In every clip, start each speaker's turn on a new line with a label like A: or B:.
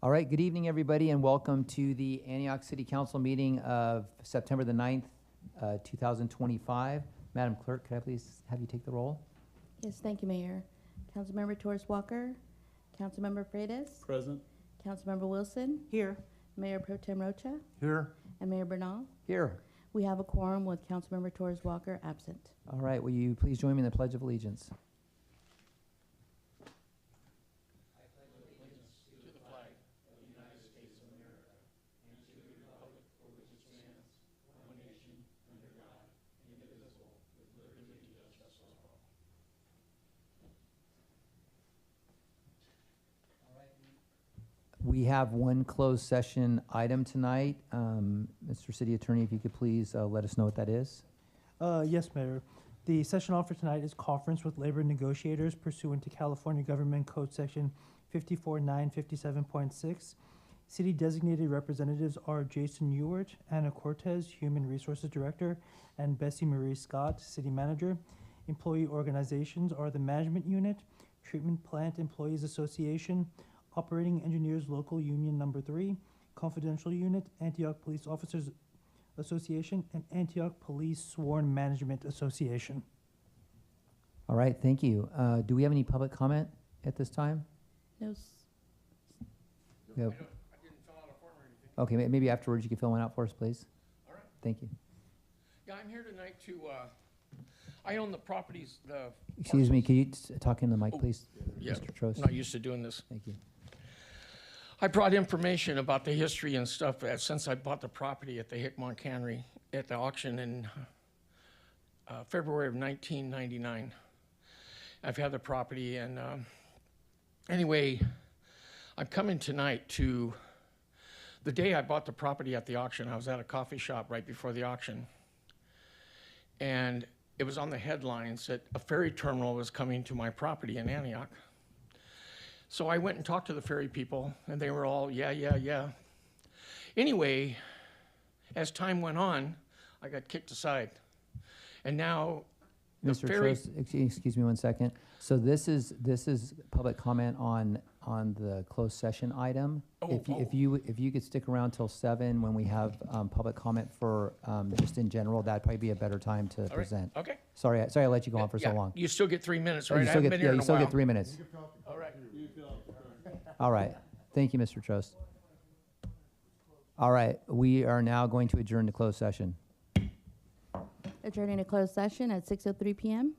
A: All right, good evening, everybody, and welcome to the Antioch City Council meeting of September the 9th, 2025. Madam Clerk, could I please have you take the roll?
B: Yes, thank you, Mayor. Councilmember Torres Walker, Councilmember Freitas,
C: Present.
B: Councilmember Wilson,
D: Here.
B: Mayor Pro Tem Rocha,
C: Here.
B: and Mayor Bernal.
A: Here.
B: We have a quorum with Councilmember Torres Walker absent.
A: All right, will you please join me in the Pledge of Allegiance? We have one closed session item tonight. Mr. City Attorney, if you could please let us know what that is.
D: Yes, Mayor. The session offered tonight is conference with labor negotiators pursuant to California Government Code Section 54957.6. City designated representatives are Jason Ewart, Anna Cortez, Human Resources Director, and Bessie Marie Scott, City Manager. Employee organizations are the Management Unit, Treatment Plant Employees Association, Operating Engineers Local Union Number 3, Confidential Unit, Antioch Police Officers Association, and Antioch Police Sworn Management Association.
A: All right, thank you. Do we have any public comment at this time?
B: No,
A: We have-
C: I didn't fill out a form or anything.
A: Okay, maybe afterwards you can fill one out for us, please.
C: All right.
A: Thank you.
C: Yeah, I'm here tonight to, I own the properties, the.
A: Excuse me, can you talk in the mic,
C: Oh,
A: please?
C: yeah.
A: Mr. Trost?
C: I'm not used to doing this.
A: Thank you.
C: I brought information about the history and stuff since I bought the property at the Hickmont Cannery at the auction in February of 1999. I've had the property, and anyway, I'm coming tonight to, the day I bought the property at the auction, I was at a coffee shop right before the auction, and it was on the headlines that a ferry terminal was coming to my property in Antioch. So I went and talked to the ferry people, and they were all, yeah. Anyway, as time went on, I got kicked aside. And now the
A: Mr.
C: ferry.
A: Trost, excuse me one second. So this is public comment on the closed session item.
C: Oh,
A: If you could stick around till 7 when we have public comment for just in general, that'd probably be a better time to
C: All right,
A: present.
C: okay.
A: Sorry, I let you go on for so
C: Yeah,
A: long.
C: You still get 3 minutes,
A: Oh,
C: right?
A: you
C: I
A: still
C: haven't
A: get,
C: been here in
A: you
C: a
A: still
C: while.
A: get 3 minutes.
C: All right.
A: All right. Thank you, Mr. Trost. All right, we are now going to adjourn to closed session.
B: adjourning to closed session at 6:03 p.m.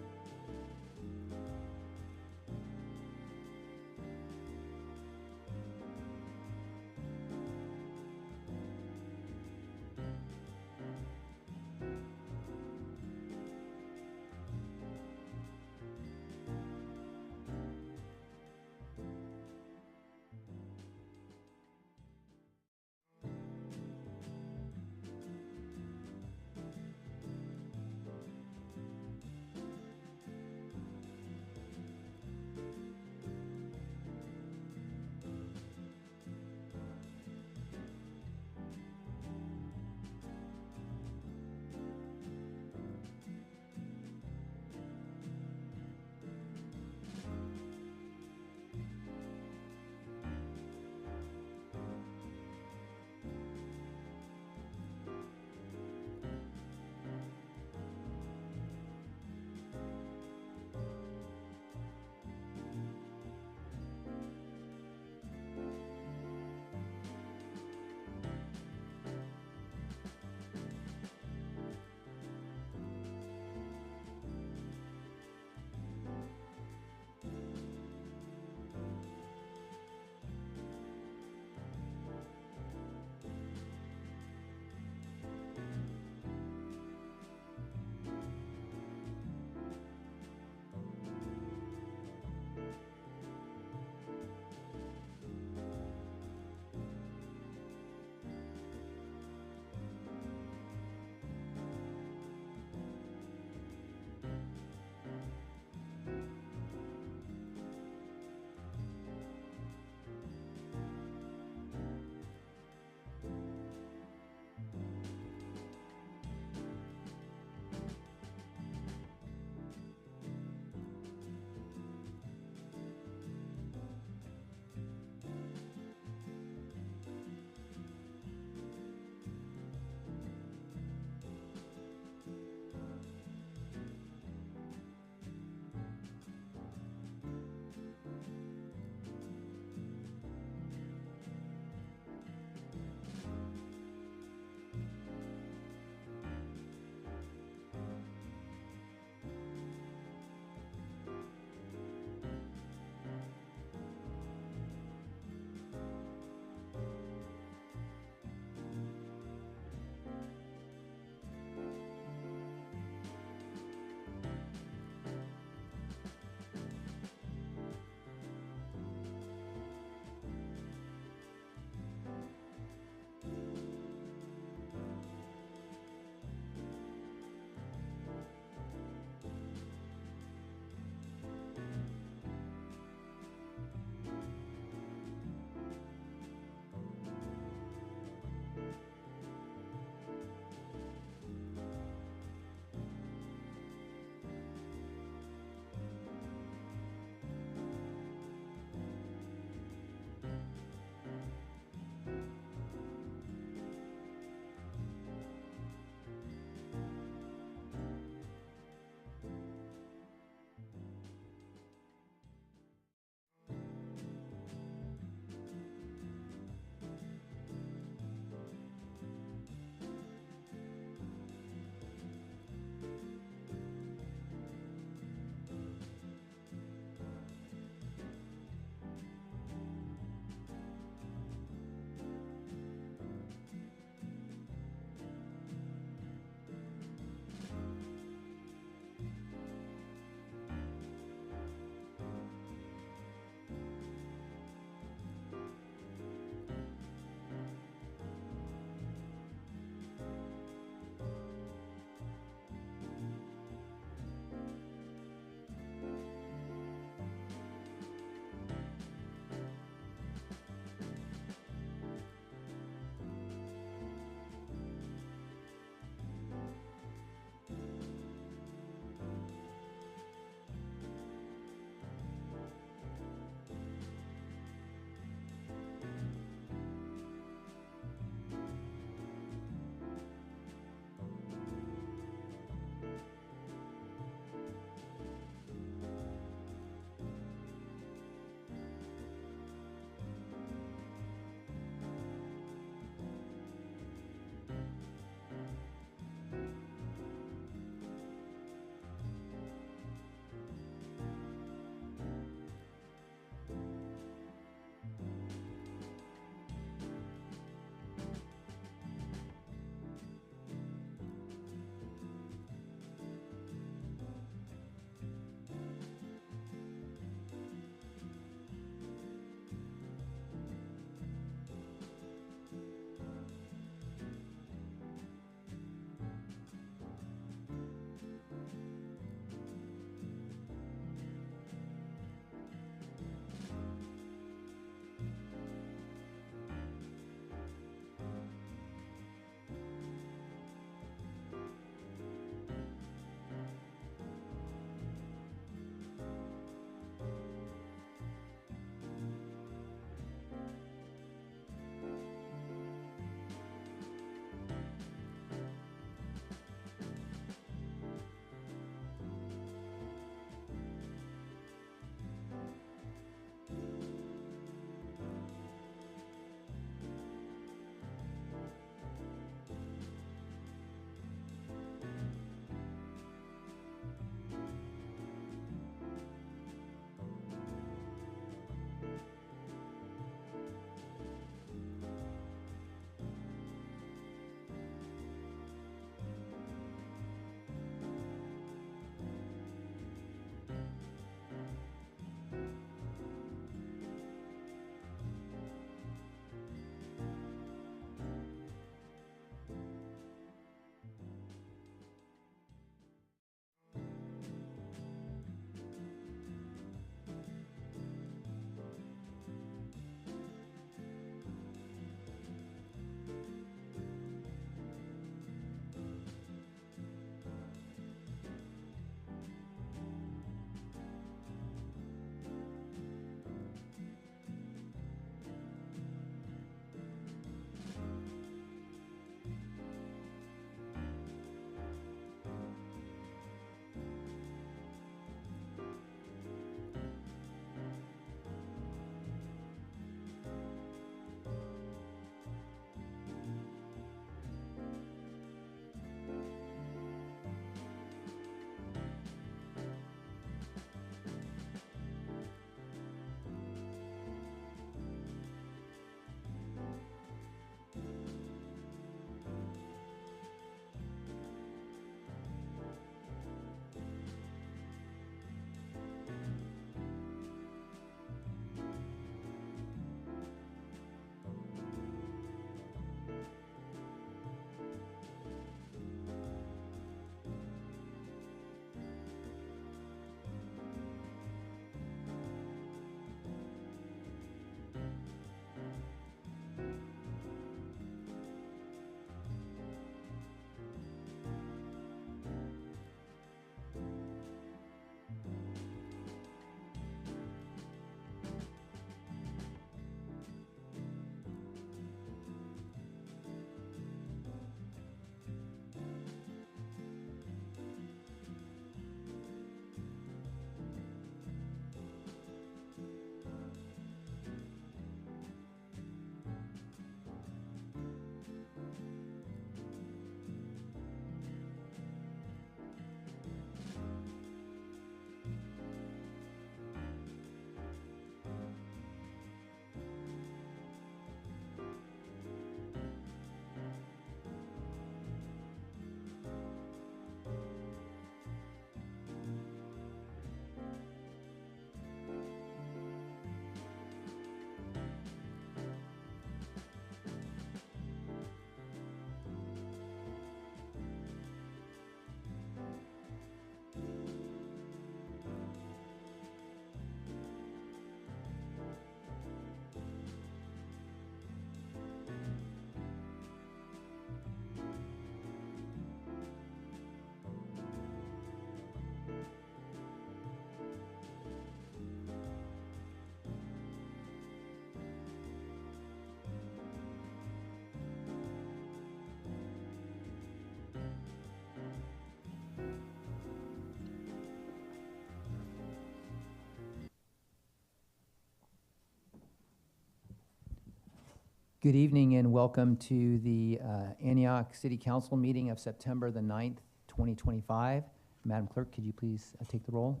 A: Good evening and welcome to the Antioch City Council meeting of September the 9th, 2025. Madam Clerk, could you please take the roll?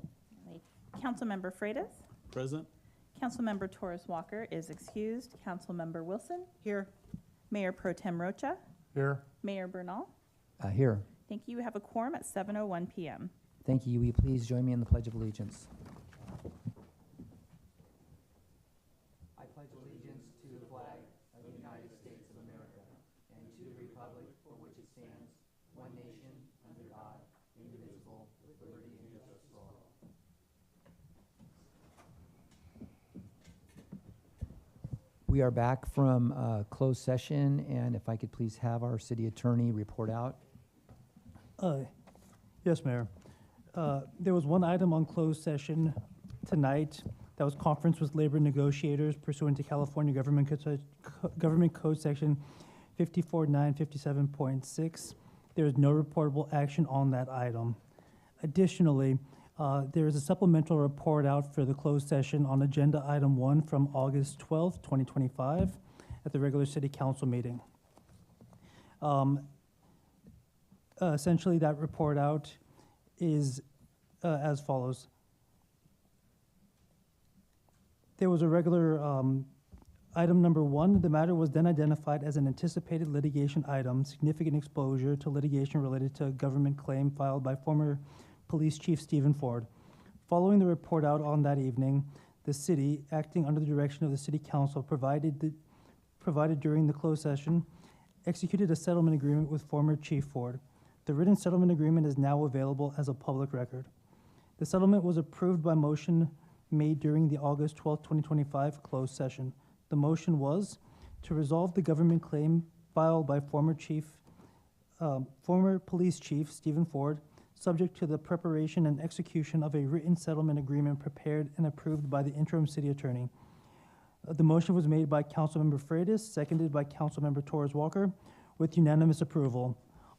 E: Councilmember Freitas.
F: Present.
E: Councilmember Torres Walker is excused. Councilmember Wilson. Here. Mayor Pro Tem Rocha.
F: Here.
E: Mayor Bernal.
A: Here.
E: Thank you. We have a quorum at 7:01 p.m.
A: Thank you. Will you please join me in the Pledge of Allegiance? I pledge allegiance to the flag of the United States of America and to the republic for which it stands, one nation, under God, indivisible, with liberty and justice for all. We are back from closed session, and if I could please have our city attorney report out.
D: Yes, Mayor. There was one item on closed session tonight. That was conference with labor negotiators pursuant to California Government Code Section 54957.6. There is no reportable action on that item. Additionally, there is a supplemental report out for the closed session on agenda item 1 from August 12th, 2025 at the regular city council meeting. Essentially, that report out is as follows. There was a regular item number 1. The matter was then identified as an anticipated litigation item, significant exposure to litigation related to a government claim filed by former Police Chief Stephen Ford. Following the report out on that evening, the city, acting under the direction of the city council, provided during the closed session, executed a settlement agreement with former Chief Ford. The written settlement agreement is now available as a public record. The settlement was approved by motion made during the August 12, 2025 closed session. The motion was to resolve the government claim filed by former Police Chief Stephen Ford, subject to the preparation and execution of a written settlement agreement prepared and approved by the interim city attorney. The motion was made by Councilmember Freitas, seconded by Councilmember Torres Walker, with unanimous approval.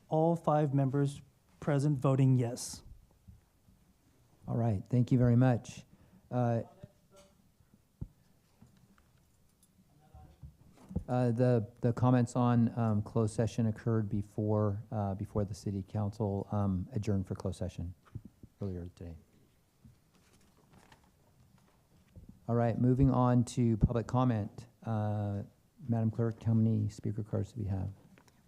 D: All 5 members present voting yes.
A: All right, thank you very much. The comments on closed session occurred before the city council adjourned for closed session earlier today. All right, moving on to public comment. Madam Clerk, how many speaker cards do we have?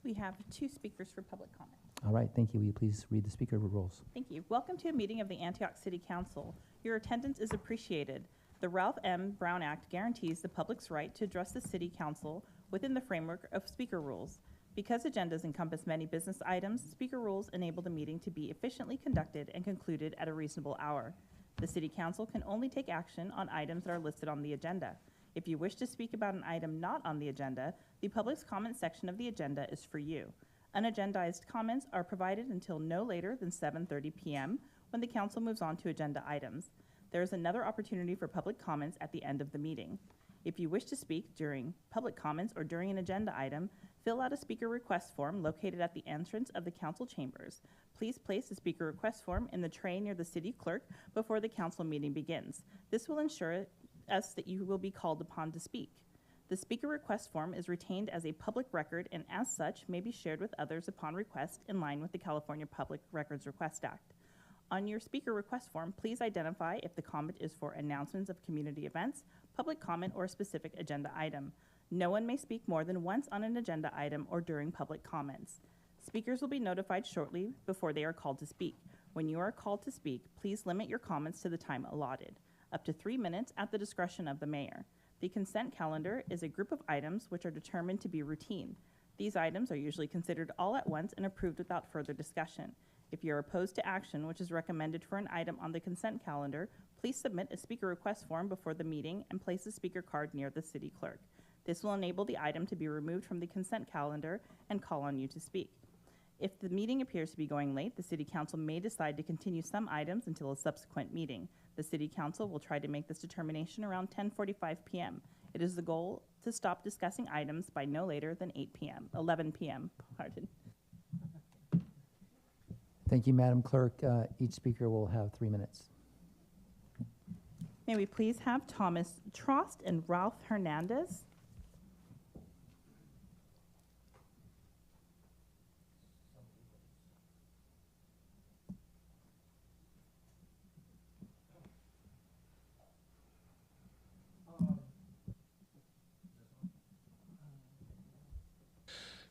E: We have 2 speakers for public comment.
A: All right, thank you. Will you please read the speaker rules?
E: Thank you. Welcome to a meeting of the Antioch City Council. Your attendance is appreciated. The Ralph M. Brown Act guarantees the public's right to address the City Council within the framework of speaker rules. Because agendas encompass many business items, speaker rules enable the meeting to be efficiently conducted and concluded at a reasonable hour. The City Council can only take action on items that are listed on the agenda. If you wish to speak about an item not on the agenda, the public's comment section of the agenda is for you. Unagendized comments are provided until no later than 7:30 p.m. when the council moves on to agenda items. There is another opportunity for public comments at the end of the meeting. If you wish to speak during public comments or during an agenda item, fill out a speaker request form located at the entrance of the council chambers. Please place the speaker request form in the tray near the city clerk before the council meeting begins. This will ensure that you will be called upon to speak. The speaker request form is retained as a public record and as such may be shared with others upon request in line with the California Public Records Request Act. On your speaker request form, please identify if the comment is for announcements of community events, public comment, or a specific agenda item. No one may speak more than once on an agenda item or during public comments. Speakers will be notified shortly before they are called to speak. When you are called to speak, please limit your comments to the time allotted, up to 3 minutes at the discretion of the mayor. The consent calendar is a group of items which are determined to be routine. These items are usually considered all at once and approved without further discussion. If you are opposed to action which is recommended for an item on the consent calendar, please submit a speaker request form before the meeting and place a speaker card near the city clerk. This will enable the item to be removed from the consent calendar and call on you to speak. If the meeting appears to be going late, the City Council may decide to continue some items until a subsequent meeting. The City Council will try to make this determination around 10:45 p.m. It is the goal to stop discussing items by no later than 11 p.m. Pardon.
A: Thank you, Madam Clerk. Each speaker will have 3 minutes.
E: May we please have Thomas Trost and Ralph Hernandez?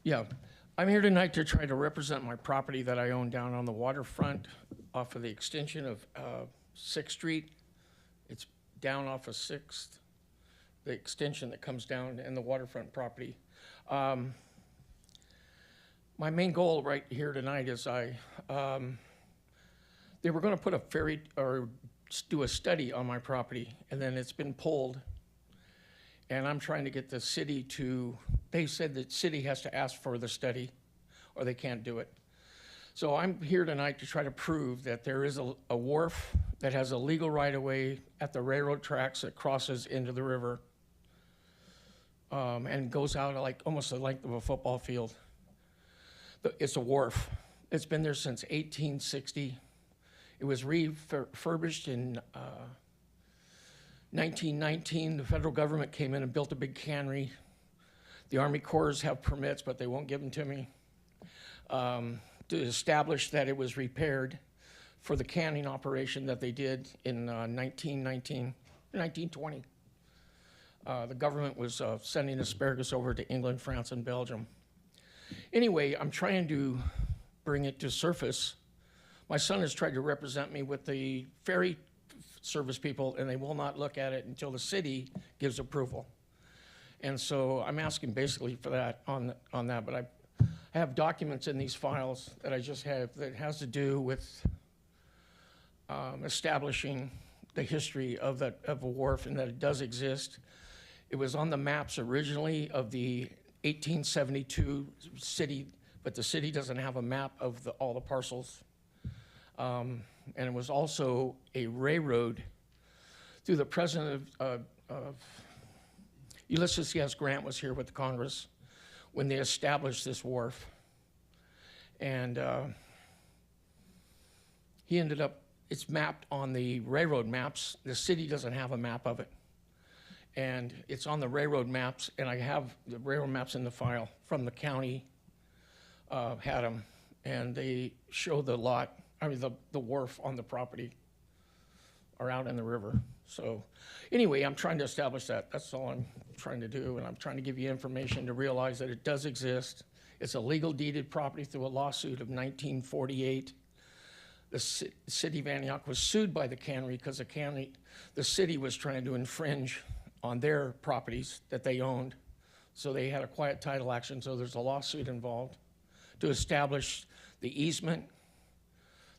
C: Yeah, I'm here tonight to try to represent my property that I own down on the waterfront off of the extension of 6th Street. It's down off of 6th, the extension that comes down in the waterfront property. My main goal right here tonight is they were going to put a ferry or do a study on my property, and then it's been pulled. And I'm trying to get the city to, they said that city has to ask for the study or they can't do it. So I'm here tonight to try to prove that there is a wharf that has a legal right-of-way at the railroad tracks that crosses into the river and goes out like almost the length of a football field. It's a wharf. It's been there since 1860. It was refurbished in 1919, the federal government came in and built a big cannery. The Army Corps have permits, but they won't give them to me, to establish that it was repaired for the canning operation that they did in 1920. The government was sending asparagus over to England, France, and Belgium. Anyway, I'm trying to bring it to surface. My son has tried to represent me with the ferry service people, and they will not look at it until the city gives approval. And so I'm asking basically for that on that, but I have documents in these files that I just have that has to do with establishing the history of a wharf and that it does exist. It was on the maps originally of the 1872 city, but the city doesn't have a map of all the parcels. And it was also a railroad through the president of Ulysses S. Grant was here with the Congress when they established this wharf. And he ended up, it's mapped on the railroad maps. The city doesn't have a map of it. And it's on the railroad maps, and I have the railroad maps in the file from the county, had them, and they show the lot, I mean, the wharf on the property or out in the river. So anyway, I'm trying to establish that. That's all I'm trying to do, and I'm trying to give you information to realize that it does exist. It's a legal deeded property through a lawsuit of 1948. The city of Antioch was sued by the cannery because the city was trying to infringe on their properties that they owned. So they had a quiet title action, so there's a lawsuit involved to establish the easement,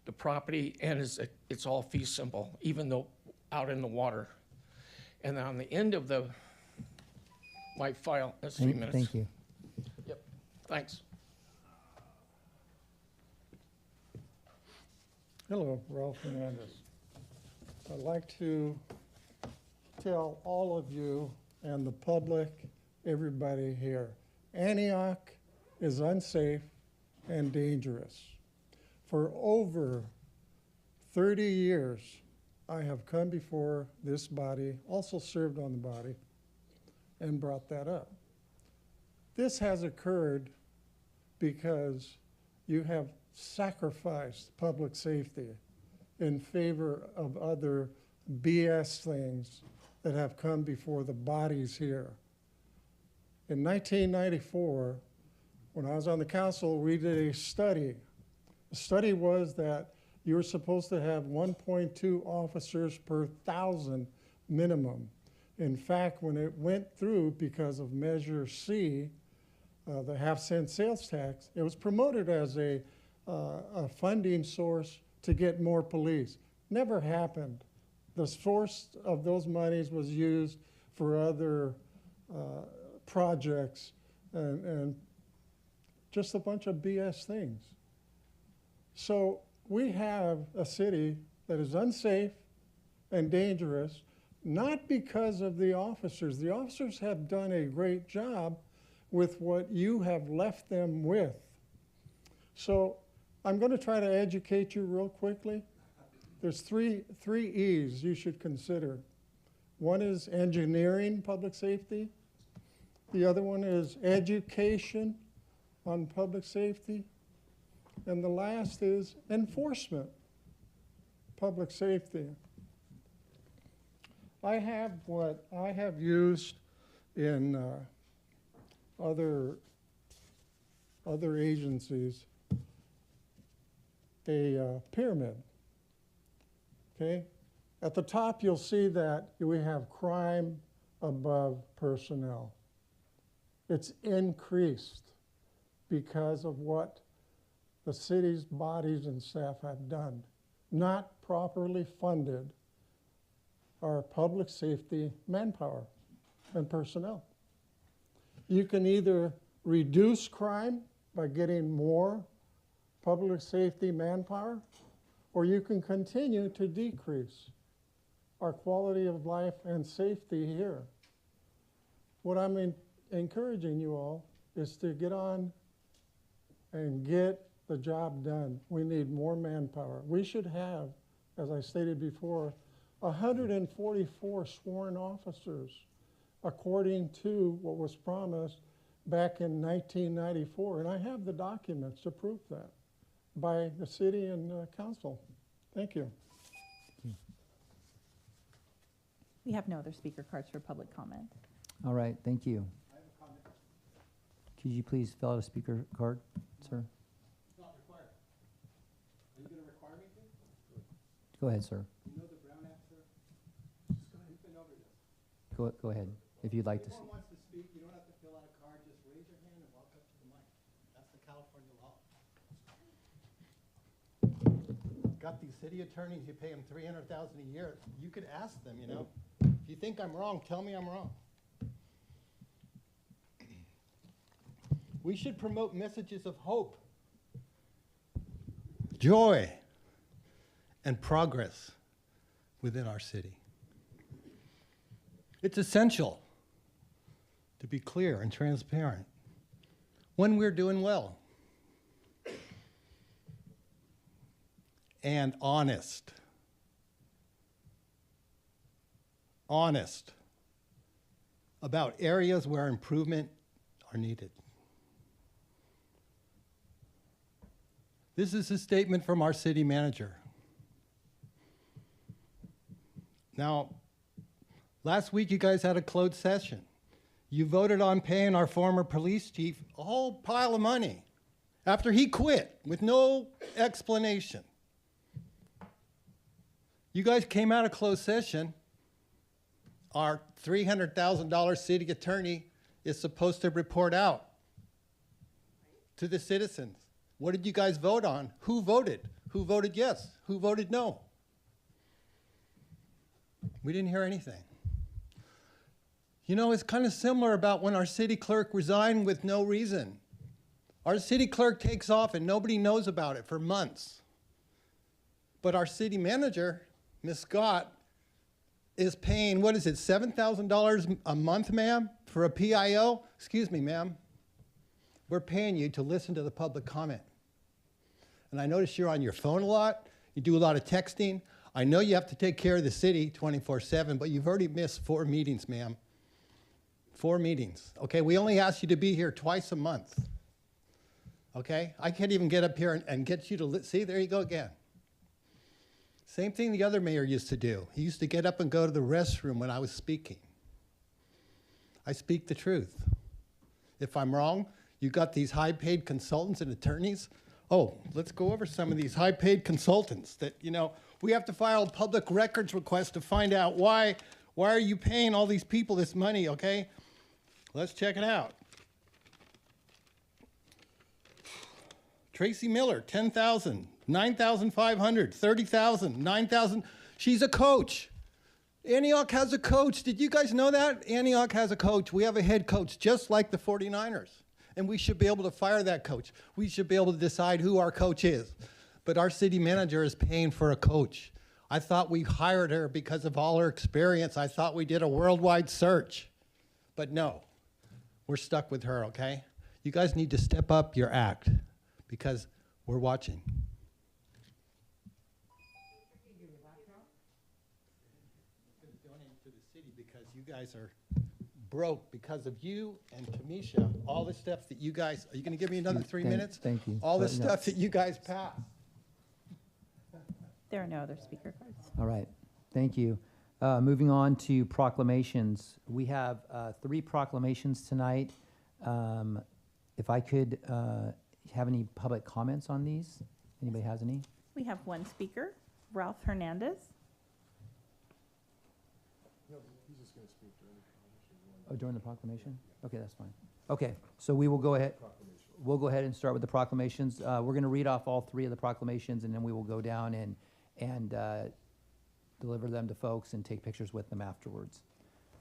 C: the property, and it's all fee simple, even though out in the water. And on the end of my file, that's 3 minutes.
F: Thank you.
C: Yep, thanks.
G: Hello, Ralph Hernandez. I'd like to tell all of you and the public, everybody here, Antioch is unsafe and dangerous. For over 30 years, I have come before this body, also served on the body, and brought that up. This has occurred because you have sacrificed public safety in favor of other BS things that have come before the bodies here. In 1994, when I was on the council, we did a study. The study was that you were supposed to have 1.2 officers per 1,000 minimum. In fact, when it went through because of Measure C, the half-cent sales tax, it was promoted as a funding source to get more police. Never happened. The source of those monies was used for other projects and just a bunch of BS things. So we have a city that is unsafe and dangerous, not because of the officers. The officers have done a great job with what you have left them with. So I'm going to try to educate you real quickly. There's three E's you should consider. One is engineering public safety. The other one is education on public safety. And the last is enforcement, public safety. I have what I have used in other other agencies a pyramid. Okay? At the top, you'll see that we have crime above personnel. It's increased because of what the city's bodies and staff have done. Not properly funded our public safety manpower and personnel. You can either reduce crime by getting more public safety manpower, or you can continue to decrease our quality of life and safety here. What I'm encouraging you all is to get on and get the job done. We need more manpower. We should have, as I stated before, 144 sworn officers, according to what was promised back in 1994. And I have the documents to prove that by the city and council. Thank you.
E: We have no other speaker cards for public comment.
F: All right, thank you. I have a comment. Could you please fill out a speaker card, sir?
H: It's not required. Are you going to require me to?
F: Go ahead, sir.
H: You know the Brown Act, sir? Just go ahead. We've been over this.
F: Go ahead, if you'd like to.
H: If anyone wants to speak, you don't have to fill out a card. Just raise your hand and walk up to the mic. That's the California law. Got these city attorneys, you pay them $300,000 a year. You could ask them, you know. If you think I'm wrong, tell me I'm wrong. We should promote messages of hope, joy, and progress within our city. It's essential to be clear and transparent when we're doing well and honest. Honest about areas where improvement are needed. This is a statement from our city manager. Now, last week you guys had a closed session. You voted on paying our former police chief a whole pile of money after he quit with no explanation. You guys came out of closed session. Our $300,000 city attorney is supposed to report out to the citizens. What did you guys vote on? Who voted? Who voted yes? Who voted no? We didn't hear anything. You know, it's kind of similar about when our city clerk resigned with no reason. Our city clerk takes off and nobody knows about it for months. But our city manager, Ms. Scott, is paying, what is it, $7,000 a month, ma'am, for a PIO? Excuse me, ma'am. We're paying you to listen to the public comment. And I notice you're on your phone a lot. You do a lot of texting. I know you have to take care of the city 24/7, but you've already missed 4 meetings, ma'am. 4 meetings, okay? We only ask you to be here twice a month, okay? I can't even get up here and get you to, see, there you go again. Same thing the other mayor used to do. He used to get up and go to the restroom when I was speaking. I speak the truth. If I'm wrong, you got these high-paid consultants and attorneys. Oh, let's go over some of these high-paid consultants that, you know, we have to file a public records request to find out why are you paying all these people this money, okay? Let's check it out. Tracy Miller, 10,000, 9,500, 30,000, 9,000. She's a coach. Antioch has a coach. Did you guys know that? Antioch has a coach. We have a head coach just like the 49ers. And we should be able to fire that coach. We should be able to decide who our coach is. But our city manager is paying for a coach. I thought we hired her because of all her experience. I thought we did a worldwide search. But no, we're stuck with her, okay? You guys need to step up your act because we're watching. Donate to the city because you guys are broke because of you and Tamisha, all the stuff that you guys, are you going to give me another 3 minutes?
F: Thank you.
H: All the
F: But no.
H: stuff that you guys passed.
E: There are no other speaker cards.
F: All right, thank you. Moving on to proclamations. We have 3 proclamations tonight. If I could have any public comments on these? Anybody has any?
E: We have one speaker, Ralph Hernandez.
F: Oh, during the proclamation? Okay, that's fine. Okay, so we will go ahead. We'll go ahead and start with the proclamations. We're going to read off all three of the proclamations, and then we will go down and deliver them to folks and take pictures with them afterwards.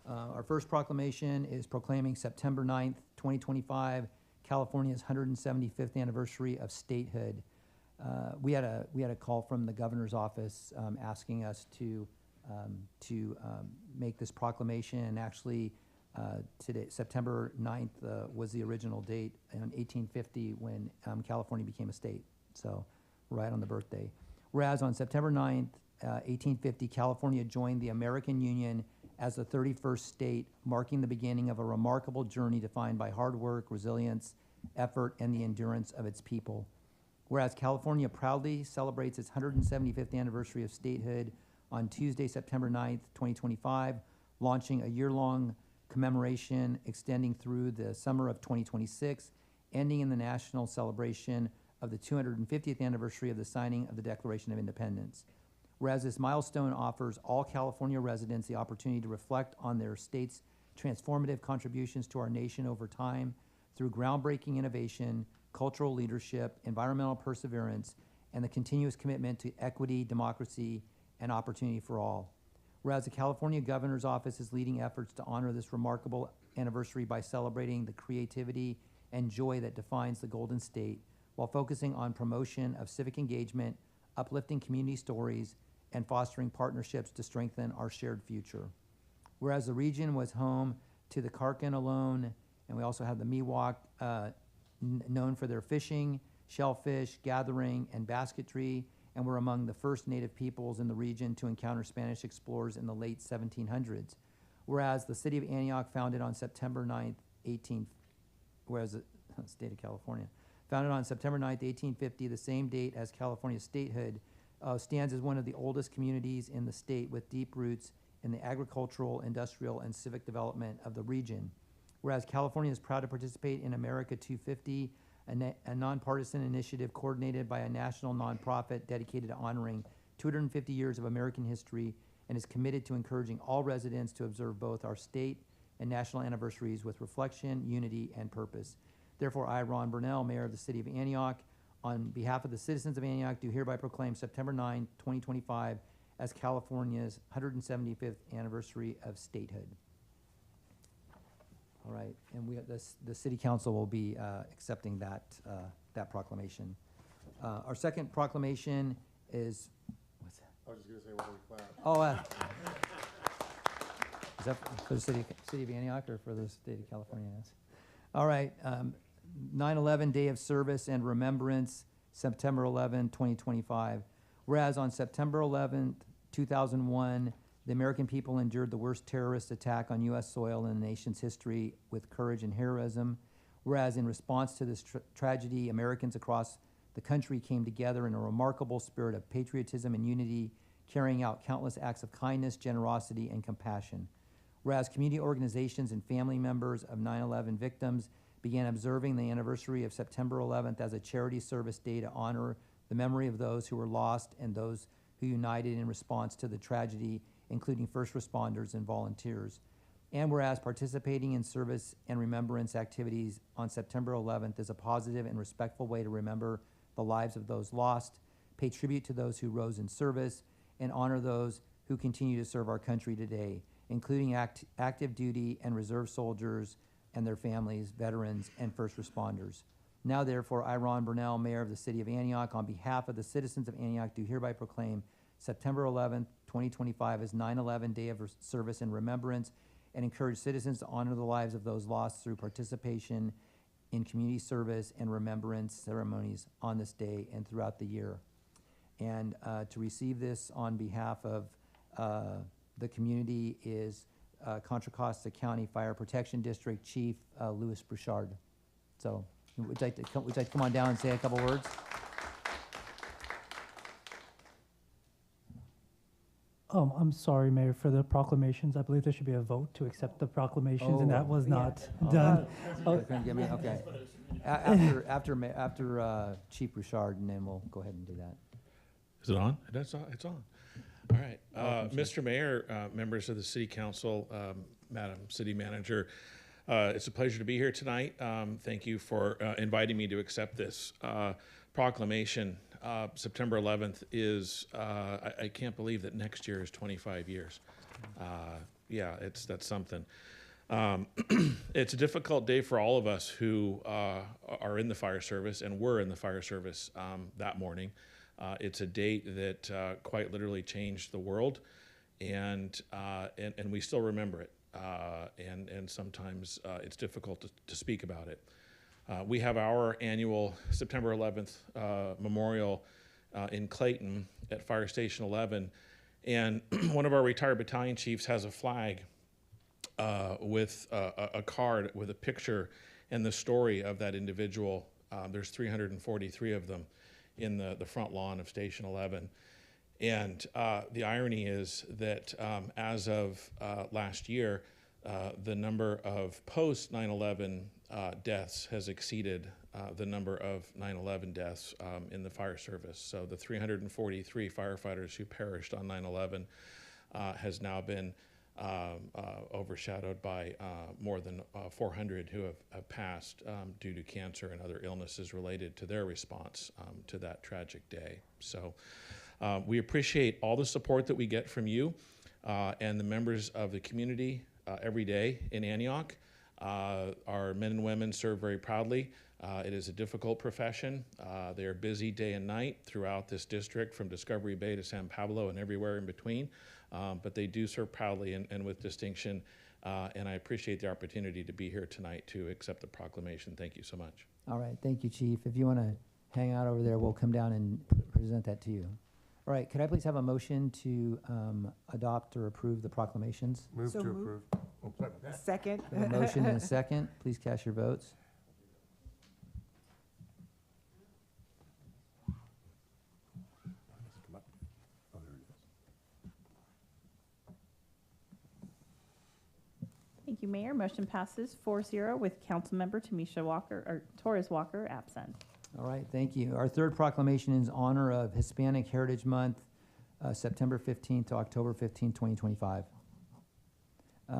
F: Our first proclamation is proclaiming September 9th, 2025, California's 175th anniversary of statehood. We had a call from the governor's office asking us to make this proclamation, and actually today, September 9th was the original date in 1850 when California became a state, so right on the birthday. Whereas on September 9th, 1850, California joined the American Union as the 31st state, marking the beginning of a remarkable journey defined by hard work, resilience, effort, and the endurance of its people. Whereas California proudly celebrates its 175th anniversary of statehood on Tuesday, September 9th, 2025, launching a year-long commemoration extending through the summer of 2026, ending in the national celebration of the 250th anniversary of the signing of the Declaration of Independence. Whereas this milestone offers all California residents the opportunity to reflect on their state's transformative contributions to our nation over time through groundbreaking innovation, cultural leadership, environmental perseverance, and the continuous commitment to equity, democracy, and opportunity for all. Whereas the California Governor's Office is leading efforts to honor this remarkable anniversary by celebrating the creativity and joy that defines the Golden State, while focusing on promotion of civic engagement, uplifting community stories, and fostering partnerships to strengthen our shared future. Whereas the region was home to the Karkan alone, and we also have the Miwok, known for their fishing, shellfish, gathering, and basketry, and were among the first native peoples in the region to encounter Spanish explorers in the late 1700s. Whereas the city of Antioch, founded on September 9th, whereas the state of California, founded on September 9th, 1850, the same date as California's statehood, stands as one of the oldest communities in the state with deep roots in the agricultural, industrial, and civic development of the region. Whereas California is proud to participate in America 250, a nonpartisan initiative coordinated by a national nonprofit dedicated to honoring 250 years of American history, and is committed to encouraging all residents to observe both our state and national anniversaries with reflection, unity, and purpose. Therefore, I, Ron Burnell, Mayor of the City of Antioch, on behalf of the citizens of Antioch, do hereby proclaim September 9, 2025 as California's 175th anniversary of statehood. All right, and the City Council will be accepting that proclamation. Our second proclamation is, what's that?
I: I was just gonna say, why we clap?
F: Oh, is that for the city of Antioch or for the state of California? Yes. All right, 9/11 Day of Service and Remembrance, September 11, 2025. Whereas on September 11, 2001, the American people endured the worst terrorist attack on U.S. soil in the nation's history with courage and heroism. Whereas in response to this tragedy, Americans across the country came together in a remarkable spirit of patriotism and unity, carrying out countless acts of kindness, generosity, and compassion. Whereas community organizations and family members of 9/11 victims began observing the anniversary of September 11th as a charity service day to honor the memory of those who were lost and those who united in response to the tragedy, including first responders and volunteers. And whereas participating in service and remembrance activities on September 11th is a positive and respectful way to remember the lives of those lost, pay tribute to those who rose in service, and honor those who continue to serve our country today, including active duty and reserve soldiers and their families, veterans, and first responders. Now, therefore, I, Ron Burnell, Mayor of the City of Antioch, on behalf of the citizens of Antioch, do hereby proclaim September 11th, 2025 as 9/11 Day of Service and Remembrance, and encourage citizens to honor the lives of those lost through participation in community service and remembrance ceremonies on this day and throughout the year. And to receive this on behalf of the community is Contra Costa County Fire Protection District Chief Louis Bouchard. So would you like to come on down and say a couple words?
D: I'm sorry, Mayor, for the proclamations. I believe there should be a vote to accept the proclamations, and that was not done.
F: Couldn't get me? Okay. After Chief Bouchard, and then we'll go ahead and do that.
I: Is it on? It's on. It's on. All right. Mr. Mayor, members of the City Council, Madam City Manager, it's a pleasure to be here tonight. Thank you for inviting me to accept this proclamation. September 11th is, I can't believe that next year is 25 years. Yeah, that's something. It's a difficult day for all of us who are in the fire service and were in the fire service that morning. It's a date that quite literally changed the world, and we still remember it. And sometimes it's difficult to speak about it. We have our annual September 11th memorial in Clayton at Fire Station 11, and one of our retired battalion chiefs has a flag with a card with a picture and the story of that individual. There's 343 of them in the front lawn of Station 11. And the irony is that as of last year, the number of post 9/11 deaths has exceeded the number of 9/11 deaths in the fire service. So the 343 firefighters who perished on 9/11 has now been overshadowed by more than 400 who have passed due to cancer and other illnesses related to their response to that tragic day. So we appreciate all the support that we get from you and the members of the community every day in Antioch. Our men and women serve very proudly. It is a difficult profession. They are busy day and night throughout this district, from Discovery Bay to San Pablo and everywhere in between. But they do serve proudly and with distinction. And I appreciate the opportunity to be here tonight to accept the proclamation. Thank you so much.
F: All right, thank you, Chief. If you want to hang out over there, we'll come down and present that to you. All right, could I please have a motion to adopt or approve the proclamations?
J: Move to approve. Oh, sorry about that. Second.
F: A motion and a second. Please cast your votes.
J: Come up. Oh, there it is.
E: Thank you, Mayor. Motion passes 4-0 with Councilmember Torres Walker absent.
F: All right, thank you. Our third proclamation is in honor of Hispanic Heritage Month, September 15th to October 15th, 2025.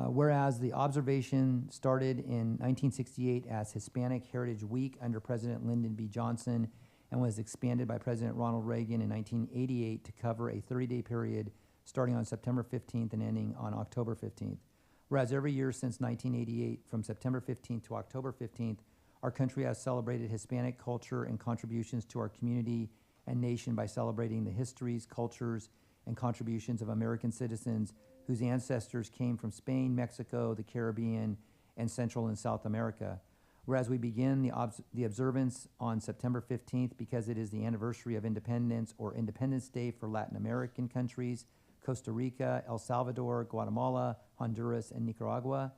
F: Whereas the observation started in 1968 as Hispanic Heritage Week under President Lyndon B. Johnson and was expanded by President Ronald Reagan in 1988 to cover a 30-day period starting on September 15th and ending on October 15th. Whereas every year since 1988, from September 15th to October 15th, our country has celebrated Hispanic culture and contributions to our community and nation by celebrating the histories, cultures, and contributions of American citizens whose ancestors came from Spain, Mexico, the Caribbean, and Central and South America. Whereas we begin the observance on September 15th because it is the anniversary of independence or Independence Day for Latin American countries, Costa Rica, El Salvador, Guatemala, Honduras, and Nicaragua.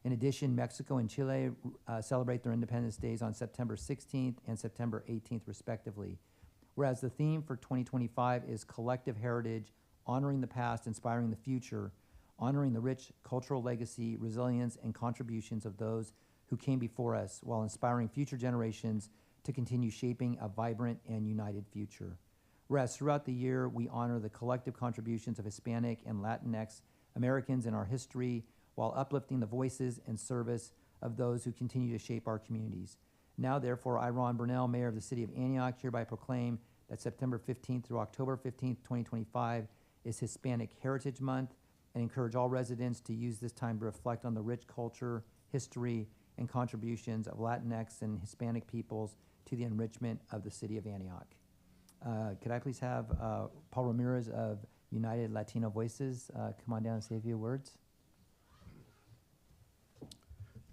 F: In addition, Mexico and Chile celebrate their Independence Days on September 16th and September 18th, respectively. Whereas the theme for 2025 is collective heritage, honoring the past, inspiring the future, honoring the rich cultural legacy, resilience, and contributions of those who came before us, while inspiring future generations to continue shaping a vibrant and united future. Whereas throughout the year, we honor the collective contributions of Hispanic and Latinx Americans in our history, while uplifting the voices and service of those who continue to shape our communities. Now, therefore, I, Ron Burnell, Mayor of the City of Antioch, hereby proclaim that September 15th through October 15th, 2025 is Hispanic Heritage Month, and encourage all residents to use this time to reflect on the rich culture, history, and contributions of Latinx and Hispanic peoples to the enrichment of the City of Antioch. Could I please have Paul Ramirez of United Latino Voices come on down and say a few words?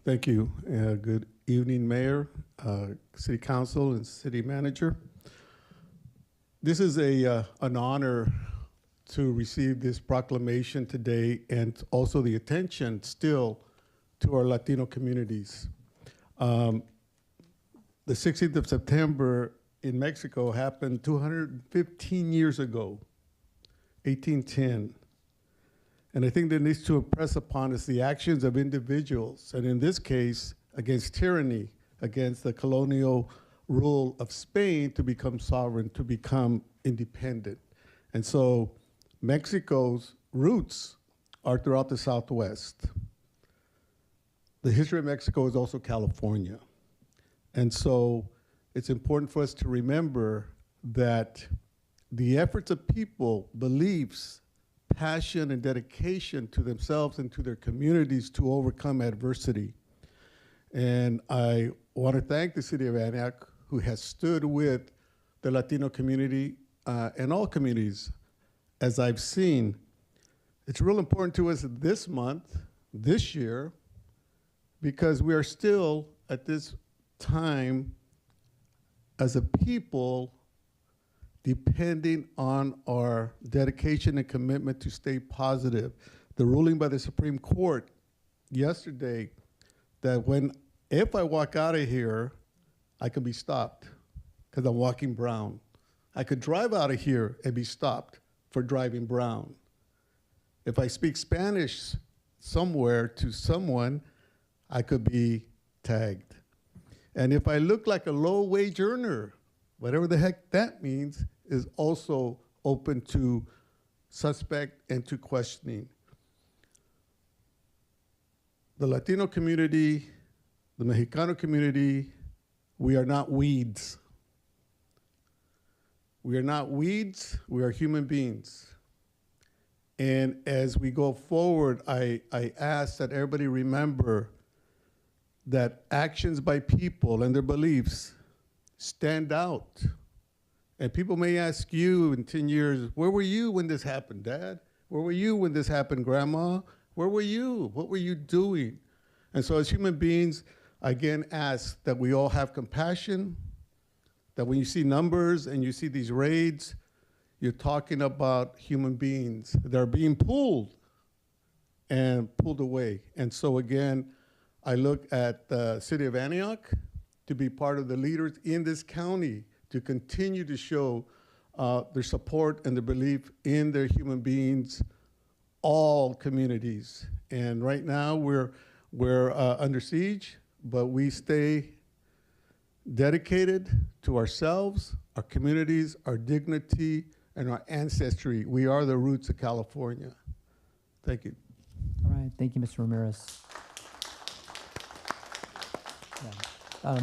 G: Thank you. Good evening, Mayor, City Council, and City Manager. This is an honor to receive this proclamation today, and also the attention still to our Latino communities. The 16th of September in Mexico happened 215 years ago, 1810. And I think that needs to impress upon us the actions of individuals, and in this case, against tyranny,
K: against the colonial rule of Spain to become sovereign, to become independent. And so Mexico's roots are throughout the Southwest. The history of Mexico is also California. And so it's important for us to remember that the efforts of people, beliefs, passion, and dedication to themselves and to their communities to overcome adversity. And I want to thank the city of Antioch, who has stood with the Latino community and all communities, as I've seen. It's real important to us this month, this year, because we are still at this time as a people depending on our dedication and commitment to stay positive. The ruling by the Supreme Court yesterday that if I walk out of here, I could be stopped because I'm walking brown. I could drive out of here and be stopped for driving brown. If I speak Spanish somewhere to someone, I could be tagged. And if I look like a low-wage earner, whatever the heck that means, is also open to suspect and to questioning. The Latino community, the Mexicano community, we are not weeds. We are not weeds, we are human beings. And as we go forward, I ask that everybody remember that actions by people and their beliefs stand out. And people may ask you in 10 years, where were you when this happened, Dad? Where were you when this happened, Grandma? Where were you? What were you doing? And so as human beings, I again ask that we all have compassion, that when you see numbers and you see these raids, you're talking about human beings that are being pulled and pulled away. And so again, I look at the city of Antioch to be part of the leaders in this county to continue to show their support and their belief in their human beings, all communities. And right now we're under siege, but we stay dedicated to ourselves, our communities, our dignity, and our ancestry. We are the roots of California. Thank you.
F: All right, thank you, Mr. Ramirez. Yeah.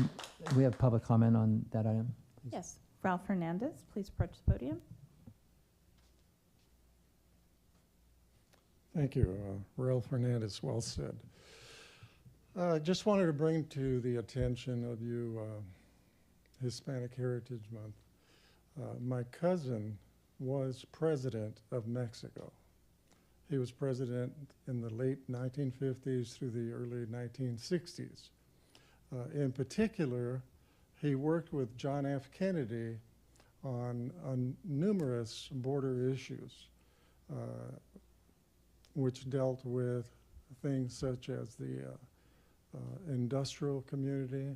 F: We have public comment on that item. Please.
E: Yes. Ralph Hernandez, please approach the podium.
G: Thank you, Ralph Hernandez, well said. Just wanted to bring to the attention of you Hispanic Heritage Month. My cousin was president of Mexico. He was president in the late 1950s through the early 1960s. In particular, he worked with John F. Kennedy on numerous border issues, which dealt with things such as the industrial community,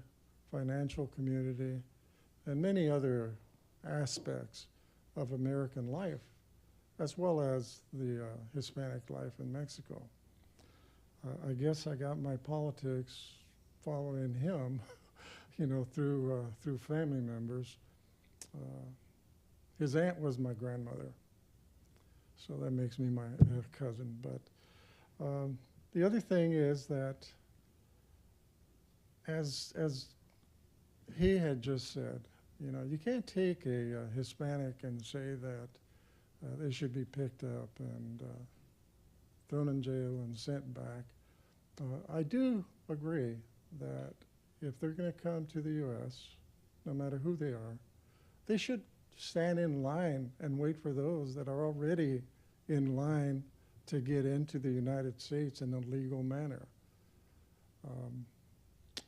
G: financial community, and many other aspects of American life, as well as the Hispanic life in Mexico. I guess I got my politics following him, you know, through family members. His aunt was my grandmother, so that makes me my cousin. But the other thing is that, as he had just said, you know, you can't take a Hispanic and say that they should be picked up and thrown in jail and sent back. I do agree that if they're going to come to the U.S., no matter who they are, they should stand in line and wait for those that are already in line to get into the United States in a legal manner.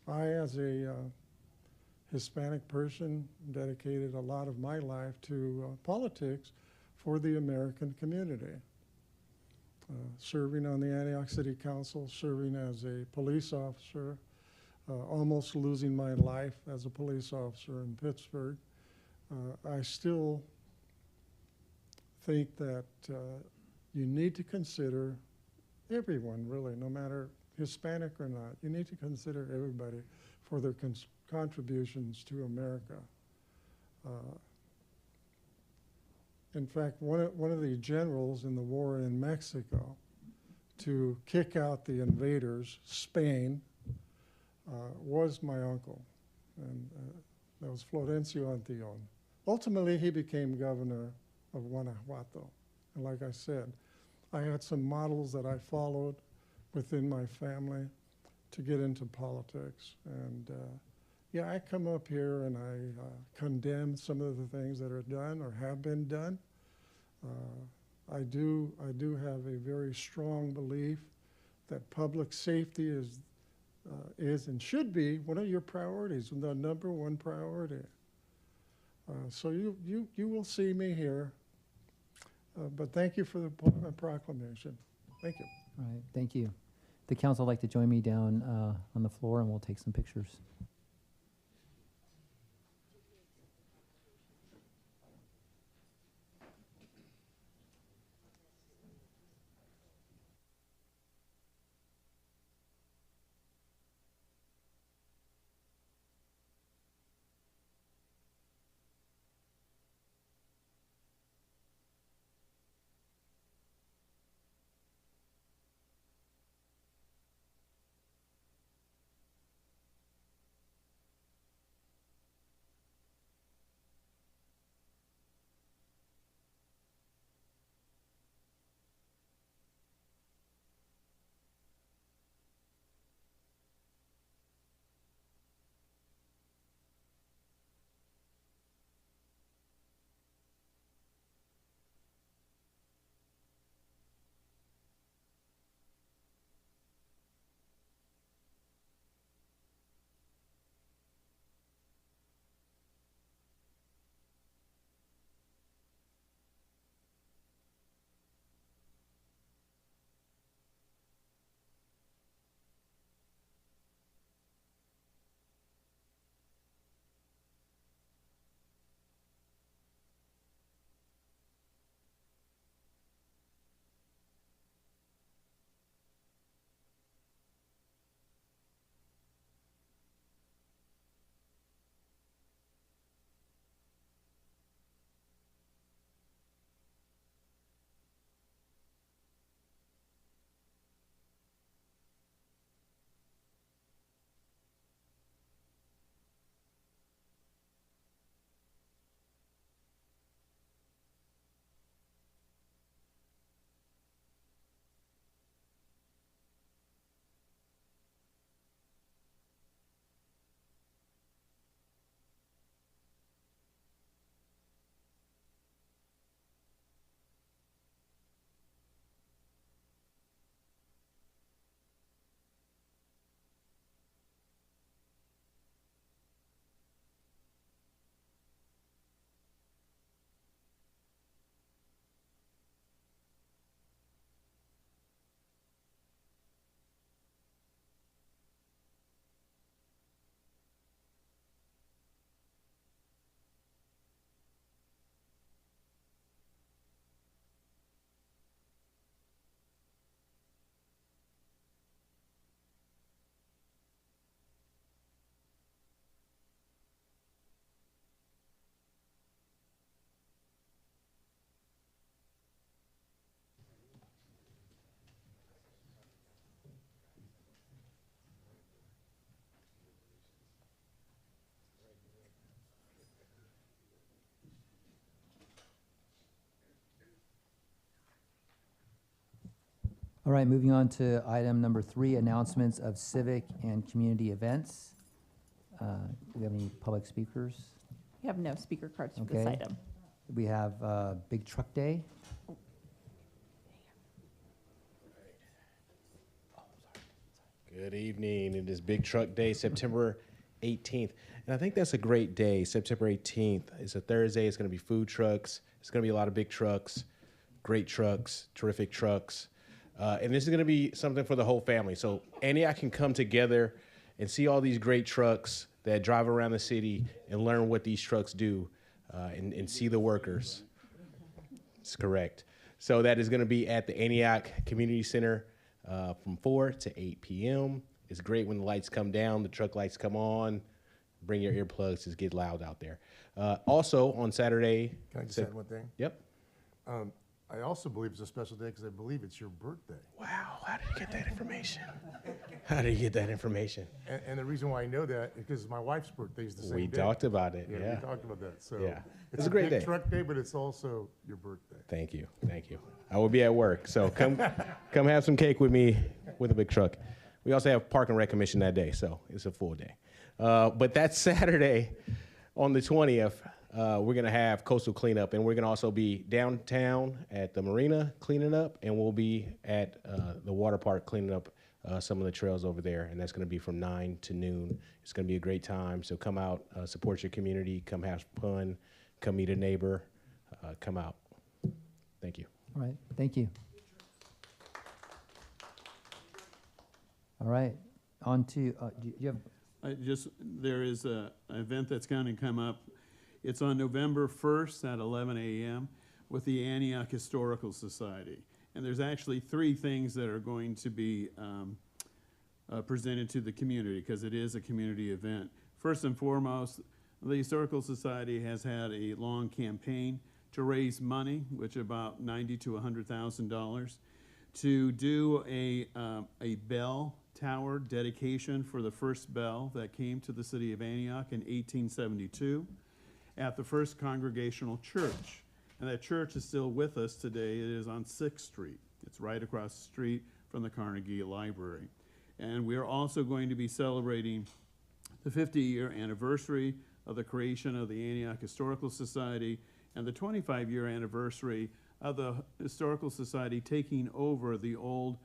G: I, as a Hispanic person, dedicated a lot of my life to politics for the American community. Serving on the Antioch City Council, serving as a police officer, almost losing my life as a police officer in Pittsburgh. I still think that you need to consider everyone, really, no matter Hispanic or not. You need to consider everybody for their contributions to America. In fact, one of the generals in the war in Mexico to kick out the invaders, Spain, was my uncle, and that was Florencio Antioch. Ultimately, he became governor of Guanajuato. And like I said, I had some models that I followed within my family to get into politics. And yeah, I come up here and I condemn some of the things that are done or have been done. I do have a very strong belief that public safety is and should be one of your priorities, the number one priority. So you will see me here, but thank you for the proclamation. Thank you.
F: All right, thank you. The council would like to join me down on the floor, and we'll take some pictures. All right, moving on to item number 3, announcements of civic and community events. Do we have any public speakers?
E: We have no speaker cards for this
F: Okay.
E: item.
F: We have Big Truck Day.
L: Good evening. It is Big Truck Day, September 18th. And I think that's a great day, September 18th. It's a Thursday. It's going to be food trucks. It's going to be a lot of big trucks, great trucks, terrific trucks. And this is going to be something for the whole family. So Antioch can come together and see all these great trucks that drive around the city and learn what these trucks do and see the workers. That's correct. So that is going to be at the Antioch Community Center from 4 to 8 p.m. It's great when the lights come down, the truck lights come on. bring your earplugs. Just get loud out there. Also on Saturday.
J: Can I just add one thing?
L: Yep.
J: I also believe it's a special day because I believe it's your birthday.
L: Wow, how did you get that information? How did you get that information?
J: And the reason why I know that is because my wife's birthday is the same
L: We
J: day.
L: talked about it, yeah.
J: We talked about that. So
L: Yeah.
J: it's
L: a great
J: big
L: day.
J: truck day, but it's also your birthday.
L: Thank you, thank you. I will be at work, so come have some cake with me with a big truck. We also have Park and Rec Commission that day, so it's a full day. But that Saturday on the 20th, we're gonna have coastal cleanup, and we're gonna also be downtown at the marina cleaning up, and we'll be at the water park cleaning up some of the trails over there, and that's gonna be from 9 to noon. It's gonna be a great time, so come out, support your community, come have fun, come meet a neighbor, come out. Thank you.
F: All right, thank you. All right, on to, do you have,
M: There is an event that's going to come up. It's on November 1st at 11 a.m. with the Antioch Historical Society. And there's actually 3 things that are going to be presented to the community because it is a community event. First and foremost, the Historical Society has had a long campaign to raise money, which about $90,000 to $100,000, to do a bell tower dedication for the first bell that came to the city of Antioch in 1872 at the First Congregational Church. And that church is still with us today. It is on 6th Street. It's right across the street from the Carnegie Library. And we are also going to be celebrating the 50-year anniversary of the creation of the Antioch Historical Society and the 25-year anniversary of the Historical Society taking over the old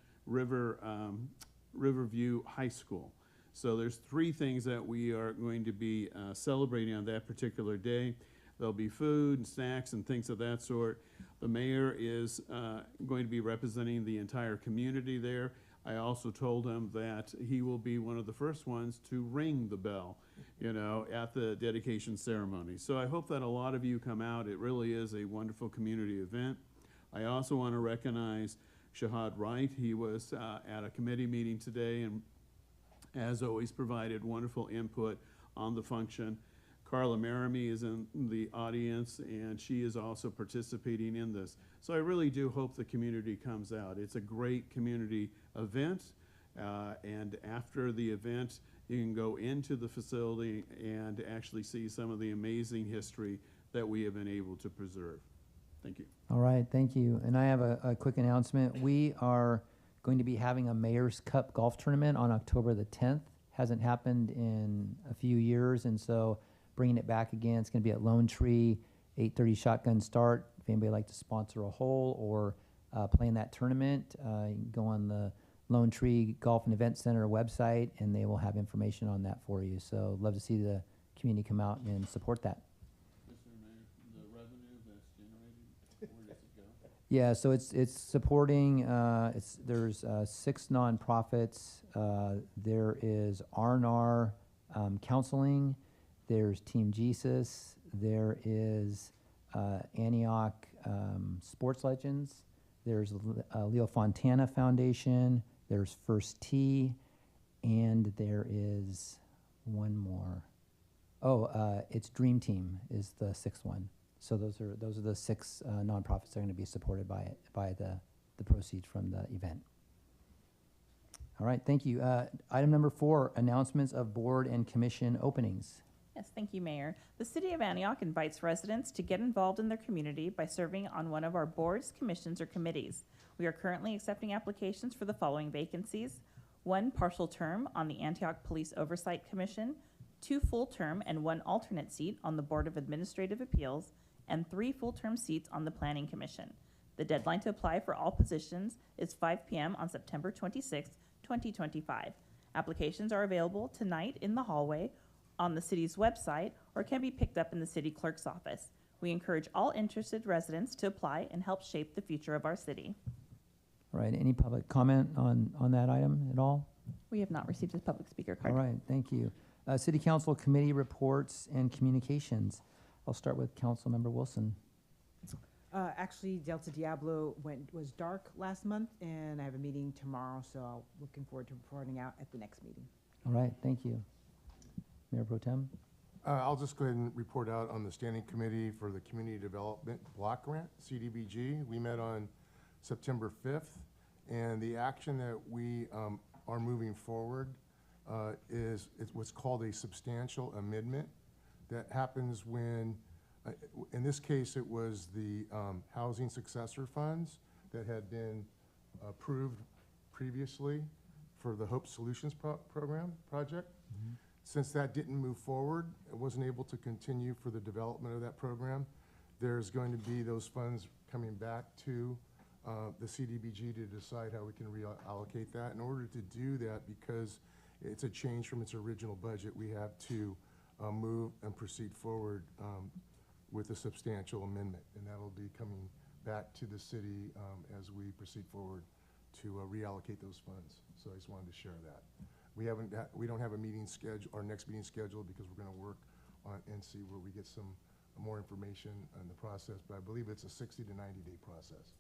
M: Riverview High School. So there's 3 things that we are going to be celebrating on that particular day. There'll be food and snacks and things of that sort. The mayor is going to be representing the entire community there. I also told him that he will be one of the first ones to ring the bell, you know, at the dedication ceremony. So I hope that a lot of you come out. It really is a wonderful community event. I also want to recognize Shahad Wright. He was at a committee meeting today and, as always, provided wonderful input on the function. Carla Maramy is in the audience, and she is also participating in this. So I really do hope the community comes out. It's a great community event, and after the event, you can go into the facility and actually see some of the amazing history that we have been able to preserve. Thank you.
F: all right, thank you. And I have a quick announcement. We are going to be having a Mayor's Cup golf tournament on October the 10th. Hasn't happened in a few years, and so bringing it back again. It's going to be at Lone Tree, 8:30 shotgun start. If anybody would like to sponsor a hole or play in that tournament, you can go on the Lone Tree Golf and Event Center website, and they will have information on that for you. So love to see the community come out and support that.
M: Mr. Mayor, the revenue that's generated, where does it go?
F: Yeah, so it's supporting, there's 6 nonprofits. There is R&R Counseling, there's Team Jesus, there is Antioch Sports Legends, there's Leo Fontana Foundation, there's First Tee, and there is one more. Oh, it's Dream Team is the 6th one. So those are the 6 nonprofits that are going to be supported by the proceeds from the event. All right, thank you. Item number 4, announcements of board and commission openings.
E: Yes, thank you, Mayor. The City of Antioch invites residents to get involved in their community by serving on one of our boards, commissions, or committees. We are currently accepting applications for the following vacancies: 1 partial term on the Antioch Police Oversight Commission, 2 full-term and 1 alternate seat on the Board of Administrative Appeals, and 3 full-term seats on the Planning Commission. The deadline to apply for all positions is 5 p.m. on September 26, 2025. Applications are available tonight in the hallway, on the city's website, or can be picked up in the city clerk's office. We encourage all interested residents to apply and help shape the future of our city.
F: All right, any public comment on that item at all?
E: We have not received a public speaker card.
F: All right, thank you. City Council committee reports and communications. I'll start with Councilmember Wilson.
N: Actually, Delta Diablo was dark last month, and I have a meeting tomorrow, so I'm looking forward to reporting out at the next meeting.
F: All right, thank you. Mayor Pro Tem?
J: I'll just go ahead and report out on the Standing Committee for the Community Development Block Grant, CDBG. We met on September 5th, and the action that we are moving forward is what's called a substantial amendment. That happens when, in this case, it was the housing successor funds that had been approved previously for the Hope Solutions project. Since that didn't move forward, it wasn't able to continue for the development of that program, there's going to be those funds coming back to the CDBG to decide how we can reallocate that. In order to do that, because it's a change from its original budget, we have to move and proceed forward with a substantial amendment, and that'll be coming back to the city as we proceed forward to reallocate those funds. So I just wanted to share that. We don't have a meeting schedule, our next meeting scheduled, because we're going to work on and see where we get some more information on the process. But I believe it's a 60 to 90-day process.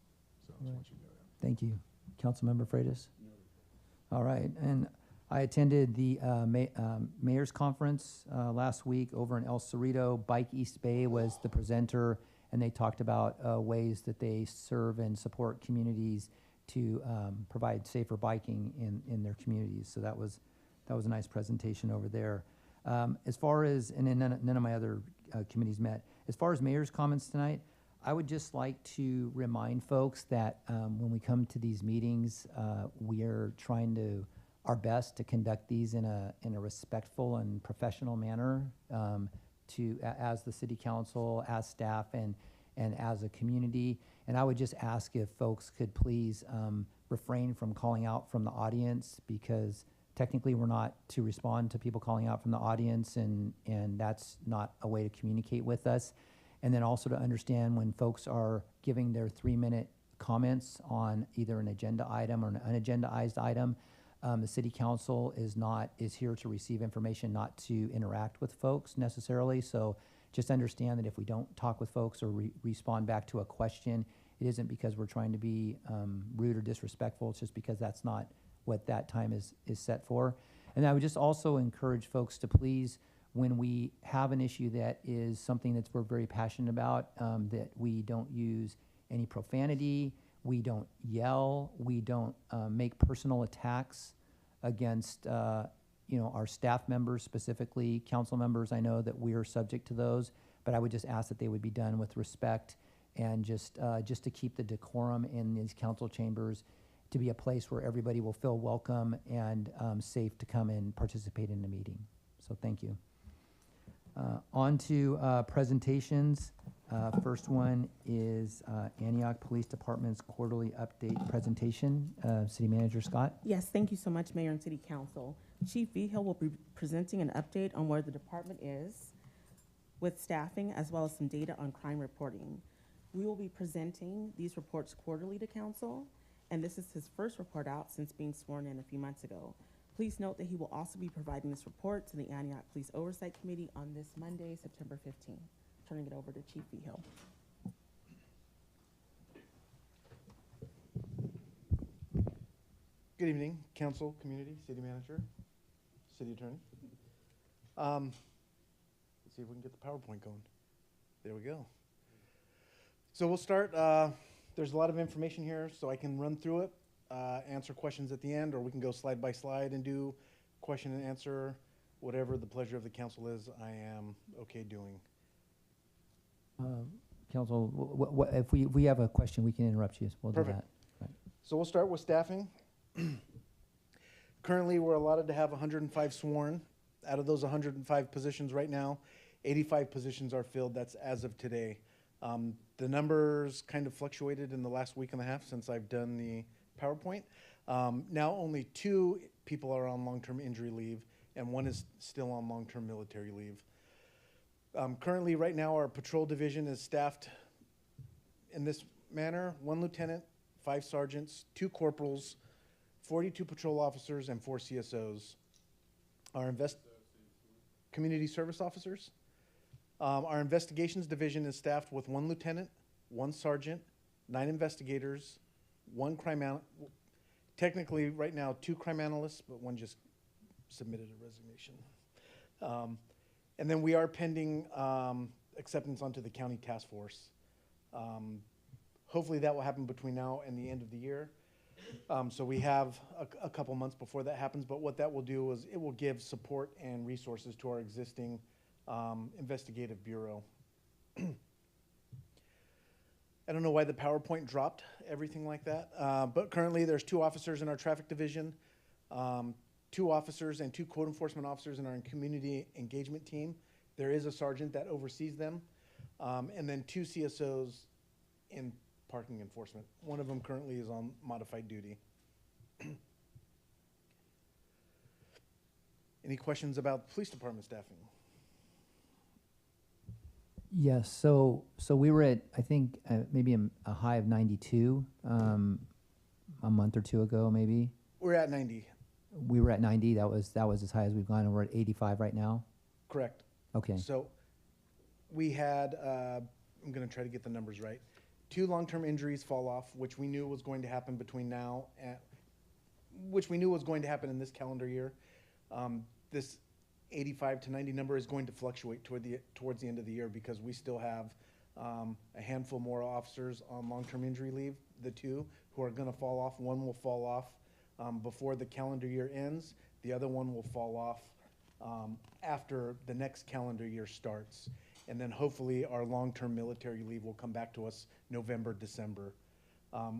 J: So I just want you to know that.
F: Thank you. Councilmember Freitas? All right, and I attended the Mayor's Conference last week over in El Cerrito. Bike East Bay was the presenter, and they talked about ways that they serve and support communities to provide safer biking in their communities. So that was a nice presentation over there. As far as, and then none of my other committees met. As far as mayor's comments tonight, I would just like to remind folks that when we come to these meetings, we are trying our best to conduct these in a respectful and professional manner as the city council, as staff, and as a community. And I would just ask if folks could please refrain from calling out from the audience, because technically we're not to respond to people calling out from the audience, and that's not a way to communicate with us. And then also to understand when folks are giving their 3-minute comments on either an agenda item or an unagendized item, the city council is here to receive information, not to interact with folks necessarily. So just understand that if we don't talk with folks or respond back to a question, it isn't because we're trying to be rude or disrespectful. It's just because that's not what that time is set for. And I would just also encourage folks to please, when we have an issue that is something that we're very passionate about, that we don't use any profanity, we don't yell, we don't make personal attacks against our staff members, specifically council members. I know that we are subject to those, but I would just ask that they would be done with respect, and just to keep the decorum in these council chambers to be a place where everybody will feel welcome and safe to come and participate in the meeting. So thank you. On to presentations. First one is Antioch Police Department's quarterly update presentation. City Manager Scott.
O: Yes, thank you so much, Mayor and City Council. Chief Vigil will be presenting an update on where the department is with staffing, as well as some data on crime reporting. We will be presenting these reports quarterly to council, and this is his first report out since being sworn in a few months ago. Please note that he will also be providing this report to the Antioch Police Oversight Committee on this Monday, September 15th. Turning it over to Chief Vigil.
P: Good evening, council, community, city manager, city attorney. Let's see if we can get the PowerPoint going. There we go. So we'll start. There's a lot of information here, so I can run through it, answer questions at the end, or we can go slide by slide and do question and answer. Whatever the pleasure of the council is, I am okay doing.
F: Council, if we have a question, we can interrupt you. We'll
P: Perfect.
F: do that. Right.
P: So we'll start with staffing. Currently, we're allotted to have 105 sworn. Out of those 105 positions right now, 85 positions are filled. That's as of today. The numbers kind of fluctuated in the last week and a half since I've done the PowerPoint. Now only 2 people are on long-term injury leave, and 1 is still on long-term military leave. Currently, right now, our patrol division is staffed in this manner: 1 lieutenant, 5 sergeants, 2 corporals, 42 patrol officers, and 4 CSOs. Our community service officers. Our investigations division is staffed with 1 lieutenant, 1 sergeant, 9 investigators, 1 crime analyst. Technically, right now, 2 crime analysts, but 1 just submitted a resignation. And then we are pending acceptance onto the county task force. Hopefully that will happen between now and the end of the year. So we have a couple months before that happens, but what that will do is it will give support and resources to our existing investigative bureau. I don't know why the PowerPoint dropped, everything like that, but currently there's 2 officers in our traffic division, 2 officers and 2 code enforcement officers in our community engagement team. There is a sergeant that oversees them, and then 2 CSOs in parking enforcement. One of them currently is on modified duty. Any questions about police department staffing?
F: Yes, so we were at, I think, maybe a high of 92 a month or 2 ago, maybe.
P: We're at 90.
F: We were at 90. That was as high as we've gone, and we're at 85 right now.
P: Correct.
F: Okay.
P: So we had, I'm going to try to get the numbers right, 2 long-term injuries fall off, which we knew was going to happen between now and, which we knew was going to happen in this calendar year. This 85 to 90 number is going to fluctuate towards the end of the year because we still have a handful more officers on long-term injury leave, the 2 who are going to fall off. One will fall off before the calendar year ends. The other one will fall off after the next calendar year starts. And then hopefully our long-term military leave will come back to us November, December.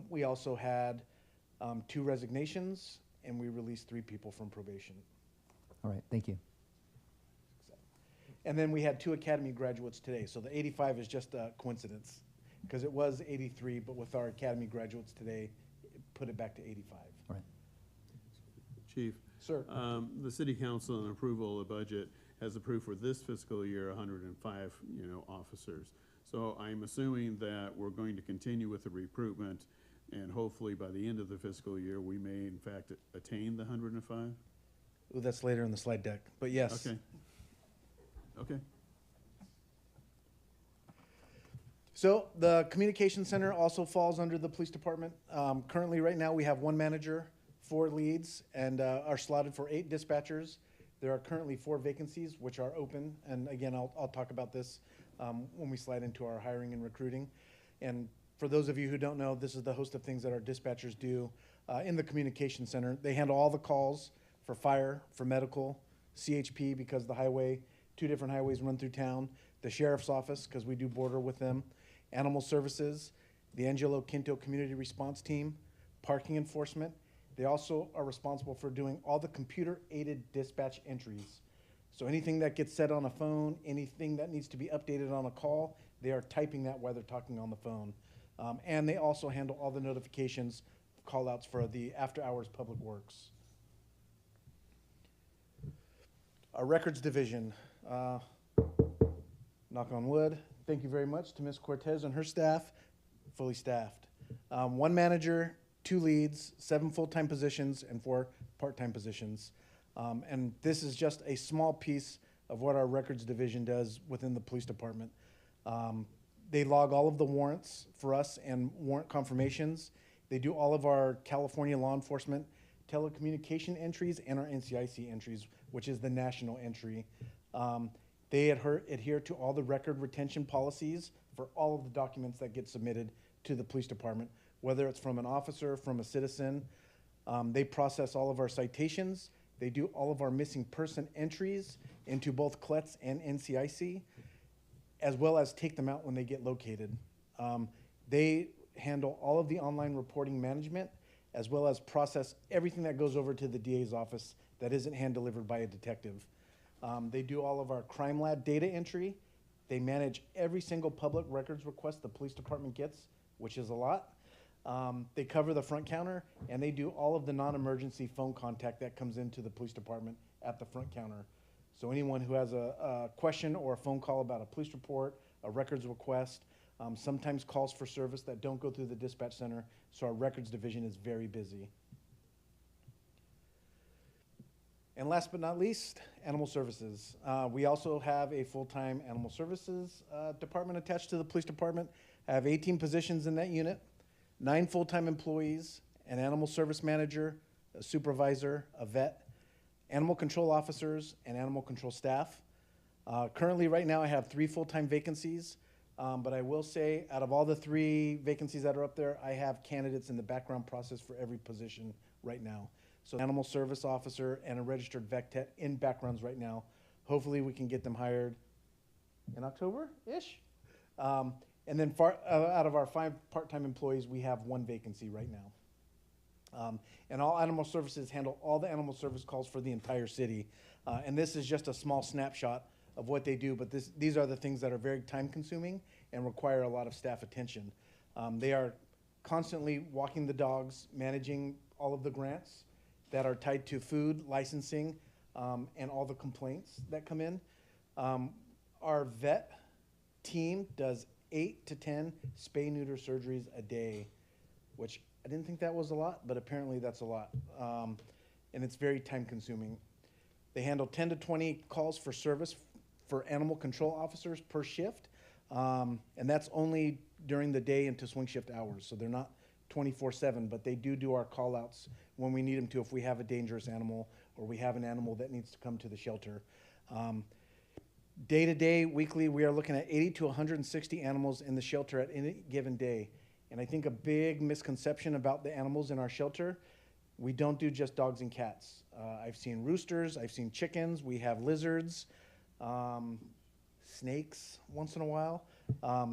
P: We also had 2 resignations, and we released 3 people from probation.
F: All right, thank you.
P: And then we had 2 academy graduates today. So the 85 is just a coincidence because it was 83, but with our academy graduates today, it put it back to 85.
F: All right.
M: Chief.
P: Sir.
M: The city council in approval of the budget has approved for this fiscal year 105, officers. So I'm assuming that we're going to continue with the recruitment, and hopefully by the end of the fiscal year, we may in fact attain the 105?
P: Ooh, that's later in the slide deck, but yes.
M: Okay. Okay.
P: So the communication center also falls under the police department. Currently, right now, we have 1 manager, 4 leads, and are slotted for 8 dispatchers. There are currently 4 vacancies, which are open. And again, I'll talk about this when we slide into our hiring and recruiting. And for those of you who don't know, this is the host of things that our dispatchers do in the communication center. They handle all the calls for fire, for medical, CHP, because the highway, 2 different highways run through town, the sheriff's office, because we do border with them, animal services, the Angelo Quinto Community Response Team, parking enforcement. They also are responsible for doing all the computer-aided dispatch entries. So anything that gets said on a phone, anything that needs to be updated on a call, they are typing that while they're talking on the phone. And they also handle all the notifications, call-outs for the after-hours public works. Our records division, knock on wood, thank you very much to Ms. Cortez and her staff, fully staffed. 1 manager, 2 leads, 7 full-time positions, and 4 part-time positions. And this is just a small piece of what our records division does within the police department. They log all of the warrants for us and warrant confirmations. They do all of our California law enforcement telecommunication entries and our NCIC entries, which is the national entry. They adhere to all the record retention policies for all of the documents that get submitted to the police department, whether it's from an officer, from a citizen. They process all of our citations. They do all of our missing person entries into both CLETS and NCIC, as well as take them out when they get located. They handle all of the online reporting management, as well as process everything that goes over to the DA's office that isn't hand-delivered by a detective. They do all of our crime lab data entry. They manage every single public records request the police department gets, which is a lot. They cover the front counter, and they do all of the non-emergency phone contact that comes into the police department at the front counter. So anyone who has a question or a phone call about a police report, a records request, sometimes calls for service that don't go through the dispatch center, so our records division is very busy. And last but not least, animal services. We also have a full-time animal services department attached to the police department. I have 18 positions in that unit, 9 full-time employees, an animal service manager, a supervisor, a vet, animal control officers, and animal control staff. Currently, right now, I have 3 full-time vacancies, but I will say, out of all the 3 vacancies that are up there, I have candidates in the background process for every position right now. So animal service officer and a registered vet tech in backgrounds right now. Hopefully, we can get them hired in October-ish. And then out of our 5 part-time employees, we have 1 vacancy right now. And all animal services handle all the animal service calls for the entire city. And this is just a small snapshot of what they do, but these are the things that are very time-consuming and require a lot of staff attention. They are constantly walking the dogs, managing all of the grants that are tied to food, licensing, and all the complaints that come in. Our vet team does 8 to 10 spay-neuter surgeries a day, which I didn't think that was a lot, but apparently that's a lot. And it's very time-consuming. They handle 10 to 20 calls for service for animal control officers per shift, and that's only during the day into swing shift hours, so they're not 24/7, but they do our call-outs when we need them to if we have a dangerous animal or we have an animal that needs to come to the shelter. Day-to-day, weekly, we are looking at 80 to 160 animals in the shelter at any given day. And I think a big misconception about the animals in our shelter, we don't do just dogs and cats. I've seen roosters, I've seen chickens, we have lizards, snakes once in a while.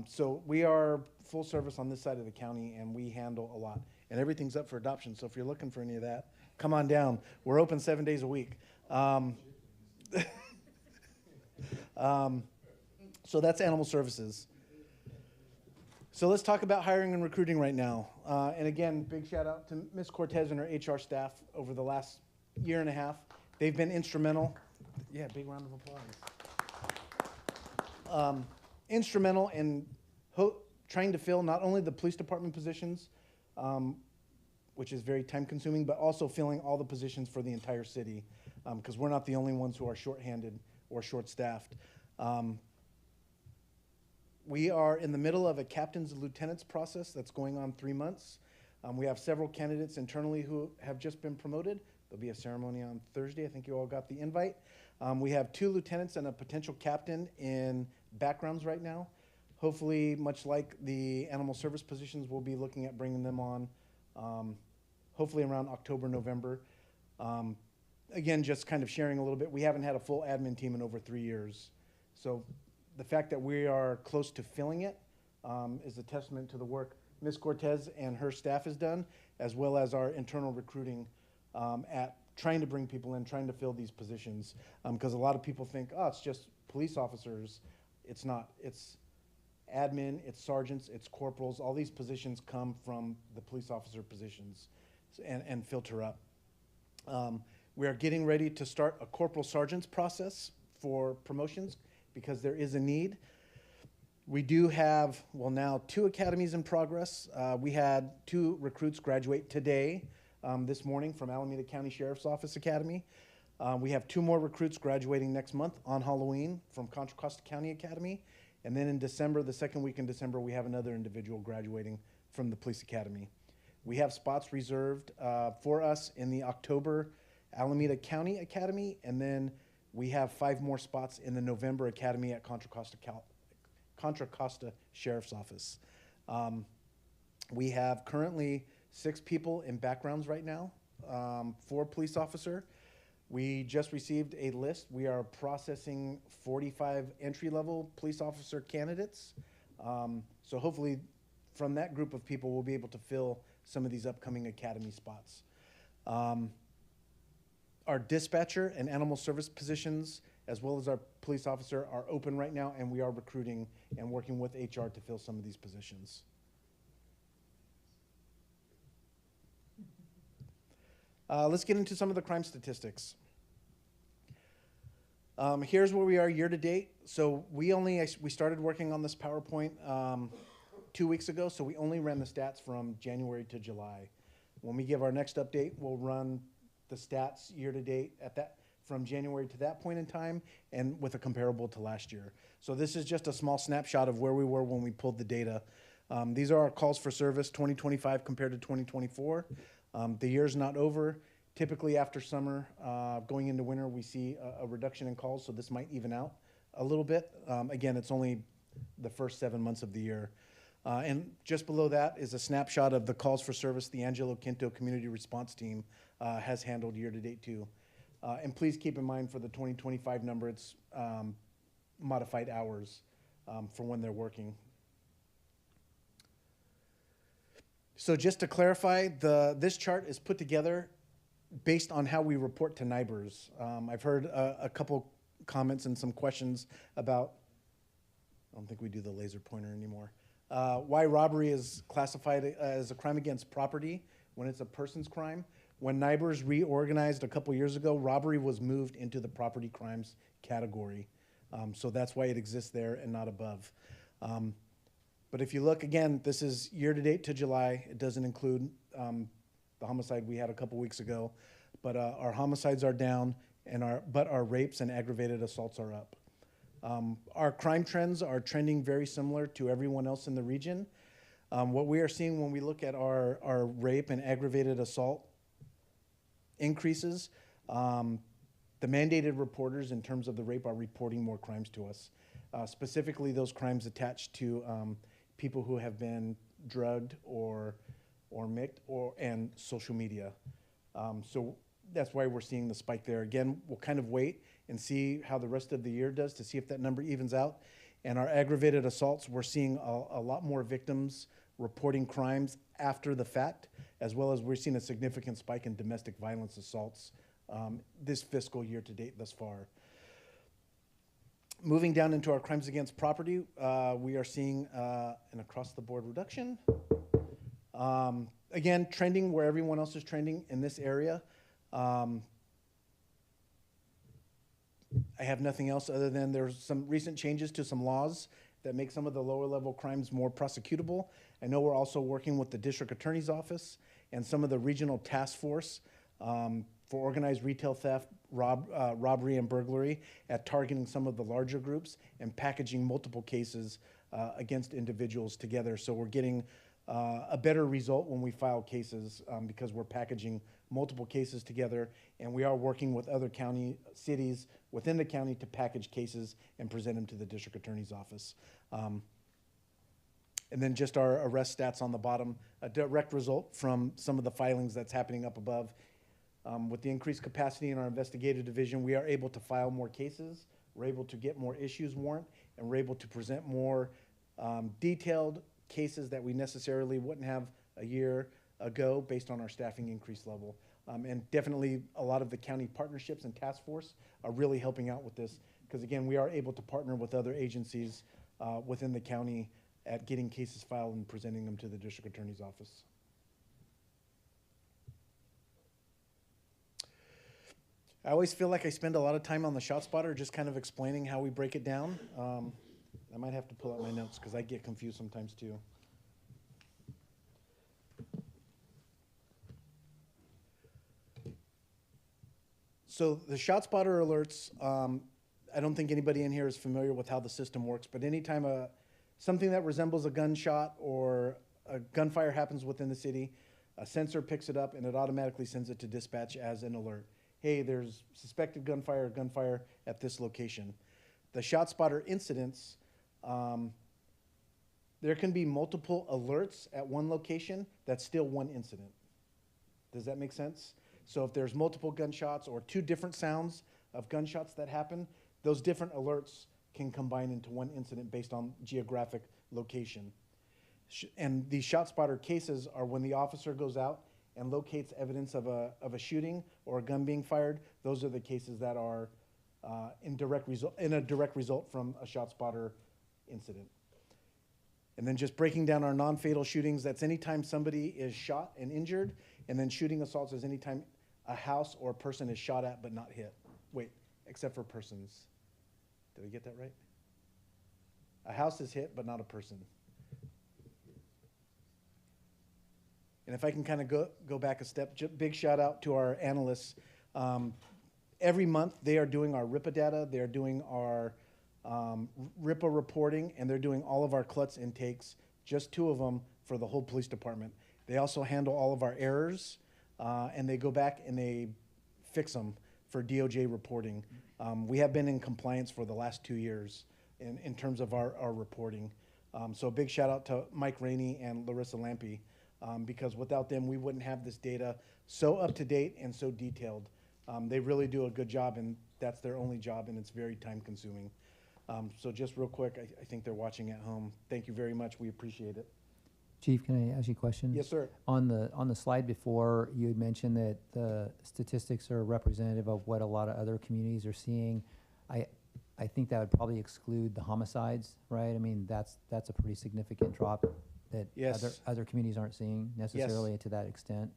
P: So we are full service on this side of the county, and we handle a lot. And everything's up for adoption, so if you're looking for any of that, come on down. We're open 7 days a week. So that's animal services. So let's talk about hiring and recruiting right now. And again, big shout out to Ms. Cortez and her HR staff over the last 1.5 years. They've been instrumental. Yeah, big round of applause. Instrumental in trying to fill not only the police department positions, which is very time consuming, but also filling all the positions for the entire city, because we're not the only ones who are shorthanded or short-staffed. We are in the middle of a captains and lieutenants process that's going on 3 months. We have several candidates internally who have just been promoted. There'll be a ceremony on Thursday. I think you all got the invite. We have 2 lieutenants and a potential captain in backgrounds right now. Hopefully, much like the animal service positions, we'll be looking at bringing them on hopefully around October, November. Again, just kind of sharing a little bit, we haven't had a full admin team in over 3 years. So the fact that we are close to filling it is a testament to the work Ms. Cortez and her staff has done, as well as our internal recruiting at trying to bring people in, trying to fill these positions. Because a lot of people think, oh, it's just police officers. It's not. It's admin, it's sergeants, it's corporals. All these positions come from the police officer positions and filter up. We are getting ready to start a corporal sergeant's process for promotions because there is a need. We do have, well, now 2 academies in progress. We had 2 recruits graduate today, this morning, from Alameda County Sheriff's Office Academy. We have 2 more recruits graduating next month on Halloween from Contra Costa County Academy. And then in December, the second week in December, we have another individual graduating from the Police Academy. We have spots reserved for us in the October Alameda County Academy, and then we have 5 more spots in the November Academy at Contra Costa Sheriff's Office. We have currently 6 people in backgrounds right now for police officer. We just received a list. We are processing 45 entry-level police officer candidates. So hopefully from that group of people, we'll be able to fill some of these upcoming academy spots. Our dispatcher and animal service positions, as well as our police officer, are open right now, and we are recruiting and working with HR to fill some of these positions. Let's get into some of the crime statistics. Here's where we are year to date. So we started working on this PowerPoint 2 weeks ago, so we only ran the stats from January to July. When we give our next update, we'll run the stats year to date from January to that point in time and with a comparable to last year. So this is just a small snapshot of where we were when we pulled the data. These are our calls for service 2025 compared to 2024. The year's not over. Typically after summer, going into winter, we see a reduction in calls, so this might even out a little bit. Again, it's only the first 7 months of the year. And just below that is a snapshot of the calls for service the Angelo Quinto Community Response Team has handled year to date too. And please keep in mind for the 2025 number, it's modified hours for when they're working. So just to clarify, this chart is put together based on how we report to neighbors. I've heard a couple comments and some questions about, I don't think we do the laser pointer anymore, why robbery is classified as a crime against property when it's a person's crime. When neighbors reorganized a couple years ago, robbery was moved into the property crimes category. So that's why it exists there and not above. But if you look again, this is year to date to July. It doesn't include the homicide we had a couple weeks ago, but our homicides are down, and but our rapes and aggravated assaults are up. Our crime trends are trending very similar to everyone else in the region. What we are seeing when we look at our rape and aggravated assault increases, the mandated reporters in terms of the rape are reporting more crimes to us, specifically those crimes attached to people who have been drugged or mixed and social media. So that's why we're seeing the spike there. Again, we'll kind of wait and see how the rest of the year does to see if that number evens out. And our aggravated assaults, we're seeing a lot more victims reporting crimes after the fact, as well as we're seeing a significant spike in domestic violence assaults this fiscal year to date thus far. Moving down into our crimes against property, we are seeing an across-the-board reduction. Again, trending where everyone else is trending in this area. I have nothing else other than there's some recent changes to some laws that make some of the lower level crimes more prosecutable. I know we're also working with the district attorney's office and some of the regional task force for organized retail theft, robbery, and burglary at targeting some of the larger groups and packaging multiple cases against individuals together. So we're getting a better result when we file cases because we're packaging multiple cases together, and we are working with other cities within the county to package cases and present them to the district attorney's office. And then just our arrest stats on the bottom, a direct result from some of the filings that's happening up above. With the increased capacity in our investigative division, we are able to file more cases, we're able to get more issues warrant, and we're able to present more detailed cases that we necessarily wouldn't have a year ago based on our staffing increase level. And definitely a lot of the county partnerships and task force are really helping out with this because again, we are able to partner with other agencies within the county at getting cases filed and presenting them to the district attorney's office. I always feel like I spend a lot of time on the ShotSpotter just kind of explaining how we break it down. I might have to pull out my notes because I get confused sometimes too. So the ShotSpotter alerts, I don't think anybody in here is familiar with how the system works, but anytime something that resembles a gunshot or a gunfire happens within the city, a sensor picks it up and it automatically sends it to dispatch as an alert. Hey, there's suspected gunfire at this location. The ShotSpotter incidents, there can be multiple alerts at one location that's still one incident. Does that make sense? So if there's multiple gunshots or two different sounds of gunshots that happen, those different alerts can combine into one incident based on geographic location. And these ShotSpotter cases are when the officer goes out and locates evidence of a shooting or a gun being fired. Those are the cases that are in a direct result from a ShotSpotter incident. And then just breaking down our non-fatal shootings, that's anytime somebody is shot and injured, and then shooting assaults is anytime a house or a person is shot at but not hit. Wait, except for persons. Did I get that right? A house is hit but not a person. And if I can kind of go back a step, big shout out to our analysts. Every month they are doing our RIPA data, they're doing our RIPA reporting, and they're doing all of our CLUTS intakes, just 2 of them for the whole police department. They also handle all of our errors, and they go back and they fix them for DOJ reporting. We have been in compliance for the last 2 years in terms of our reporting. So a big shout out to Mike Rainey and Larissa Lampe, because without them, we wouldn't have this data so up to date and so detailed. They really do a good job, and that's their only job, and it's very time consuming. So just real quick, I think they're watching at home. Thank you very much. We appreciate it.
F: Chief, can I ask you a question?
P: Yes, sir.
F: On the slide before, you had mentioned that the statistics are representative of what a lot of other communities are seeing. I think that would probably exclude the homicides, right? I mean, that's a pretty significant drop that
P: Yes.
F: other communities aren't seeing necessarily to that extent.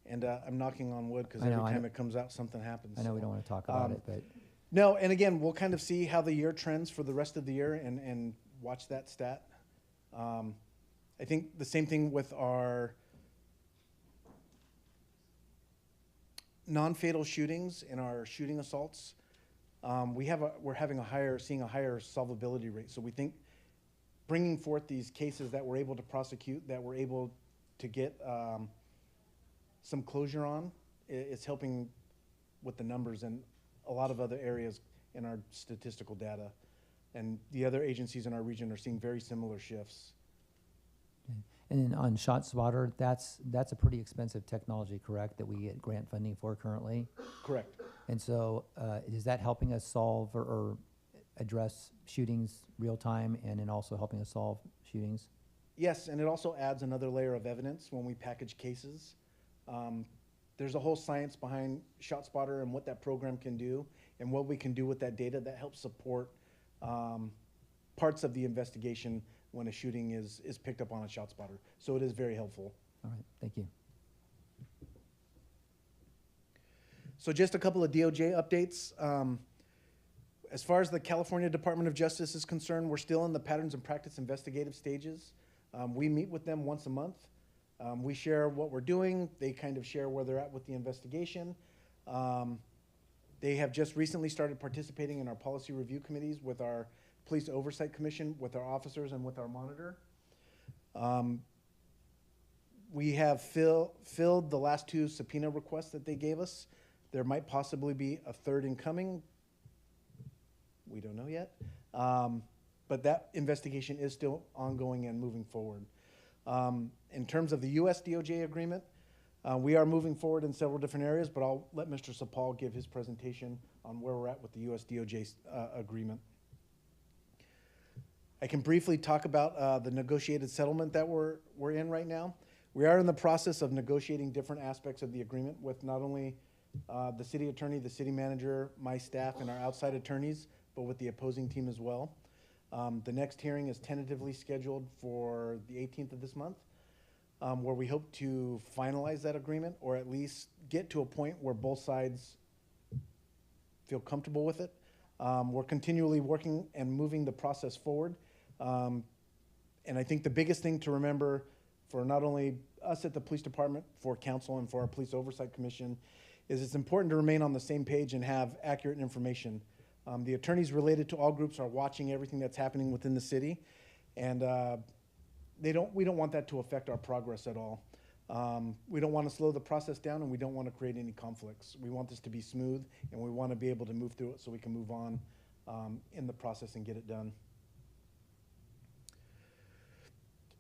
P: And I'm knocking on wood because
F: I know,
P: every
F: I
P: time
F: know.
P: it comes out, something happens.
F: I know we don't want to talk about it, but
P: No, and again, we'll kind of see how the year trends for the rest of the year and watch that stat. I think the same thing with our non-fatal shootings and our shooting assaults. We're seeing a higher solvability rate. So we think bringing forth these cases that we're able to prosecute, that we're able to get some closure on, it's helping with the numbers and a lot of other areas in our statistical data. And the other agencies in our region are seeing very similar shifts.
F: and then on ShotSpotter, that's a pretty expensive technology, correct? That we get grant funding for currently.
P: Correct.
F: And so, is that helping us solve or address shootings real time, and then also helping us solve shootings?
P: Yes, and it also adds another layer of evidence when we package cases. There's a whole science behind ShotSpotter and what that program can do and what we can do with that data that helps support parts of the investigation when a shooting is picked up on a ShotSpotter. So it is very helpful.
F: All right, thank you.
P: So just a couple of DOJ updates. As far as the California Department of Justice is concerned, we're still in the patterns and practice investigative stages. We meet with them once a month. We share what we're doing. They kind of share where they're at with the investigation. They have just recently started participating in our policy review committees with our Police Oversight Commission, with our officers, and with our monitor. We have filled the last 2 subpoena requests that they gave us. There might possibly be a third incoming. We don't know yet. But that investigation is still ongoing and moving forward. In terms of the U.S. DOJ agreement, we are moving forward in several different areas, but I'll let Mr. Sapal give his presentation on where we're at with the U.S. DOJ agreement. I can briefly talk about the negotiated settlement that we're in right now. We are in the process of negotiating different aspects of the agreement with not only the city attorney, the city manager, my staff, and our outside attorneys, but with the opposing team as well. The next hearing is tentatively scheduled for the 18th of this month, where we hope to finalize that agreement or at least get to a point where both sides feel comfortable with it. We're continually working and moving the process forward. And I think the biggest thing to remember for not only us at the police department, for council, and for our Police Oversight Commission is it's important to remain on the same page and have accurate information. The attorneys related to all groups are watching everything that's happening within the city, and we don't want that to affect our progress at all. We don't want to slow the process down, and we don't want to create any conflicts. We want this to be smooth, and we want to be able to move through it so we can move on in the process and get it done.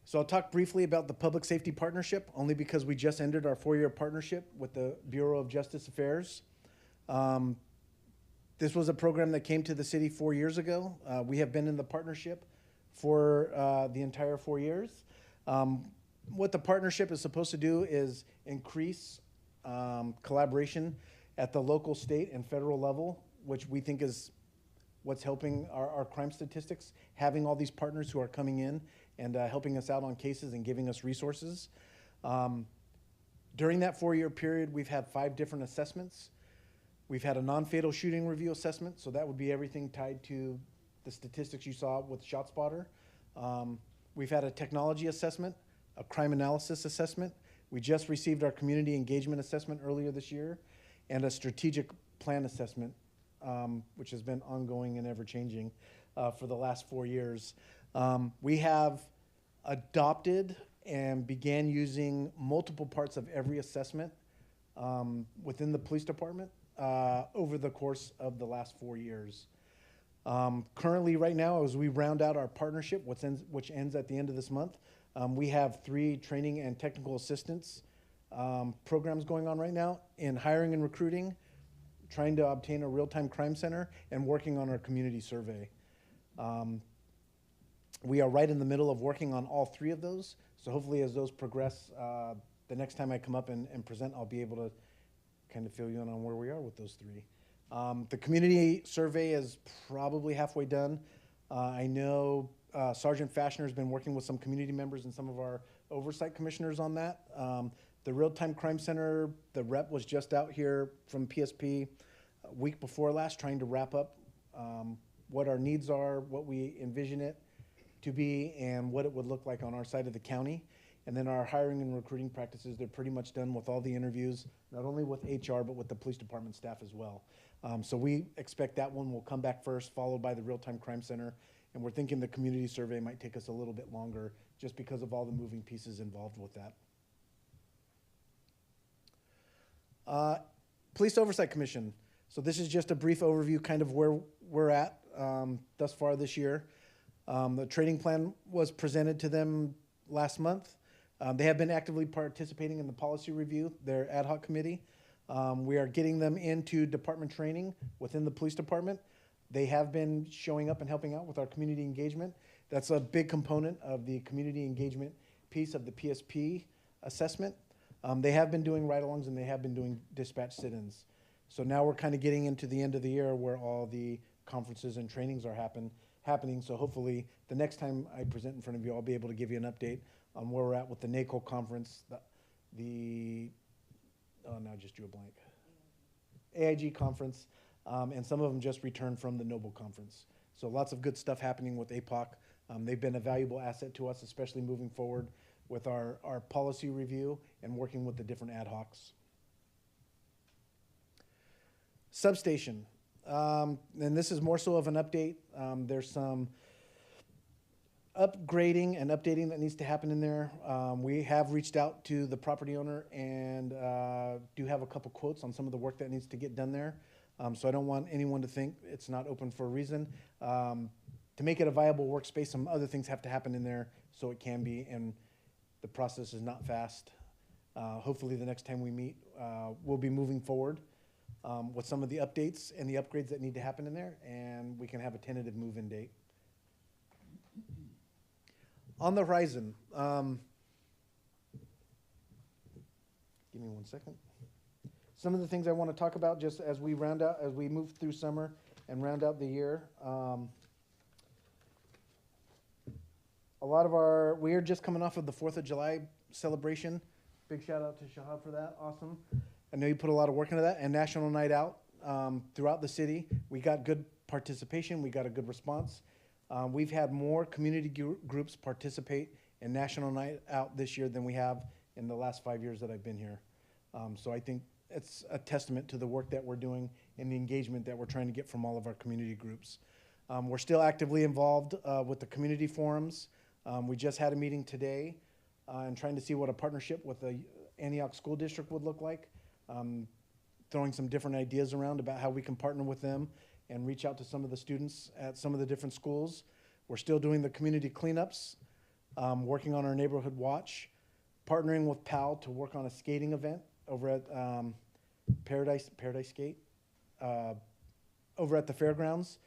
P: So I'll talk briefly about the Public Safety Partnership, only because we just ended our 4-year partnership with the Bureau of Justice Affairs. This was a program that came to the city 4 years ago. We have been in the partnership for the entire 4 years. What the partnership is supposed to do is increase collaboration at the local, state, and federal level, which we think is what's helping our crime statistics, having all these partners who are coming in and helping us out on cases and giving us resources. During that 4-year period, we've had 5 different assessments. We've had a non-fatal shooting review assessment, so that would be everything tied to the statistics you saw with ShotSpotter. We've had a technology assessment, a crime analysis assessment. We just received our community engagement assessment earlier this year, and a strategic plan assessment, which has been ongoing and ever-changing for the last 4 years. We have adopted and began using multiple parts of every assessment within the police department. over the course of the last 4 years. Currently, right now, as we round out our partnership, which ends at the end of this month, we have 3 training and technical assistance programs going on right now in hiring and recruiting, trying to obtain a real-time crime center, and working on our community survey. We are right in the middle of working on all 3 of those, so hopefully as those progress, the next time I come up and present, I'll be able to kind of fill you in on where we are with those 3. The community survey is probably halfway done. I know Sergeant Fashner has been working with some community members and some of our oversight commissioners on that. The Real-Time Crime Center, the rep was just out here from PSP a week before last trying to wrap up what our needs are, what we envision it to be, and what it would look like on our side of the county. And then our hiring and recruiting practices, they're pretty much done with all the interviews, not only with HR, but with the police department staff as well. So we expect that one will come back first, followed by the Real-Time Crime Center. And we're thinking the community survey might take us a little bit longer just because of all the moving pieces involved with that. Police Oversight Commission. So this is just a brief overview kind of where we're at thus far this year. The training plan was presented to them last month. They have been actively participating in the policy review, their ad hoc committee. We are getting them into department training within the police department. They have been showing up and helping out with our community engagement. That's a big component of the community engagement piece of the PSP assessment. They have been doing ride-alongs and they have been doing dispatch sit-ins. So now we're kind of getting into the end of the year where all the conferences and trainings are happening. So hopefully the next time I present in front of you, I'll be able to give you an update on where we're at with the NACO conference, now I just drew a blank. AIG conference, and some of them just returned from the Noble conference. So lots of good stuff happening with APOC. They've been a valuable asset to us, especially moving forward with our policy review and working with the different ad hocs. Substation, and this is more so of an update. There's some upgrading and updating that needs to happen in there. We have reached out to the property owner and do have a couple quotes on some of the work that needs to get done there. So I don't want anyone to think it's not open for a reason. To make it a viable workspace, some other things have to happen in there so it can be, and the process is not fast. Hopefully the next time we meet, we'll be moving forward with some of the updates and the upgrades that need to happen in there, and we can have a tentative move-in date. On the horizon, give me 1 second. Some of the things I want to talk about just as we move through summer and round out the year. We are just coming off of the 4th of July celebration. Big shout out to Shahab for that, awesome. I know you put a lot of work into that, and National Night Out throughout the city. We got good participation, we got a good response. We've had more community groups participate in National Night Out this year than we have in the last 5 years that I've been here. So I think it's a testament to the work that we're doing and the engagement that we're trying to get from all of our community groups. We're still actively involved with the community forums. We just had a meeting today and trying to see what a partnership with the Antioch School District would look like. Throwing some different ideas around about how we can partner with them and reach out to some of the students at some of the different schools. We're still doing the community cleanups, working on our neighborhood watch, partnering with PAL to work on a skating event over at Paradise Skate over at the fairgrounds.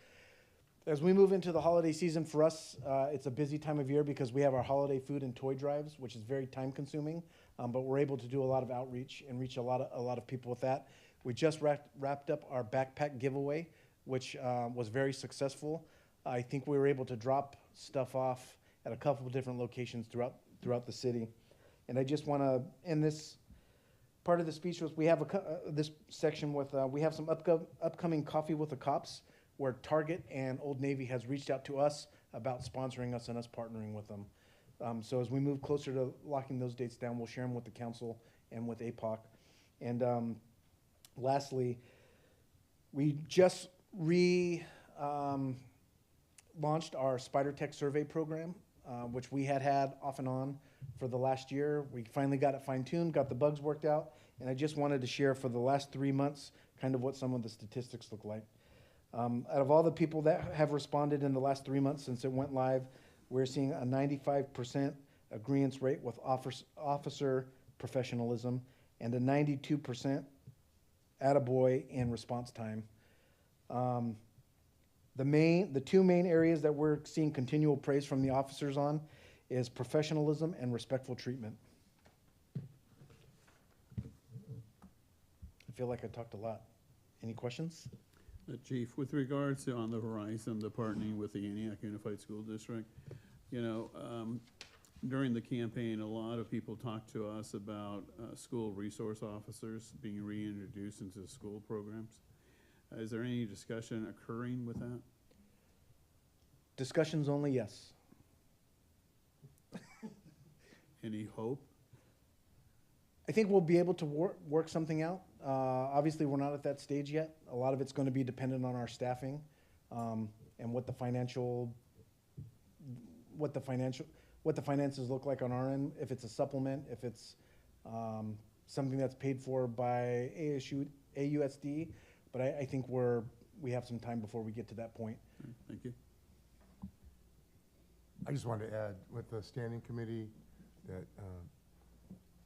P: As we move into the holiday season, for us, it's a busy time of year because we have our holiday food and toy drives, which is very time consuming, but we're able to do a lot of outreach and reach a lot of people with that. We just wrapped up our backpack giveaway, which was very successful. I think we were able to drop stuff off at a couple of different locations throughout the city. And I just want to end this part of the speech with, we have this section with, we have some upcoming Coffee with the Cops, where Target and Old Navy has reached out to us about sponsoring us and us partnering with them. So as we move closer to locking those dates down, we'll share them with the council and with APOC. And lastly, we just launched our Spider Tech survey program, which we had off and on for the last year. We finally got it fine-tuned, got the bugs worked out, and I just wanted to share for the last 3 months, kind of what some of the statistics look like. Out of all the people that have responded in the last 3 months since it went live, we're seeing a 95% agreeance rate with officer professionalism and a 92% attaboy in response time. The two main areas that we're seeing continual praise from the officers on is professionalism and respectful treatment. I feel like I talked a lot. Any questions?
M: Chief, with regards to on the horizon, the partnering with the Antioch Unified School District, you know, during the campaign, a lot of people talked to us about school resource officers being reintroduced into the school programs. Is there any discussion occurring with that?
P: Discussions only, yes.
M: Any hope?
P: I think we'll be able to work something out. Obviously, we're not at that stage yet. A lot of it's going to be dependent on our staffing and what the finances look like on our end. If it's a supplement, if it's something that's paid for by AUSD. But I think we have some time before we get to that point.
M: Thank you.
J: I just wanted to add, with the standing committee that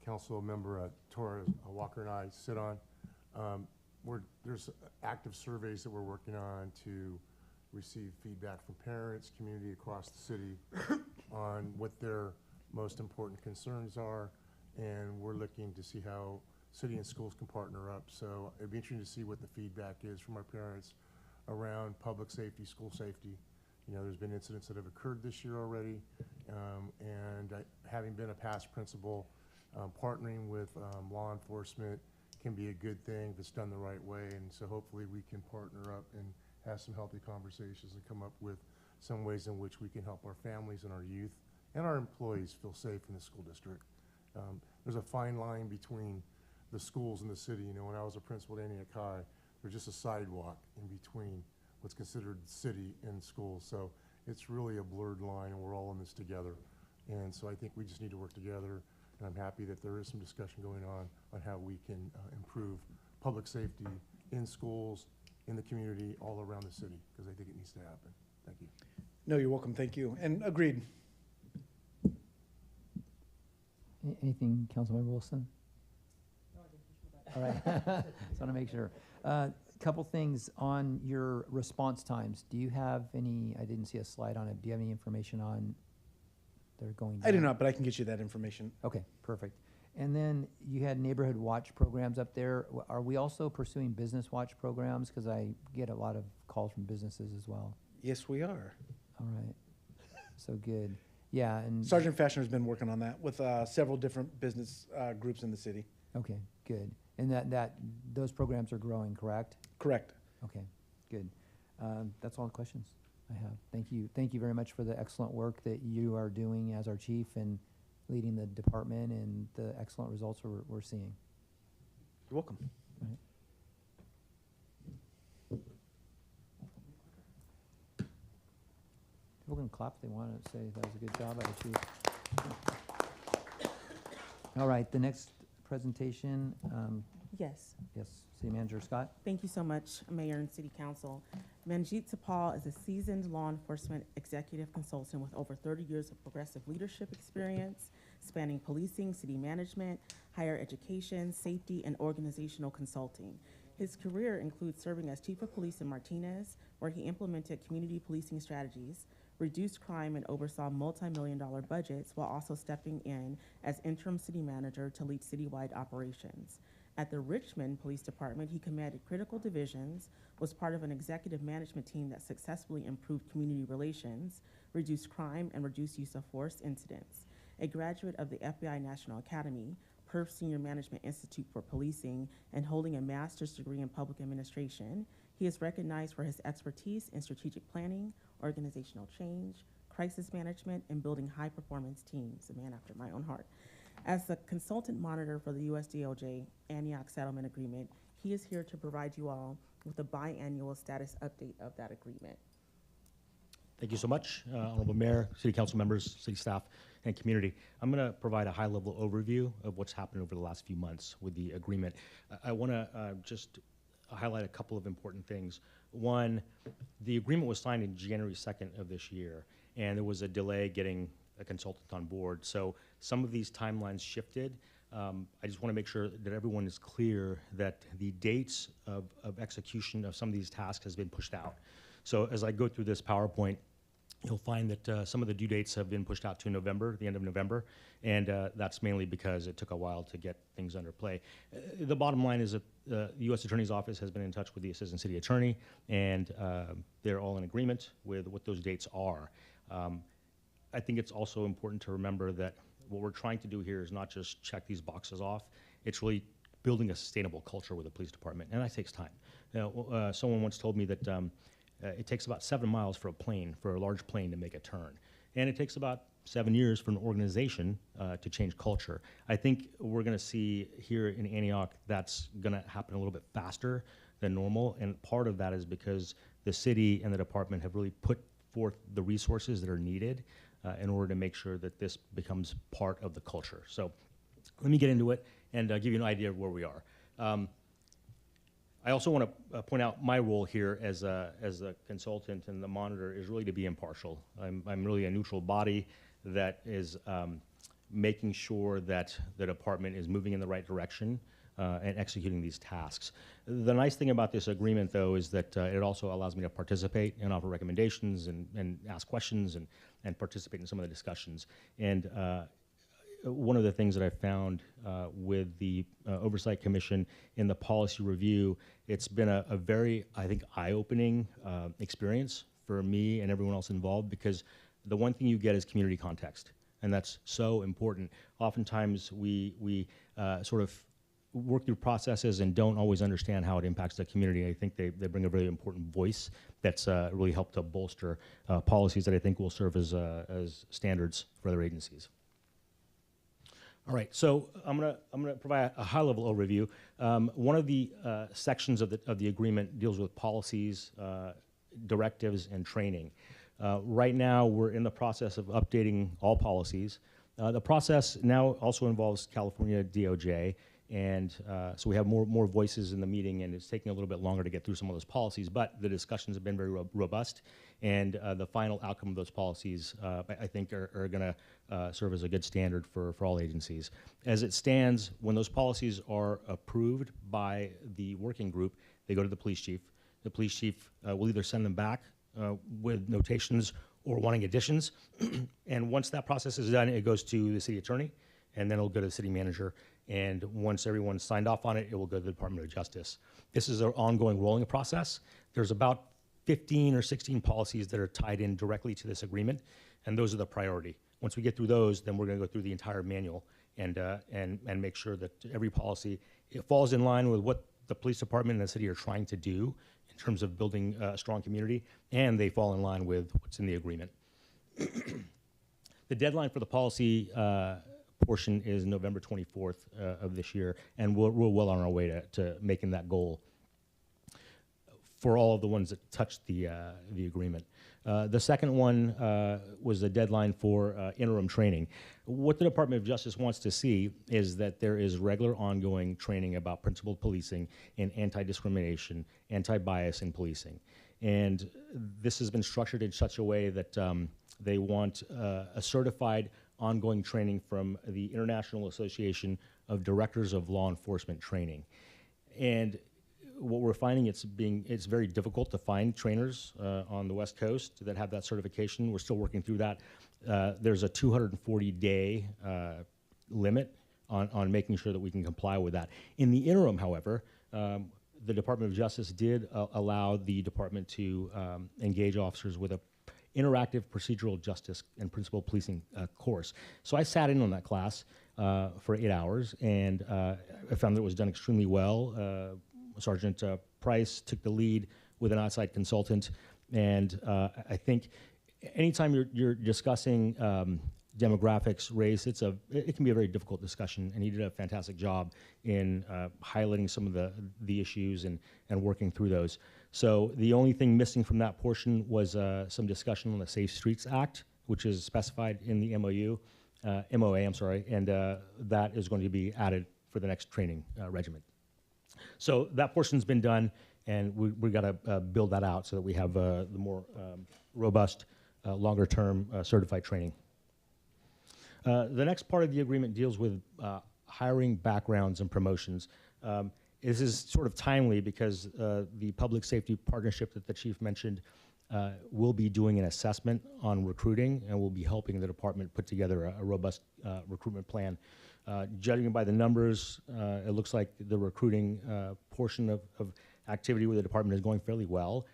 J: Council Member Torres Walker and I sit on, there's active surveys that we're working on to receive feedback from parents, community across the city on what their most important concerns are, and we're looking to see how city and schools can partner up. So it'd be interesting to see what the feedback is from our parents around public safety, school safety. You know, there's been incidents that have occurred this year already, and having been a past principal, partnering with law enforcement can be a good thing if it's done the right way, and so hopefully we can partner up and have some healthy conversations and come up with some ways in which we can help our families and our youth and our employees feel safe in the school district. There's a fine line between the schools and the city. You know, when I was a principal at Antioch High, there's just a sidewalk in between what's considered city and schools. So it's really a blurred line, and we're all in this together. And so I think we just need to work together, and I'm happy that there is some discussion going on how we can improve public safety in schools, in the community, all around the city, because I think it needs to happen. Thank you.
P: No, you're welcome. Thank you. And agreed.
F: Anything, Councilmember Wilson? All right, just want to make sure. Couple things on your response times. Do you have any, I didn't see a slide on it, do you have any information on they're going down?
P: I do not, but I can get you that information.
F: Okay, perfect. And then you had neighborhood watch programs up there. Are we also pursuing business watch programs? Because I get a lot of calls from businesses as well.
P: Yes, we are.
F: All right, so good. Yeah, and
P: Sergeant Fashioner has been working on that with several different business groups in the city.
F: okay, good. And those programs are growing, correct?
P: Correct.
F: Okay, good. That's all the questions I have. Thank you. Thank you very much for the excellent work that you are doing as our chief and leading the department and the excellent results we're seeing.
P: You're welcome.
F: All right. People can clap if they want to say that was a good job by the chief. All right, the next presentation.
O: Yes.
F: Yes, City Manager Scott.
O: Thank you so much, Mayor and City Council. Manjeet Tapal is a seasoned law enforcement executive consultant with over 30 years of progressive leadership experience, spanning policing, city management, higher education, safety, and organizational consulting. His career includes serving as chief of police in Martinez, where he implemented community policing strategies, reduced crime, and oversaw multi-million-dollar budgets, while also stepping in as interim city manager to lead citywide operations. At the Richmond Police Department, he commanded critical divisions, was part of an executive management team that successfully improved community relations, reduced crime, and reduced use of force incidents. A graduate of the FBI National Academy, Perf Senior Management Institute for Policing, and holding a master's degree in public administration, he is recognized for his expertise in strategic planning, organizational change, crisis management, and building high-performance teams, a man after my own heart. As the consultant monitor for the U.S. DOJ Antioch Settlement Agreement, he is here to provide you all with a biannual status update of that agreement.
Q: Thank you so much, Honorable Mayor, City Council members, city staff, and community. I'm going to provide a high-level overview of what's happened over the last few months with the agreement. I want to just highlight a couple of important things. One, the agreement was signed in January 2nd of this year, and there was a delay getting a consultant on board. So some of these timelines shifted. I just want to make sure that everyone is clear that the dates of execution of some of these tasks has been pushed out. So as I go through this PowerPoint, you'll find that some of the due dates have been pushed out to November, the end of November, and that's mainly because it took a while to get things under play. The bottom line is that the U.S. Attorney's Office has been in touch with the Assistant City Attorney, and they're all in agreement with what those dates are. I think it's also important to remember that what we're trying to do here is not just check these boxes off, it's really building a sustainable culture with the police department, and that takes time. Now, someone once told me that it takes about 7 miles for a large plane to make a turn. And it takes about 7 years for an organization to change culture. I think we're gonna see here in Antioch, that's gonna happen a little bit faster than normal. And part of that is because the city and the department have really put forth the resources that are needed in order to make sure that this becomes part of the culture. So let me get into it and give you an idea of where we are. I also want to point out my role here as a consultant and the monitor is really to be impartial. I'm really a neutral body that is making sure that the department is moving in the right direction and executing these tasks. The nice thing about this agreement, though, is that it also allows me to participate and offer recommendations and ask questions and participate in some of the discussions. And one of the things that I found with the Oversight Commission in the policy review, it's been a very, I think, eye-opening experience for me and everyone else involved, because the one thing you get is community context, and that's so important. Oftentimes, we sort of work through processes and don't always understand how it impacts the community. I think they bring a very important voice that's really helped to bolster policies that I think will serve as standards for other agencies. All right, so I'm gonna provide a high-level overview. One of the sections of the agreement deals with policies, directives, and training. Right now, we're in the process of updating all policies. The process now also involves California DOJ, and so we have more voices in the meeting, and it's taking a little bit longer to get through some of those policies, but the discussions have been very robust, and the final outcome of those policies, I think, are gonna serve as a good standard for all agencies. As it stands, when those policies are approved by the working group, they go to the police chief. The police chief will either send them back with notations or wanting additions, and once that process is done, it goes to the city attorney, and then it'll go to the city manager. And once everyone's signed off on it, it will go to the Department of Justice. This is an ongoing rolling process. There's about 15 or 16 policies that are tied in directly to this agreement, and those are the priority. Once we get through those, then we're gonna go through the entire manual and make sure that every policy, it falls in line with what the police department and the city are trying to do in terms of building a strong community, and they fall in line with what's in the agreement. The deadline for the policy portion is November 24th of this year, and we're well on our way to making that goal for all of the ones that touched the agreement. The second one was the deadline for interim training. What the Department of Justice wants to see is that there is regular ongoing training about principled policing and anti-discrimination, anti-bias in policing. And this has been structured in such a way that they want a certified ongoing training from the International Association of Directors of Law Enforcement Training. And what we're finding, it's very difficult to find trainers on the West Coast that have that certification. We're still working through that. There's a 240-day limit on making sure that we can comply with that. In the interim, however, the Department of Justice did allow the department to engage officers with a interactive procedural justice and principled policing course. So I sat in on that class for 8 hours, and I found that it was done extremely well. Sergeant Price took the lead with an outside consultant, and I think anytime you're discussing demographics, race, it can be a very difficult discussion, and he did a fantastic job in highlighting some of the issues and working through those. So the only thing missing from that portion was some discussion on the Safe Streets Act, which is specified in the MOA, I'm sorry, and that is going to be added for the next training regiment. So that portion's been done, and we got to build that out so that we have the more robust, longer-term certified training. The next part of the agreement deals with hiring, backgrounds, and promotions. This is sort of timely because the public safety partnership that the chief mentioned will be doing an assessment on recruiting, and will be helping the department put together a robust recruitment plan. Judging by the numbers, it looks like the recruiting portion of activity with the department is going fairly well.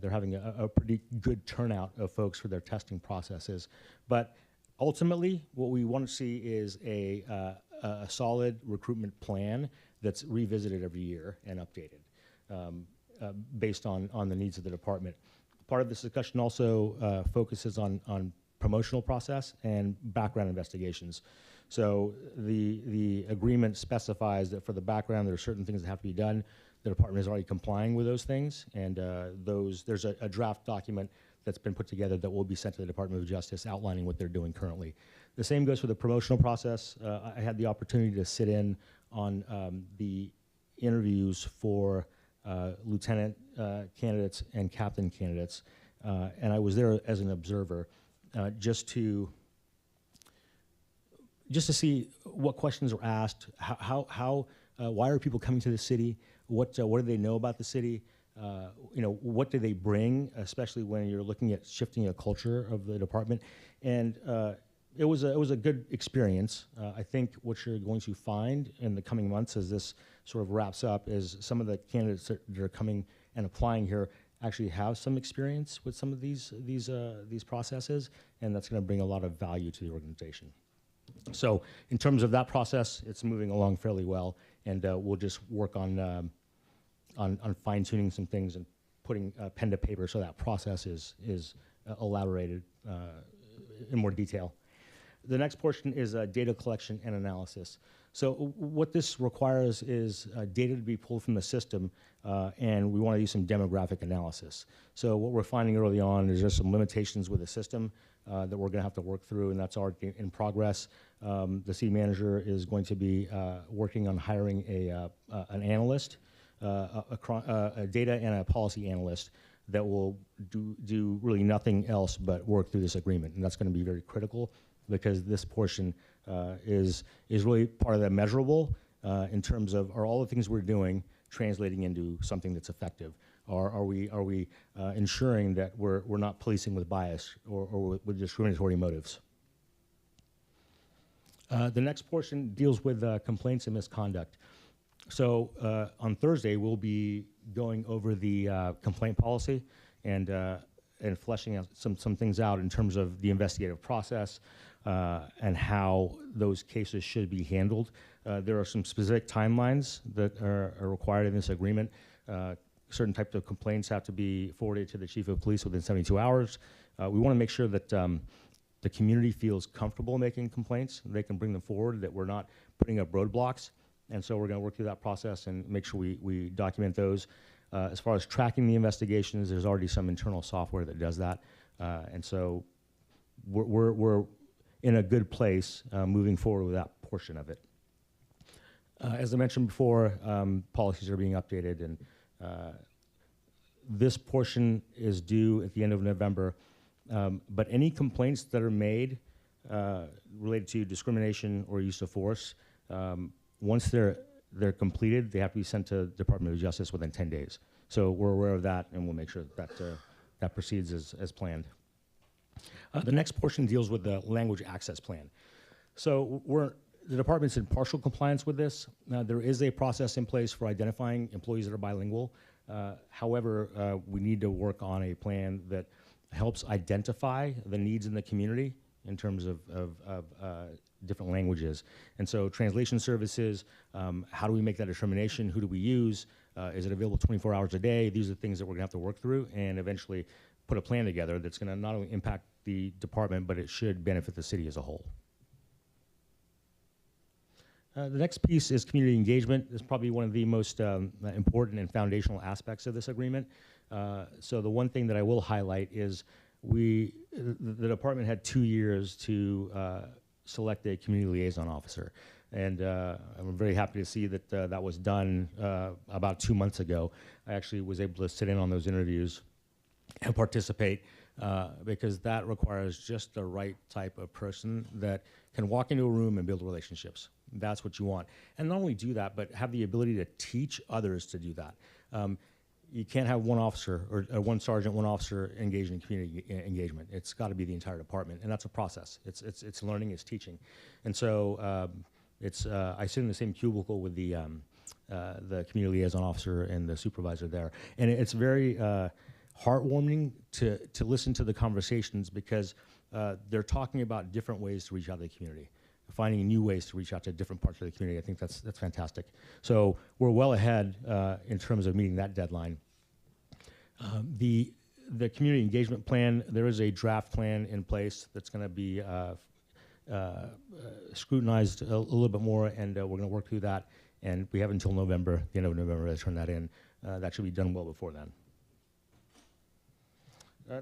Q: They're having a pretty good turnout of folks for their testing processes. But ultimately, what we want to see is a solid recruitment plan that's revisited every year and updated based on the needs of the department. Part of this discussion also focuses on promotional process and background investigations. So the agreement specifies that for the background, there are certain things that have to be done. The department is already complying with those things, and there's a draft document that's been put together that will be sent to the Department of Justice outlining what they're doing currently. The same goes for the promotional process. I had the opportunity to sit in on the interviews for lieutenant candidates and captain candidates, and I was there as an observer just to see what questions were asked, why are people coming to the city, what do they know about the city, what do they bring, especially when you're looking at shifting a culture of the department. And it was a good experience. I think what you're going to find in the coming months as this sort of wraps up is some of the candidates that are coming and applying here actually have some experience with some of these processes, and that's going to bring a lot of value to the organization. So in terms of that process, it's moving along fairly well, and we'll just work on fine-tuning some things and putting pen to paper so that process is elaborated in more detail. The next portion is data collection and analysis. So what this requires is data to be pulled from the system, and we want to do some demographic analysis. So what we're finding early on is there's some limitations with the system that we're going to have to work through, and that's already in progress. The city manager is going to be working on hiring an analyst, a data and a policy analyst that will do really nothing else but work through this agreement, and that's going to be very critical because this portion is really part of the measurable in terms of are all the things we're doing translating into something that's effective? Are we ensuring that we're not policing with bias or with discriminatory motives? The next portion deals with complaints and misconduct. So on Thursday, we'll be going over the complaint policy and fleshing out some things out in terms of the investigative process and how those cases should be handled. There are some specific timelines that are required in this agreement. Certain types of complaints have to be forwarded to the chief of police within 72 hours. We want to make sure that the community feels comfortable making complaints. They can bring them forward, that we're not putting up roadblocks. And so we're going to work through that process and make sure we document those. As far as tracking the investigations, there's already some internal software that does that. And so we're in a good place moving forward with that portion of it. As I mentioned before, policies are being updated, and this portion is due at the end of November. But any complaints that are made related to discrimination or use of force, once they're completed, they have to be sent to the Department of Justice within 10 days. So we're aware of that, and we'll make sure that that proceeds as planned. The next portion deals with the language access plan. So the department's in partial compliance with this. There is a process in place for identifying employees that are bilingual. However, we need to work on a plan that helps identify the needs in the community in terms of different languages. And so translation services, how do we make that determination? Who do we use? Is it available 24 hours a day? These are things that we're going to have to work through and eventually put a plan together that's going to not only impact the department, but it should benefit the city as a whole. The next piece is community engagement. It's probably one of the most important and foundational aspects of this agreement. So the one thing that I will highlight is the department had 2 years to select a community liaison officer. And I'm very happy to see that that was done about 2 months ago. I actually was able to sit in on those interviews and participate because that requires just the right type of person that can walk into a room and build relationships. That's what you want. And not only do that, but have the ability to teach others to do that. You can't have one officer or one sergeant, one officer engaged in community engagement. It's got to be the entire department, and that's a process. It's learning, it's teaching. And so I sit in the same cubicle with the community liaison officer and the supervisor there. And it's very heartwarming to listen to the conversations because they're talking about different ways to reach out to the community, finding new ways to reach out to different parts of the community. I think that's fantastic. So we're well ahead in terms of meeting that deadline. The community engagement plan, there is a draft plan in place that's going to be scrutinized a little bit more, and we're going to work through that. And we have until November, the end of November, to turn that in. That should be done well before then.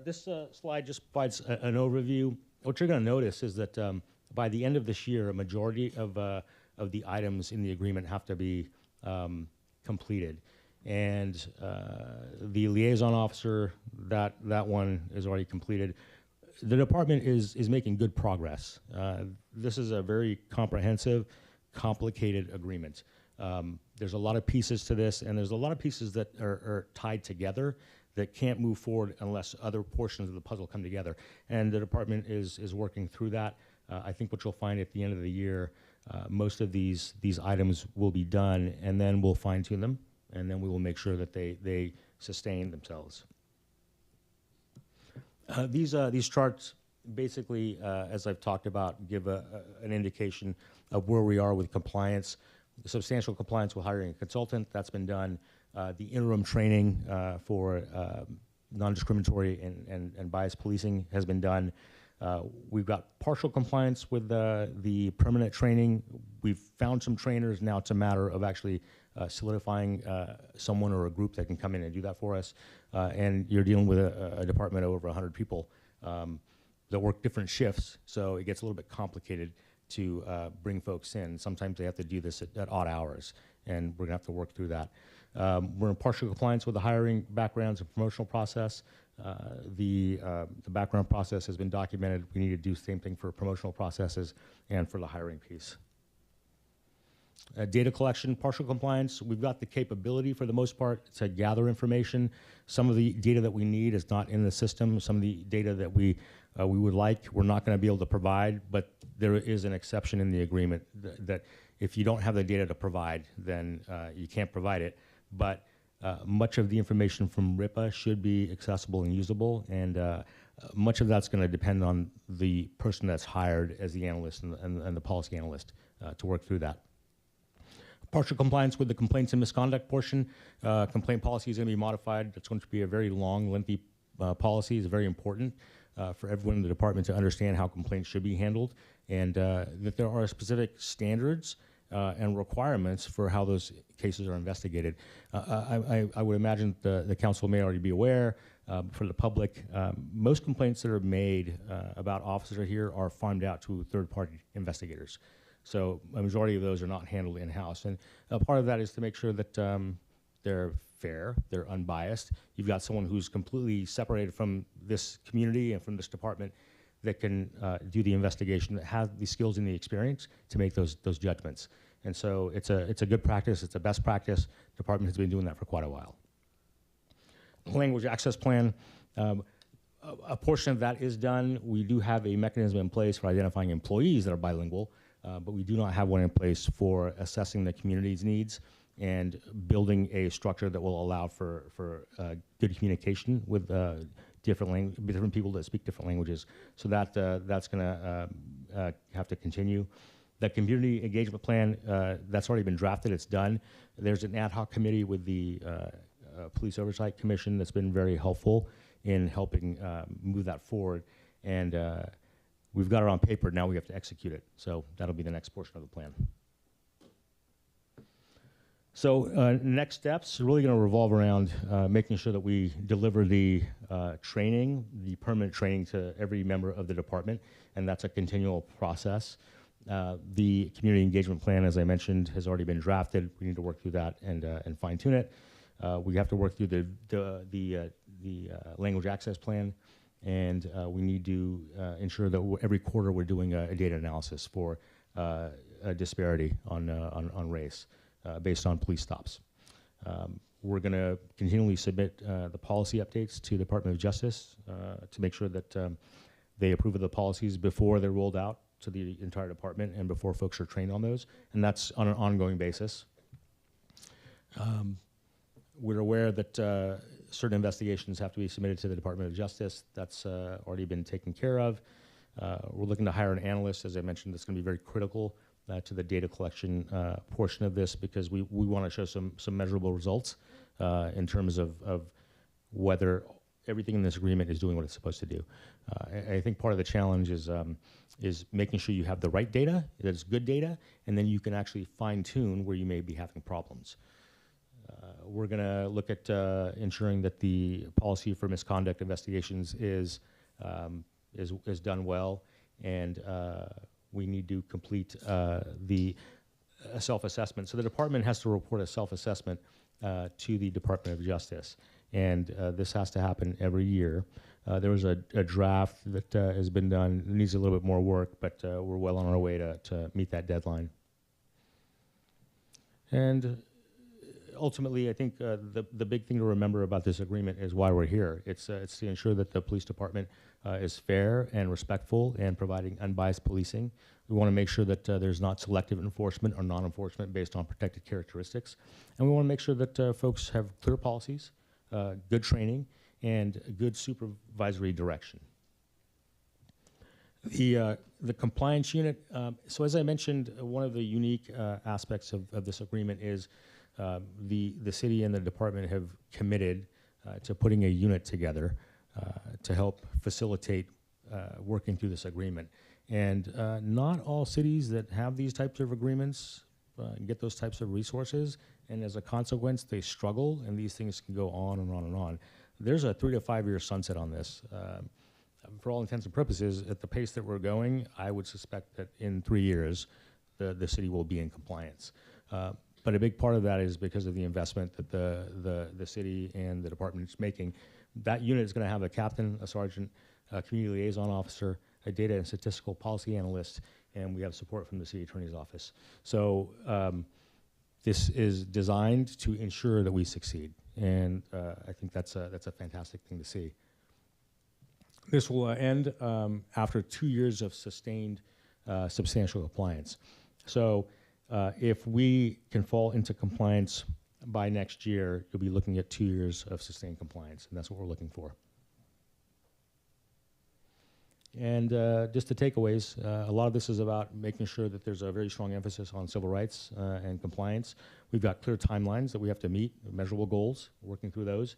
Q: This slide just provides an overview. What you're going to notice is that by the end of this year, a majority of the items in the agreement have to be completed. And the liaison officer, that one is already completed. The department is making good progress. This is a very comprehensive, complicated agreement. There's a lot of pieces to this, and there's a lot of pieces that are tied together that can't move forward unless other portions of the puzzle come together. And the department is working through that. I think what you'll find at the end of the year, most of these items will be done, and then we'll fine-tune them, and then we will make sure that they sustain themselves. These charts basically, as I've talked about, give an indication of where we are with compliance. The substantial compliance with hiring a consultant, that's been done. The interim training for non-discriminatory and bias policing has been done. We've got partial compliance with the permanent training. We've found some trainers. Now it's a matter of actually solidifying someone or a group that can come in and do that for us. And you're dealing with a department of over 100 people that work different shifts, so it gets a little bit complicated to bring folks in. Sometimes they have to do this at odd hours, and we're gonna have to work through that. We're in partial compliance with the hiring, backgrounds, and promotional process. The background process has been documented. We need to do the same thing for promotional processes and for the hiring piece. Data collection, partial compliance. We've got the capability for the most part to gather information. Some of the data that we need is not in the system. Some of the data that we would like, we're not going to be able to provide, but there is an exception in the agreement that if you don't have the data to provide, then you can't provide it. But much of the information from RIPA should be accessible and usable, and much of that's going to depend on the person that's hired as the analyst and the policy analyst to work through that. Partial compliance with the complaints and misconduct portion. Complaint policy is going to be modified. It's going to be a very long, lengthy policy. It's very important for everyone in the department to understand how complaints should be handled, and that there are specific standards and requirements for how those cases are investigated. I would imagine the council may already be aware. For the public, most complaints that are made about officers here are farmed out to third-party investigators. So a majority of those are not handled in-house. And part of that is to make sure that they're fair, they're unbiased. You've got someone who's completely separated from this community and from this department that can do the investigation, that has the skills and the experience to make those judgments. And so it's a good practice, it's a best practice. The department has been doing that for quite a while. Language access plan, a portion of that is done. We do have a mechanism in place for identifying employees that are bilingual, but we do not have one in place for assessing the community's needs and building a structure that will allow for good communication with different people that speak different languages. So that's going to have to continue. The community engagement plan, that's already been drafted, it's done. There's an ad hoc committee with the Police Oversight Commission that's been very helpful in helping move that forward. And we've got it on paper, now we have to execute it. So that'll be the next portion of the plan. So next steps are really going to revolve around making sure that we deliver the training, the permanent training to every member of the department, and that's a continual process. The community engagement plan, as I mentioned, has already been drafted. We need to work through that and fine tune it. We have to work through the language access plan, and we need to ensure that every quarter we're doing a data analysis for a disparity on race based on police stops. We're going to continually submit the policy updates to the Department of Justice to make sure that they approve of the policies before they're rolled out to the entire department and before folks are trained on those, and that's on an ongoing basis. We're aware that certain investigations have to be submitted to the Department of Justice. That's already been taken care of. We're looking to hire an analyst, as I mentioned, that's going to be very critical to the data collection portion of this, because we want to show some measurable results in terms of whether everything in this agreement is doing what it's supposed to do. I think part of the challenge is making sure you have the right data, that it's good data, and then you can actually fine-tune where you may be having problems. We're going to look at ensuring that the policy for misconduct investigations is done well, and we need to complete the self-assessment. So the department has to report a self-assessment to the Department of Justice, and this has to happen every year. There was a draft that has been done. It needs a little bit more work, but we're well on our way to meet that deadline. And ultimately, I think the big thing to remember about this agreement is why we're here. It's to ensure that the police department is fair and respectful and providing unbiased policing. We want to make sure that there's not selective enforcement or non-enforcement based on protected characteristics. And we want to make sure that folks have clear policies, good training, and good supervisory direction. The compliance unit, so as I mentioned, one of the unique aspects of this agreement is the city and the department have committed to putting a unit together to help facilitate working through this agreement. And not all cities that have these types of agreements get those types of resources, and as a consequence, they struggle, and these things can go on and on and on. There's a 3 to 5 year sunset on this. For all intents and purposes, at the pace that we're going, I would suspect that in 3 years, the city will be in compliance. But a big part of that is because of the investment that the city and the department is making. That unit is going to have a captain, a sergeant, a community liaison officer, a data and statistical policy analyst, and we have support from the city attorney's office. So this is designed to ensure that we succeed, and I think that's a fantastic thing to see. This will end after 2 years of sustained substantial compliance. So if we can fall into compliance by next year, you'll be looking at 2 years of sustained compliance, and that's what we're looking for. And just the takeaways, a lot of this is about making sure that there's a very strong emphasis on civil rights and compliance. We've got clear timelines that we have to meet, measurable goals, working through those.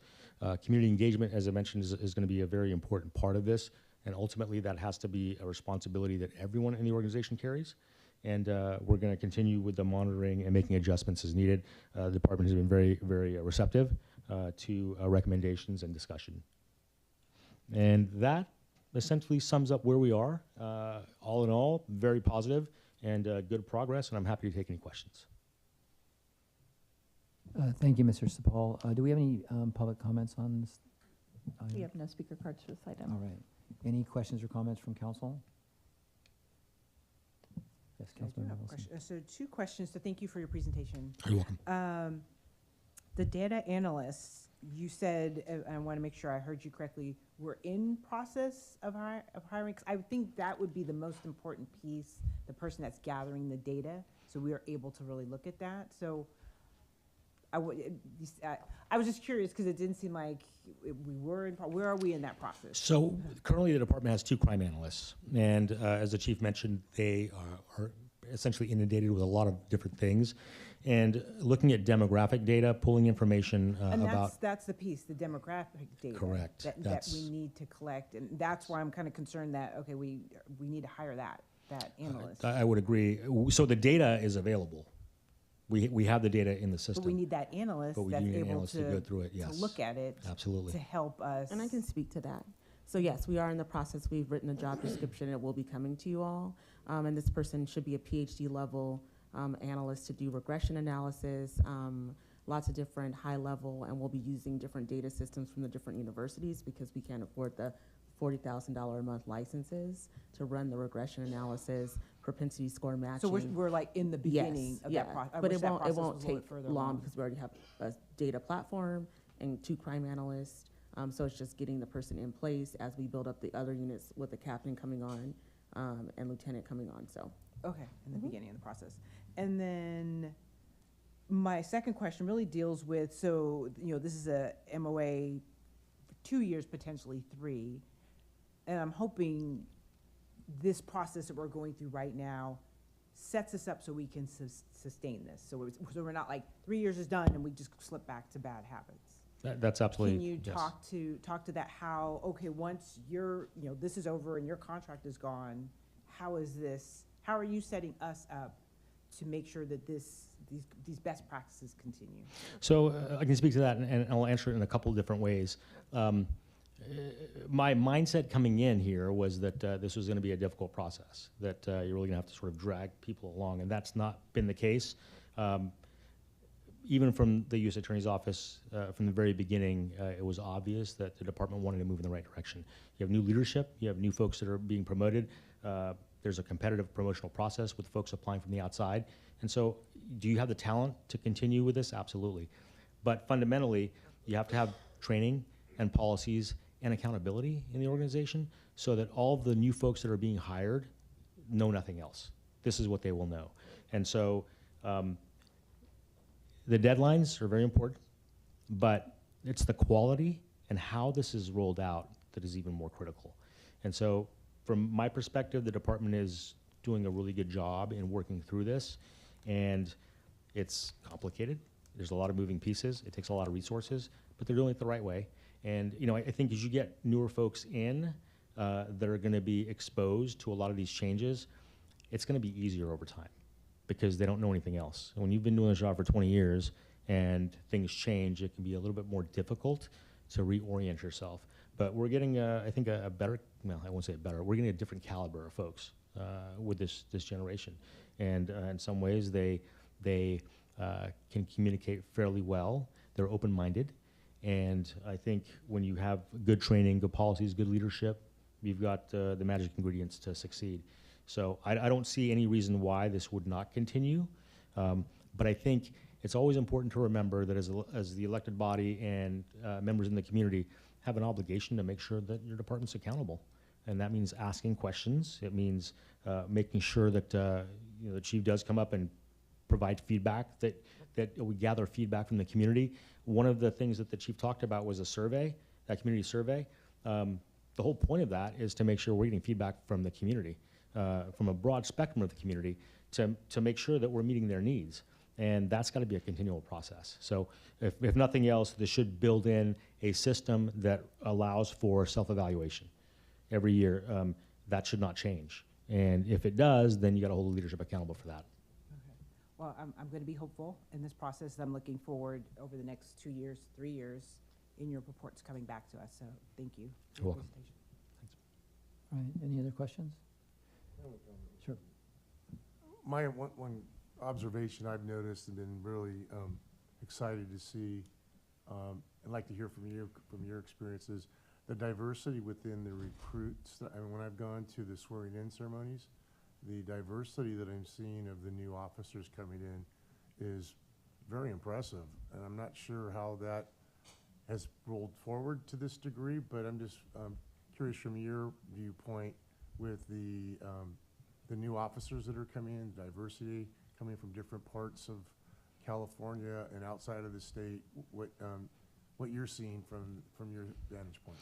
Q: Community engagement, as I mentioned, is going to be a very important part of this, and ultimately that has to be a responsibility that everyone in the organization carries. And we're going to continue with the monitoring and making adjustments as needed. The department has been very, very receptive to recommendations and discussion. And that essentially sums up where we are. All in all, very positive and good progress, and I'm happy to take any questions.
F: Thank you, Mr. Sapal. Do we have any public comments on this item?
E: We have no speaker cards for this item.
F: All right. Any questions or comments from council? Yes,
N: I do
F: Councilmember
N: have a
F: Wilson.
N: question. So 2 questions, so thank you for your presentation.
C: You're welcome.
N: The data analysts, you said, and I want to make sure I heard you correctly, we're in process of hiring? 'Cause I would think that would be the most important piece, the person that's gathering the data, so we are able to really look at that. So I was just curious because it didn't seem like we were in, where are we in that process?
Q: So currently the department has 2 crime analysts, and as the chief mentioned, they are essentially inundated with a lot of different things. And looking at demographic data, pulling information about...
N: that's the piece, the demographic data.
Q: Correct.
N: That we need to collect, and that's why I'm kind of concerned that, okay, we need to hire that analyst.
Q: I would agree. So the data is available. We have the data in the
N: But
Q: system.
N: we need that analyst
Q: But we
N: that's
Q: need an
N: able
Q: analyst to go through it,
N: to
Q: yes.
N: look at it.
Q: Absolutely.
N: To help us.
O: And I can speak to that. So yes, we are in the process. We've written a job description. It will be coming to you all. And this person should be a PhD level analyst to do regression analysis, lots of different high level, and we'll be using different data systems from the different universities because we can't afford the $40,000 a month licenses to run the regression analysis, propensity score matching.
N: So we're like in the beginning of that process.
O: But it won't take long because we already have a data platform and 2 crime analysts. So it's just getting the person in place as we build up the other units with the captain coming on and lieutenant coming on. So
N: Okay, in the beginning of the process. And then my second question really deals with, so, this is a MOA for 2 years, potentially 3. And I'm hoping this process that we're going through right now sets us up so we can sustain this. So we're not like 3 years is done and we just slip back to bad habits.
Q: That's absolutely,
N: Can you
Q: yes.
N: talk to that, how, okay, once this is over and your contract is gone, how are you setting us up to make sure that these best practices continue?
Q: So I can speak to that, and I'll answer it in a couple of different ways. My mindset coming in here was that this was going to be a difficult process, that you're really going to have to sort of drag people along, and that's not been the case. Even from the U.S. Attorney's Office, from the very beginning, it was obvious that the department wanted to move in the right direction. You have new leadership, you have new folks that are being promoted. There's a competitive promotional process with folks applying from the outside. And so, do you have the talent to continue with this? Absolutely. But fundamentally, you have to have training and policies and accountability in the organization so that all of the new folks that are being hired know nothing else. This is what they will know. And so, the deadlines are very important, but it's the quality and how this is rolled out that is even more critical. And so, from my perspective, the department is doing a really good job in working through this, and it's complicated. There's a lot of moving pieces. It takes a lot of resources, but they're doing it the right way. And I think as you get newer folks in that are going to be exposed to a lot of these changes, it's going to be easier over time because they don't know anything else. And when you've been doing this job for 20 years and things change, it can be a little bit more difficult to reorient yourself. But we're getting, I think, a better, well, I won't say better, we're getting a different caliber of folks with this generation. And in some ways, they can communicate fairly well. They're open-minded. And I think when you have good training, good policies, good leadership, you've got the magic ingredients to succeed. So I don't see any reason why this would not continue. But I think it's always important to remember that as the elected body and members in the community have an obligation to make sure that your department's accountable. And that means asking questions. It means making sure that the chief does come up and provide feedback, that we gather feedback from the community. One of the things that the chief talked about was a survey, that community survey. The whole point of that is to make sure we're getting feedback from the community, from a broad spectrum of the community, to make sure that we're meeting their needs. And that's got to be a continual process. So if nothing else, this should build in a system that allows for self-evaluation every year. That should not change. And if it does, then you got to hold the leadership accountable for that.
N: Okay. Well, I'm going to be hopeful in this process. I'm looking forward over the next 2 years, 3 years, in your reports coming back to us. So thank you for
Q: You're
N: your
Q: welcome.
N: presentation.
A: All right, any other questions? Sure.
J: My one observation I've noticed and been really excited to see, I'd like to hear from your experiences, the diversity within the recruits. I mean, when I've gone to the swearing-in ceremonies, the diversity that I'm seeing of the new officers coming in is very impressive. And I'm not sure how that has rolled forward to this degree, but I'm just curious from your viewpoint with the new officers that are coming in, diversity coming from different parts of California and outside of the state, what you're seeing from your vantage point.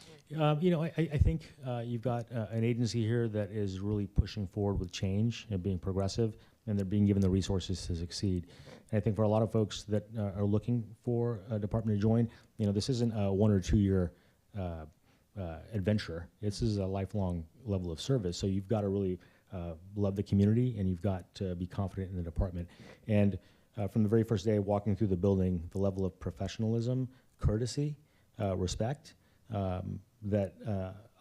Q: I think you've got an agency here that is really pushing forward with change and being progressive, and they're being given the resources to succeed. And I think for a lot of folks that are looking for a department to join, this isn't a 1 or 2 year adventure. This is a lifelong level of service. So you've got to really love the community, and you've got to be confident in the department. And from the very first day walking through the building, the level of professionalism, courtesy, respect that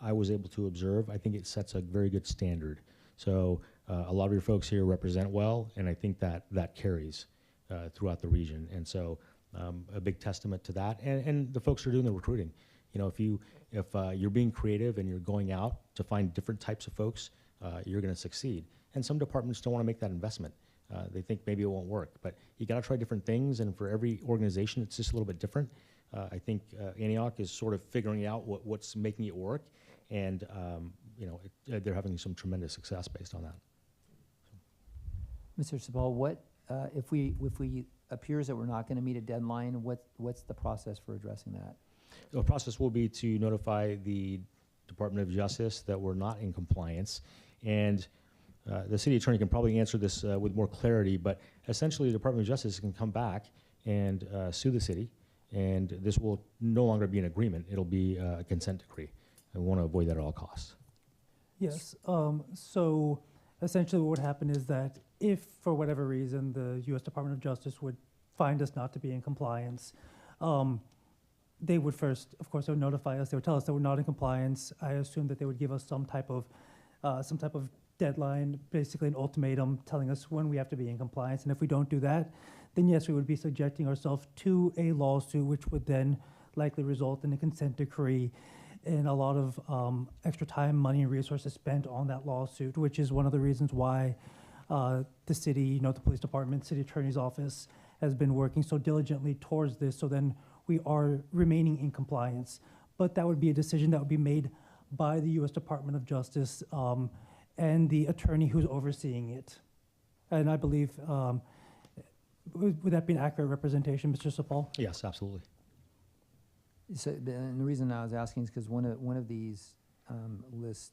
Q: I was able to observe, I think it sets a very good standard. So a lot of your folks here represent well, and I think that carries throughout the region. And so a big testament to that. And the folks who are doing the recruiting. You know, if you're being creative and you're going out to find different types of folks, you're going to succeed. And some departments don't want to make that investment. They think maybe it won't work, but you got to try different things. And for every organization, it's just a little bit different. I think Antioch is sort of figuring out what's making it work, and you know, they're having some tremendous success based on that.
F: Mr. Sabal, what if we appears that we're not going to meet a deadline? What's the process for addressing that?
Q: The process will be to notify the Department of Justice that we're not in compliance, and the city attorney can probably answer this with more clarity, but essentially the Department of Justice can come back and sue the city, and this will no longer be an agreement. It'll be a consent decree, and we want to avoid that at all costs.
D: Yes, so essentially what would happen is that if, for whatever reason, the U.S. Department of Justice would find us not to be in compliance, they would first, of course, they would notify us. They would tell us that we're not in compliance. I assume that they would give us some type of deadline, basically an ultimatum, telling us when we have to be in compliance. And if we don't do that, then yes, we would be subjecting ourselves to a lawsuit, which would then likely result in a consent decree and a lot of extra time, money, and resources spent on that lawsuit, which is one of the reasons why the city, you know, the police department, city attorney's office has been working so diligently towards this. So then we are remaining in compliance. But that would be a decision that would be made by the U.S. Department of Justice and the attorney who's overseeing it. And I believe, would that be an accurate representation, Mr. Sapal?
Q: Yes, absolutely.
F: So, and the reason I was asking is because one of these lists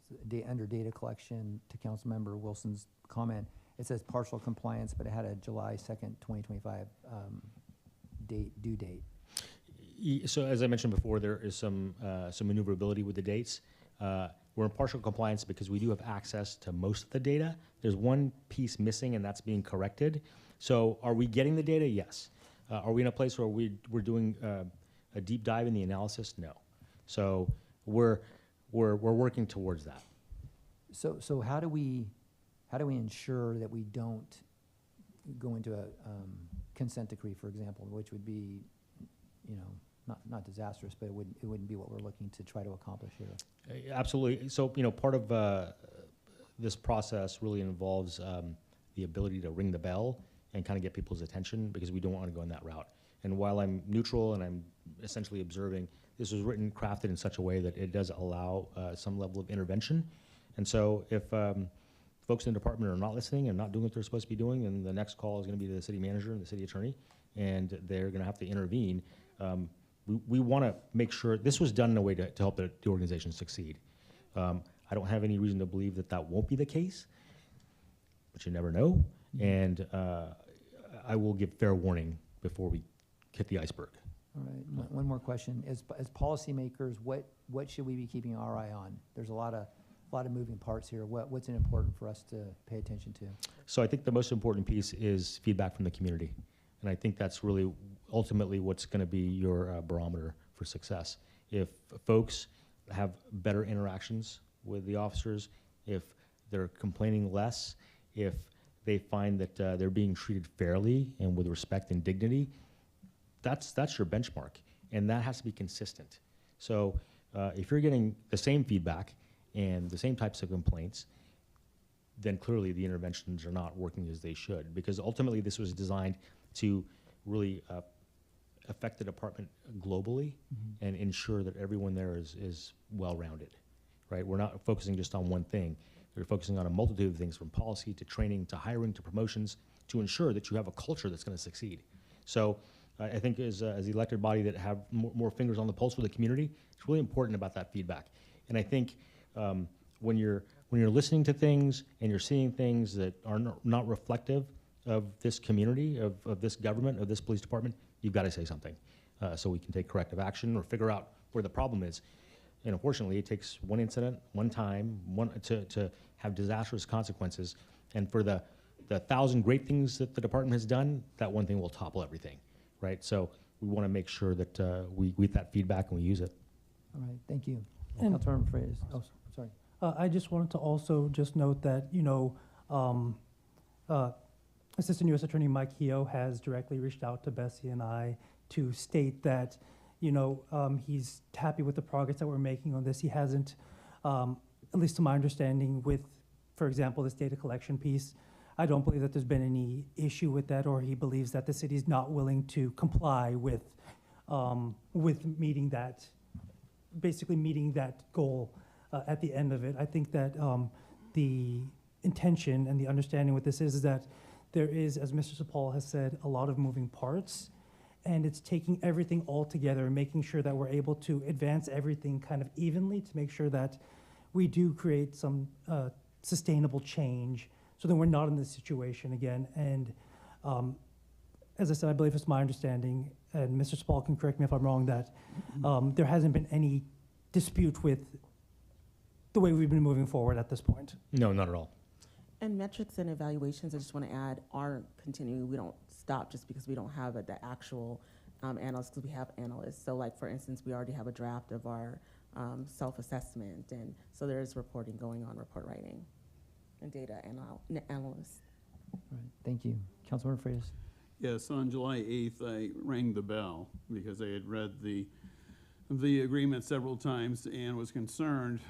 F: under data collection, to Councilmember Wilson's comment, it says partial compliance, but it had a July 2nd, 2025 due date.
Q: So as I mentioned before, there is some maneuverability with the dates. We're in partial compliance because we do have access to most of the data. There's one piece missing, and that's being corrected. So are we getting the data? Yes. Are we in a place where we're doing a deep dive in the analysis? No. So we're working towards that.
F: So how do we ensure that we don't go into a consent decree, for example, which would be, you know, not disastrous, but it wouldn't be what we're looking to try to accomplish here?
Q: Absolutely. So, you know, part of this process really involves the ability to ring the bell and kind of get people's attention, because we don't want to go in that route. And while I'm neutral and I'm essentially observing, this was crafted in such a way that it does allow some level of intervention. And so if folks in the department are not listening and not doing what they're supposed to be doing, then the next call is going to be to the city manager and the city attorney, and they're going to have to intervene. We want to make sure this was done in a way to help the organization succeed. I don't have any reason to believe that won't be the case, but you never know. And I will give fair warning before we hit the iceberg.
F: All right. One more question: as policymakers, what should we be keeping our eye on? There's a lot of moving parts here. What's important for us to pay attention to?
Q: So I think the most important piece is feedback from the community, and I think that's really ultimately what's going to be your barometer for success. If folks have better interactions with the officers, if they're complaining less, if they find that they're being treated fairly and with respect and dignity, that's your benchmark, and that has to be consistent. So if you're getting the same feedback and the same types of complaints, then clearly the interventions are not working as they should, because ultimately this was designed to really affect the department globally and ensure that everyone there is well-rounded, right? We're not focusing just on one thing. We're focusing on a multitude of things, from policy to training to hiring to promotions, to ensure that you have a culture that's going to succeed. So I think as the elected body that have more fingers on the pulse with the community, it's really important about that feedback. And I think when you're listening to things and you're seeing things that are not reflective of this community, of this government, of this police department, you've got to say something so we can take corrective action or figure out where the problem is. And unfortunately, it takes one incident, one time, to have disastrous consequences. And for the the 1,000 great things that the department has done, that one thing will topple everything, right? So we want to make sure that we get that feedback and we use it.
F: All right, thank you.
D: And-
F: Councilmember Freitas. Oh, sorry.
D: I just wanted to also just note that, Assistant U.S. Attorney Mike Keogh has directly reached out to Bessie and I to state that, he's happy with the progress that we're making on this. He hasn't, at least to my understanding, with, for example, this data collection piece, I don't believe that there's been any issue with that, or he believes that the city's not willing to comply with meeting that, basically meeting that goal at the end of it. I think that the intention and the understanding with this is that there is, as Mr. Sapal has said, a lot of moving parts, and it's taking everything all together and making sure that we're able to advance everything kind of evenly to make sure that we do create some sustainable change so that we're not in this situation again. And as I said, I believe it's my understanding, and Mr. Spall can correct me if I'm wrong, that there hasn't been any dispute with the way we've been moving forward at this point.
Q: No, not at all.
O: And metrics and evaluations, I just want to add, are continuing. We don't stop just because we don't have the actual analysts, because we have analysts. So like, for instance, we already have a draft of our self-assessment, and so there is reporting going on, report writing, and data analysts.
F: All right, thank you. Councilmember Freitas.
M: Yes, on July 8th, I rang the bell because I had read the agreement several times and was concerned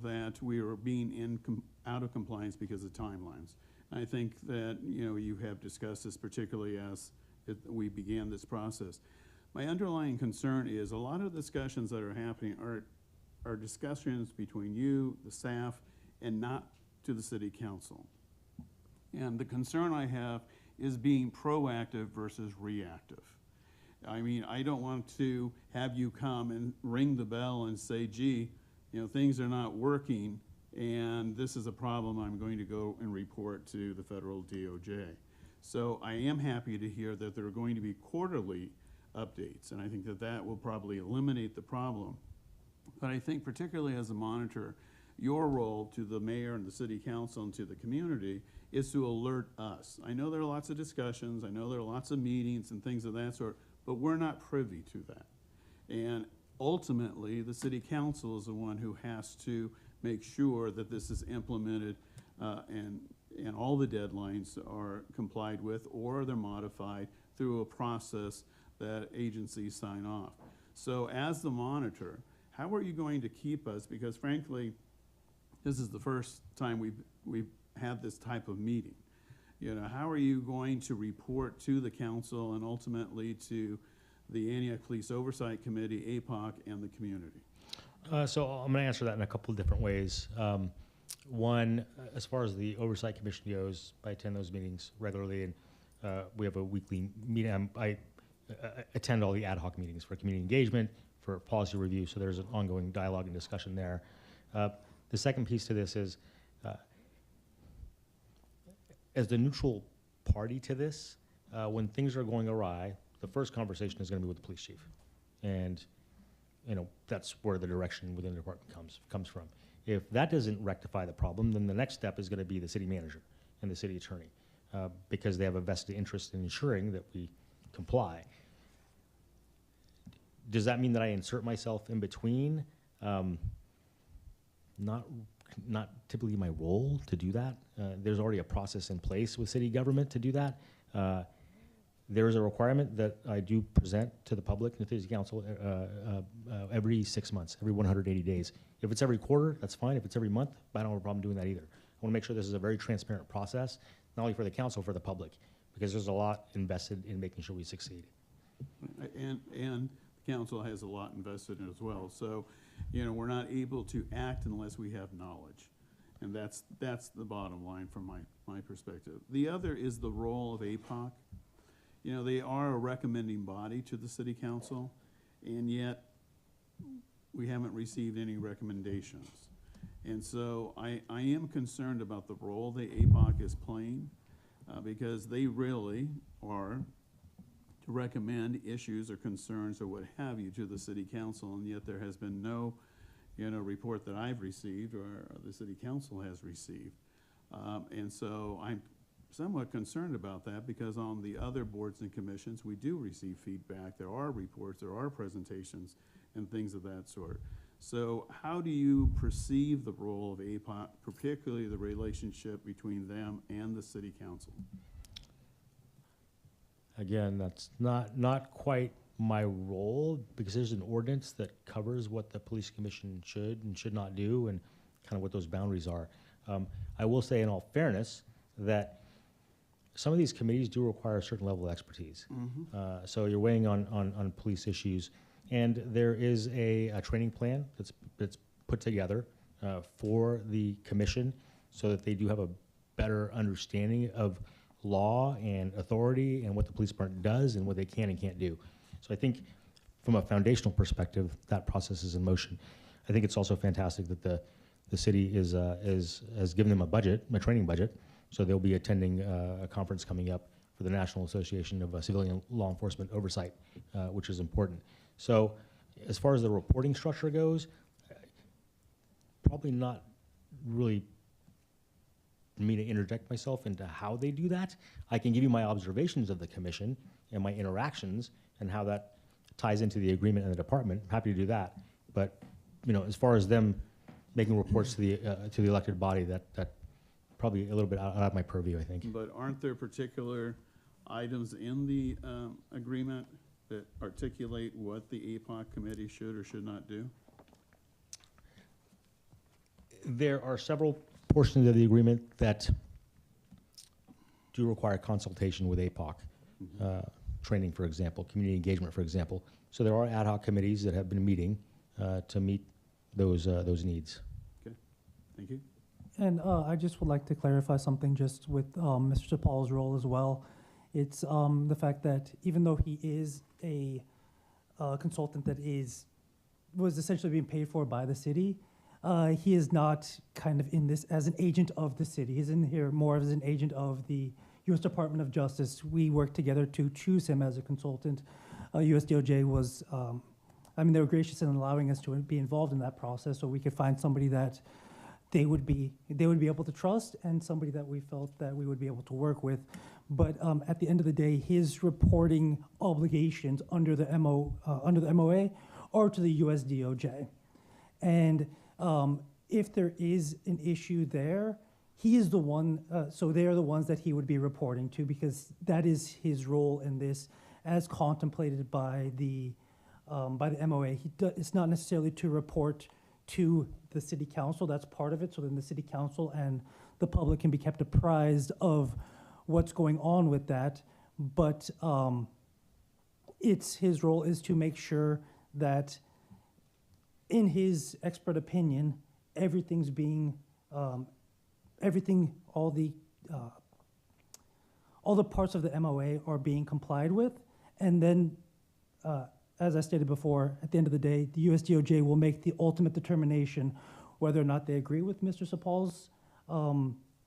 M: that we were being out of compliance because of timelines. I think that, you have discussed this particularly as we began this process. My underlying concern is a lot of discussions that are happening are discussions between you, the staff, and not to the city council. And the concern I have is being proactive versus reactive. I mean, I don't want to have you come and ring the bell and say, gee, things are not working, and this is a problem. I'm going to go and report to the federal DOJ. So I am happy to hear that there are going to be quarterly updates, and I think that that will probably eliminate the problem. But I think particularly as a monitor, your role to the mayor and the city council and to the community is to alert us. I know there are lots of discussions, I know there are lots of meetings and things of that sort, but we're not privy to that. And ultimately, the city council is the one who has to make sure that this is implemented and all the deadlines are complied with, or they're modified through a process that agencies sign off. So as the monitor, how are you going to keep us, because frankly, this is the first time we've had this type of meeting. How are you going to report to the council and ultimately to the Antioch Police Oversight Committee, APOC, and the community?
Q: So I'm going to answer that in a couple of different ways. One, as far as the Oversight Commission goes, I attend those meetings regularly, and we have a weekly meeting. I attend all the ad hoc meetings for community engagement, for policy review, so there's an ongoing dialogue and discussion there. The second piece to this is, as the neutral party to this, when things are going awry, the first conversation is going to be with the police chief. And that's where the direction within the department comes from. If that doesn't rectify the problem, then the next step is going to be the city manager and the city attorney, because they have a vested interest in ensuring that we comply. Does that mean that I insert myself in between? Not typically my role to do that. There's already a process in place with city government to do that. There is a requirement that I do present to the public and the city council every 6 months, every 180 days. If it's every quarter, that's fine. If it's every month, I don't have a problem doing that either. I want to make sure this is a very transparent process, not only for the council, for the public, because there's a lot invested in making sure we succeed.
M: And the council has a lot invested in it as well. So, we're not able to act unless we have knowledge. And that's the bottom line from my perspective. The other is the role of APOC. They are a recommending body to the city council, and yet we haven't received any recommendations. And so I am concerned about the role the APOC is playing, because they really are to recommend issues or concerns or what have you to the city council, and yet there has been no report that I've received or the city council has received. And so somewhat concerned about that because on the other boards and commissions, we do receive feedback. There are reports, there are presentations, and things of that sort. So how do you perceive the role of APOC, particularly the relationship between them and the city council?
Q: Again, that's not quite my role, because there's an ordinance that covers what the police commission should and should not do, and kind of what those boundaries are. I will say, in all fairness, that some of these committees do require a certain level of expertise. So you're weighing on police issues, and there is a training plan that's put together for the commission, so that they do have a better understanding of law and authority and what the police department does and what they can and can't do. So I think from a foundational perspective, that process is in motion. I think it's also fantastic that the city has given them a training budget, so they'll be attending a conference coming up for the National Association of Civilian Law Enforcement Oversight, which is important. So as far as the reporting structure goes, probably not really me to interject myself into how they do that. I can give you my observations of the commission and my interactions and how that ties into the agreement in the department. I'm happy to do that. But as far as them making reports to the elected body, that probably a little bit out of my purview, I think.
M: But aren't there particular items in the agreement that articulate what the APOC committee should or should not do?
Q: There are several portions of the agreement that do require consultation with APOC, training, for example, community engagement, for example. So there are ad hoc committees that have been meeting to meet those needs.
M: Okay, thank you.
D: And I just would like to clarify something just with Mr. Paul's role as well. It's the fact that even though he is a consultant that was essentially being paid for by the city, he is not kind of in this as an agent of the city. He's in here more as an agent of the U.S. Department of Justice. We worked together to choose him as a consultant. U.S. DOJ was, they were gracious in allowing us to be involved in that process, so we could find somebody that they would be able to trust, and somebody that we felt that we would be able to work with. But at the end of the day, his reporting obligations under the MOA are to the U.S. DOJ, and if there is an issue there, he is the one, so they are the ones that he would be reporting to, because that is his role in this as contemplated by the MOA. It's not necessarily to report to the city council, that's part of it, so then the city council and the public can be kept apprised of what's going on with that, but his role is to make sure that in his expert opinion, everything's being, all the parts of the MOA are being complied with. And then, as I stated before, at the end of the day, the US DOJ will make the ultimate determination whether or not they agree with Mr. Sapal's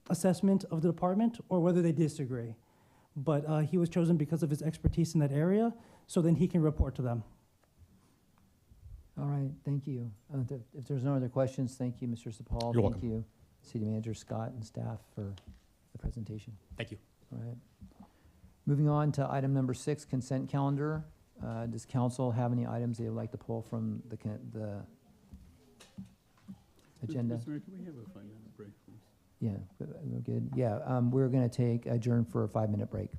D: assessment of the department or whether they disagree. But he was chosen because of his expertise in that area, so then he can report to them.
F: All right, thank you. If there's no other questions, thank you, Mr. Sapal.
Q: You're
F: Thank
Q: welcome.
F: you, City Manager Scott and staff for the presentation.
Q: Thank you.
F: All right. Moving on to item number 6, consent calendar. Does council have any items they would like to pull from the agenda?
M: Mr. Mayor, can we have a 5-minute break, please?
F: Yeah, we're good. Yeah, we're going to adjourn for a 5-minute break.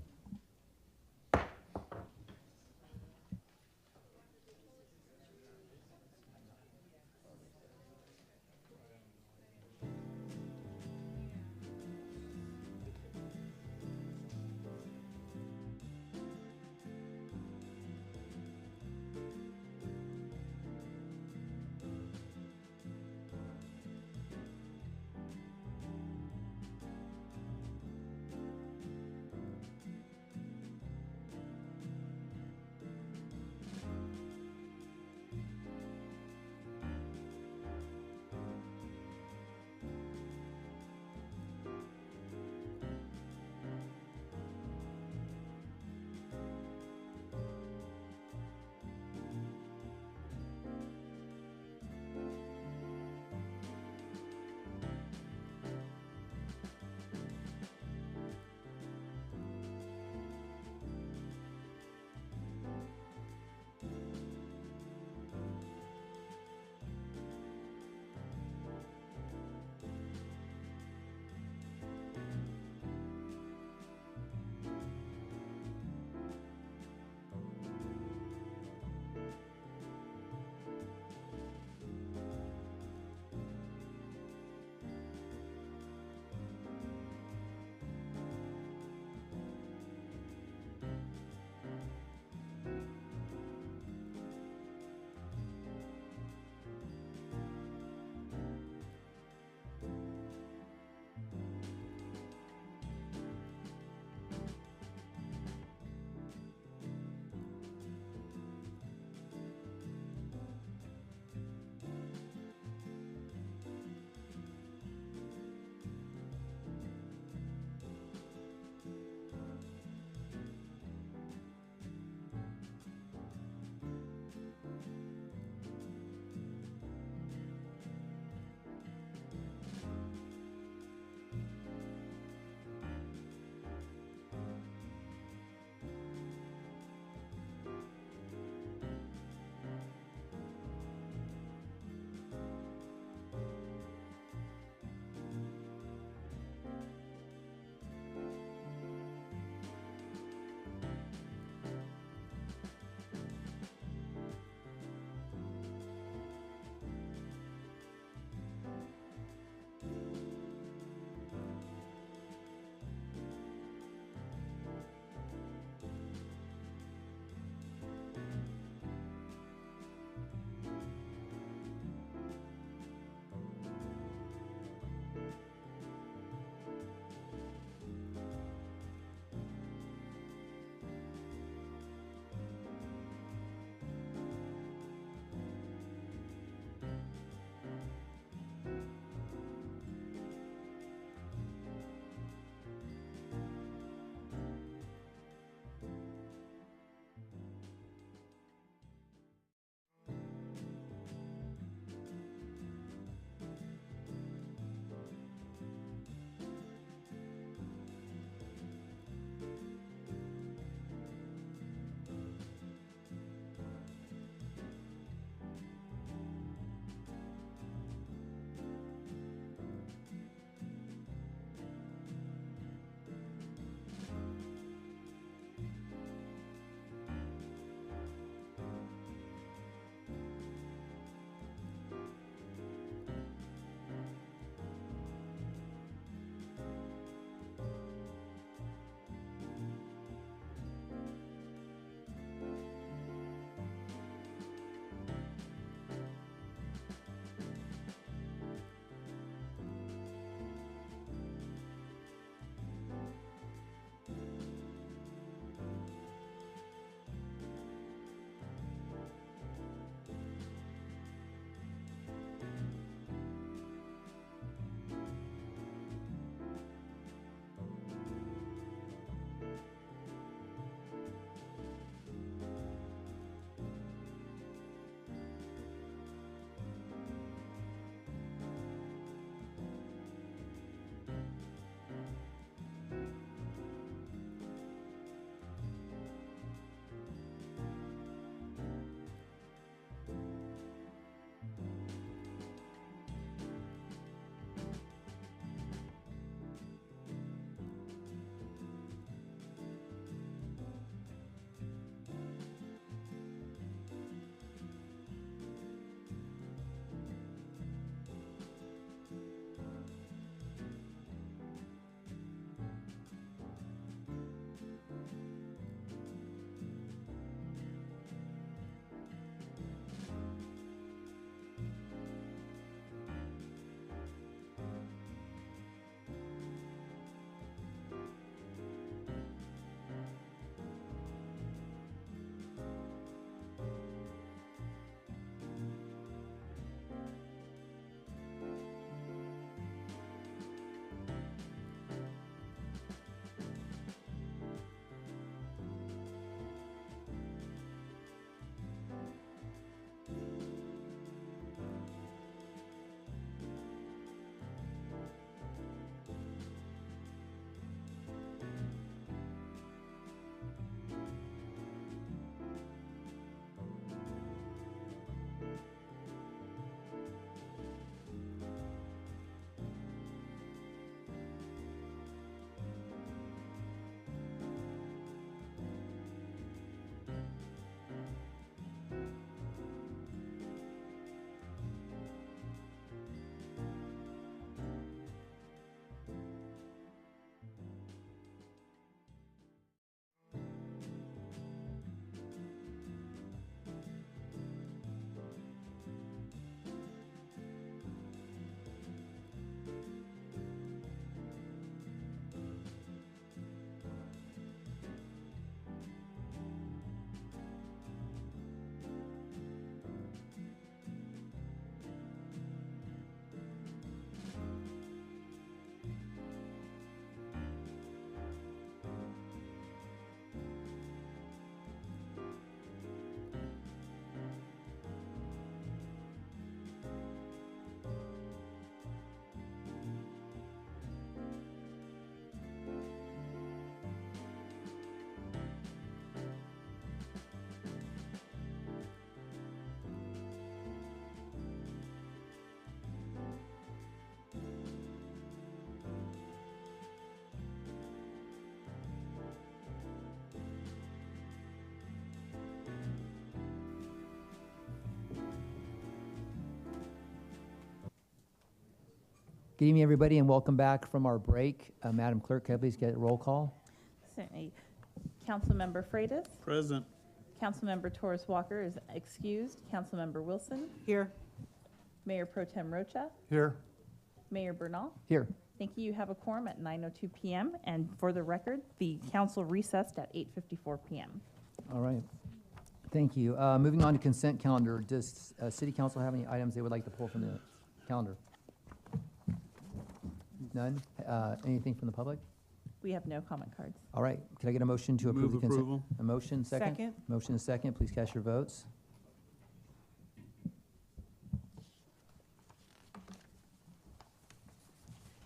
F: Good evening, everybody, and welcome back from our break. Madam Clerk, can I please get a roll call?
E: Certainly. Councilmember Freitas?
M: Present.
E: Councilmember Torres Walker is excused. Councilmember Wilson?
N: Here.
E: Mayor Pro Tem Rocha?
J: Here.
E: Mayor Bernal?
F: Here.
E: Thank you. You have a quorum at 9:02 p.m. And for the record, the council recessed at 8:54 p.m.
F: All right. Thank you. Moving on to consent calendar. Does City Council have any items they would like to pull from the calendar? None? Anything from the public?
E: We have no comment cards.
F: All right. Can I get a motion to approve
M: Move
F: the consent?
M: approval.
F: A motion, second?
N: Second.
F: Motion is second. Please cast your votes.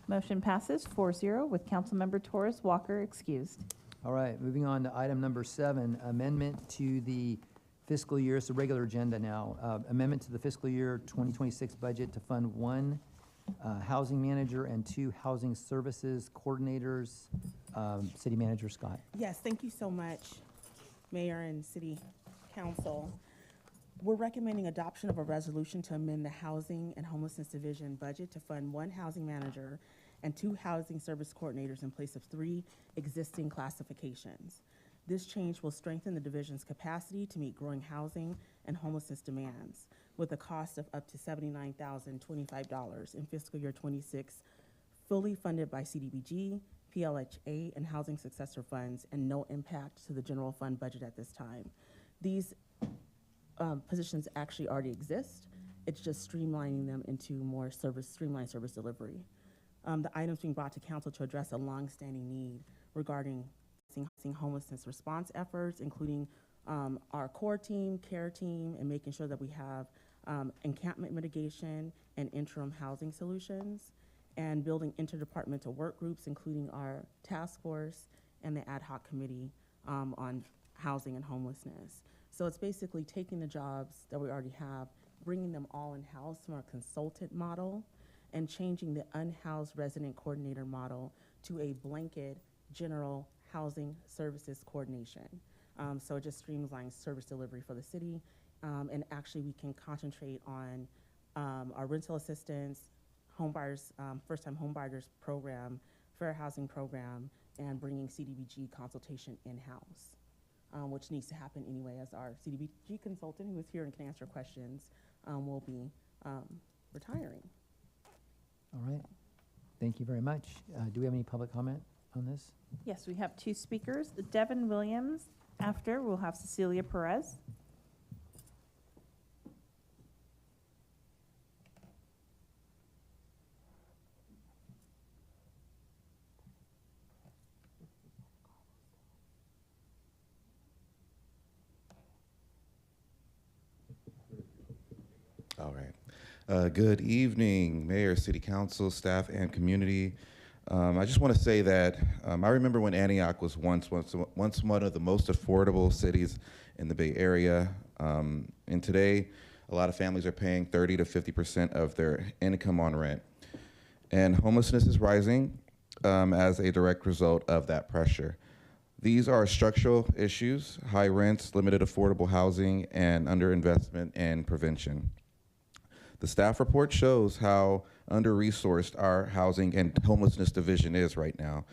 E: Motion passes 4-0 with Councilmember Torres Walker excused.
F: All right, moving on to item number 7, amendment to the fiscal year, it's the regular agenda now. Amendment to the fiscal year 2026 budget to fund 1 housing manager and 2 housing services coordinators. City Manager Scott.
O: Yes, thank you so much, Mayor and City Council. We're recommending adoption of a resolution to amend the Housing and Homelessness Division budget to fund 1 housing manager and 2 housing service coordinators in place of 3 existing classifications. This change will strengthen the division's capacity to meet growing housing and homelessness demands with a cost of up to $79,025 in fiscal year 26, fully funded by CDBG, PLHA, and Housing Successor Funds, and no impact to the general fund budget at this time. These positions actually already exist. It's just streamlining them into more streamlined service delivery. The items being brought to council to address a longstanding need regarding homelessness response efforts, including our core team, care team, and making sure that we have encampment mitigation and interim housing solutions, and building interdepartmental work groups, including our task force and the ad hoc committee on housing and homelessness. So it's basically taking the jobs that we already have, bringing them all in-house from our consultant model, and changing the unhoused resident coordinator model to a blanket general housing services coordination. So it just streamlines service delivery for the city, and actually we can concentrate on our rental assistance, home buyers, first-time home buyers program, fair housing program, and bringing CDBG consultation in-house, which needs to happen anyway, as our CDBG consultant, who is here and can answer questions, will be retiring.
F: All right. Thank you very much. Do we have any public comment on this?
E: Yes, we have 2 speakers. Devin Williams. After, we'll have Cecilia Perez.
R: All right. Good evening, Mayor, City Council, staff, and community. I just want to say that I remember when Antioch was once one of the most affordable cities in the Bay Area. And today, a lot of families are paying 30 to 50% of their income on rent. And homelessness is rising as a direct result of that pressure. These are structural issues: high rents, limited affordable housing, and underinvestment in prevention. The staff report shows how under-resourced our housing and homelessness division is right now.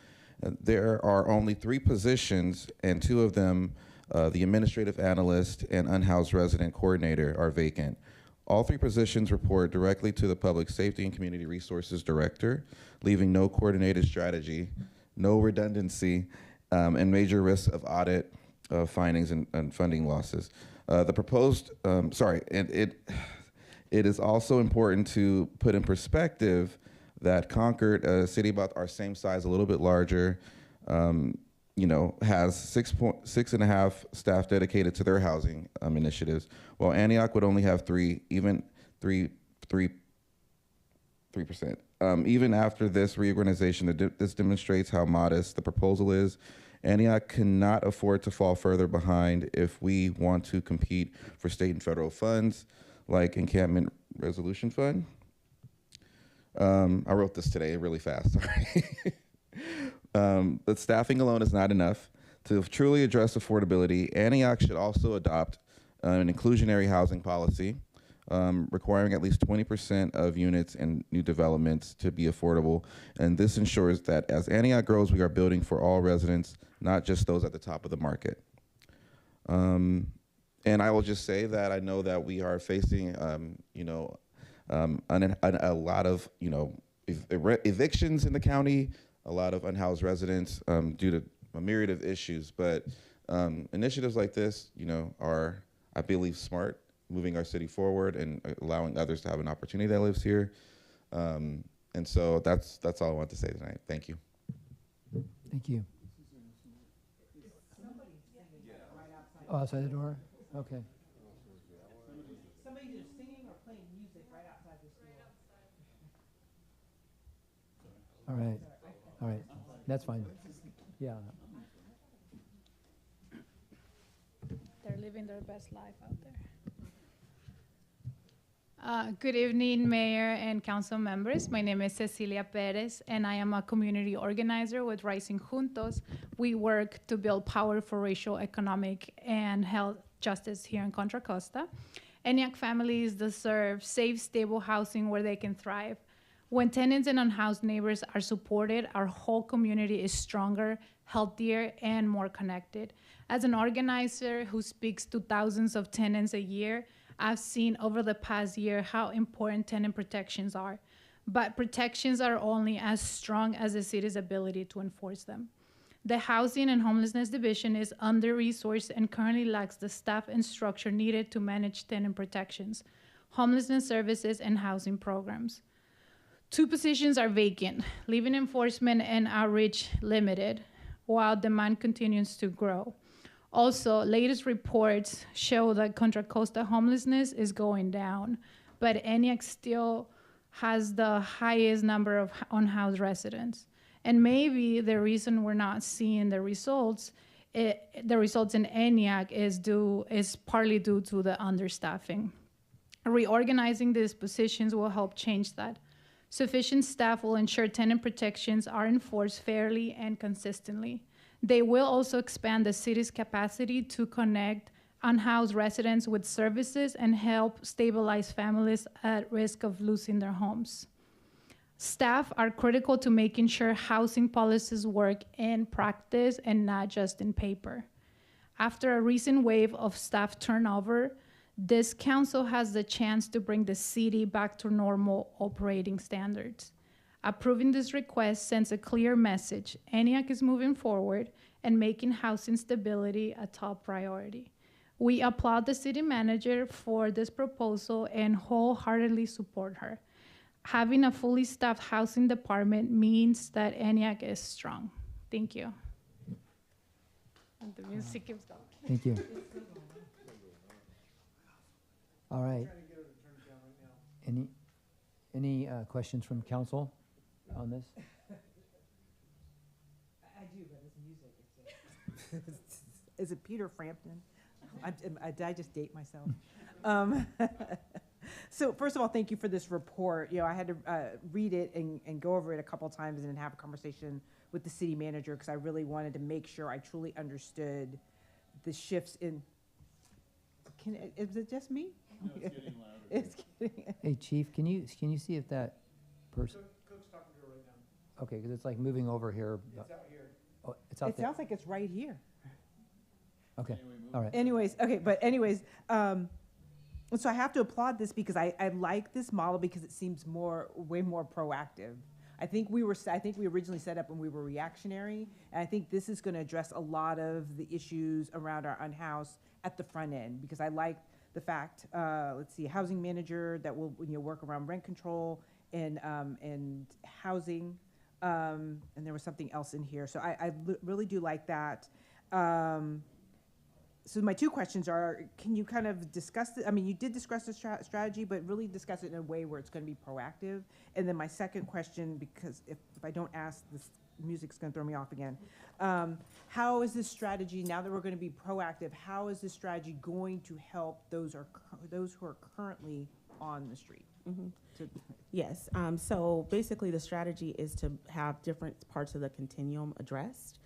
R: There are only 3 positions, and 2 of them, the administrative analyst and unhoused resident coordinator, are vacant. All 3 positions report directly to the Public Safety and Community Resources Director, leaving no coordinated strategy, no redundancy, and major risks of audit findings and funding losses. The proposed, it is also important to put in perspective that Concord, a city about our same size, a little bit larger, has 6.5 staff dedicated to their housing initiatives, while Antioch would only have 3%. Even after this reorganization, this demonstrates how modest the proposal is. Antioch cannot afford to fall further behind if we want to compete for state and federal funds, like Encampment Resolution Fund. I wrote this today really fast, sorry. But staffing alone is not enough. To truly address affordability, Antioch should also adopt an inclusionary housing policy, requiring at least 20% of units in new developments to be affordable. And this ensures that as Antioch grows, we are building for all residents, not just those at the top of the market. And I will just say that I know that we are facing, a lot of, evictions in the county, a lot of unhoused residents due to a myriad of issues. But initiatives like this, are, I believe, smart, moving our city forward and allowing others to have an opportunity that lives here. And so that's all I want to say tonight. Thank you.
A: Thank you. Oh, outside the door? Okay.
N: Somebody's either singing or playing music right outside this door.
A: All right. All right. That's fine. Yeah.
S: They're living their best life out there. Good evening, Mayor and council members. My name is Cecilia Perez, and I am a community organizer with Rising Juntos. We work to build power for racial, economic, and health justice here in Contra Costa. Antioch families deserve safe, stable housing where they can thrive. When tenants and unhoused neighbors are supported, our whole community is stronger, healthier, and more connected. As an organizer who speaks to thousands of tenants a year, I've seen over the past year how important tenant protections are. But protections are only as strong as the city's ability to enforce them. The Housing and Homelessness Division is under-resourced and currently lacks the staff and structure needed to manage tenant protections, homelessness services, and housing programs. 2 positions are vacant, leaving enforcement and outreach limited, while demand continues to grow. Also, latest reports show that Contra Costa homelessness is going down, but Antioch still has the highest number of unhoused residents. And maybe the reason we're not seeing the results in Antioch is partly due to the understaffing. Reorganizing these positions will help change that. Sufficient staff will ensure tenant protections are enforced fairly and consistently. They will also expand the city's capacity to connect unhoused residents with services and help stabilize families at risk of losing their homes. Staff are critical to making sure housing policies work in practice and not just in paper. After a recent wave of staff turnover, this council has the chance to bring the city back to normal operating standards. Approving this request sends a clear message. Antioch is moving forward and making housing stability a top priority. We applaud the city manager for this proposal and wholeheartedly support her. Having a fully staffed housing department means that Antioch is strong. Thank you. And the music keeps going.
A: Thank you. All right. Any questions from council on this?
N: I do, but it's music. Is it Peter Frampton? Did I just date myself? So first of all, thank you for this report. I had to read it and go over it a couple times and then have a conversation with the city manager because I really wanted to make sure I truly understood the shifts in. Is it just me?
M: No, it's getting louder.
N: It's getting.
A: Hey, Chief, can you see if that person?
P: Cook's talking to her right now.
A: Okay, because it's like moving over here.
P: It's out here.
A: Oh, it's out
N: It
A: there.
N: sounds like it's right here.
A: Okay. All right.
N: Anyways, so I have to applaud this because I like this model because it seems way more proactive. I think we originally set up when we were reactionary, and I think this is going to address a lot of the issues around our unhoused at the front end because I like the fact, housing manager that will work around rent control and housing, and there was something else in here. So I really do like that. So my 2 questions are, can you kind of discuss it? I mean, you did discuss the strategy, but really discuss it in a way where it's going to be proactive. And then my second question, because if I don't ask, this music's going to throw me off again. How is this strategy, now that we're going to be proactive, how is this strategy going to help those who are currently on the street?
O: Mm-hmm. Yes. So basically, the strategy is to have different parts of the continuum addressed.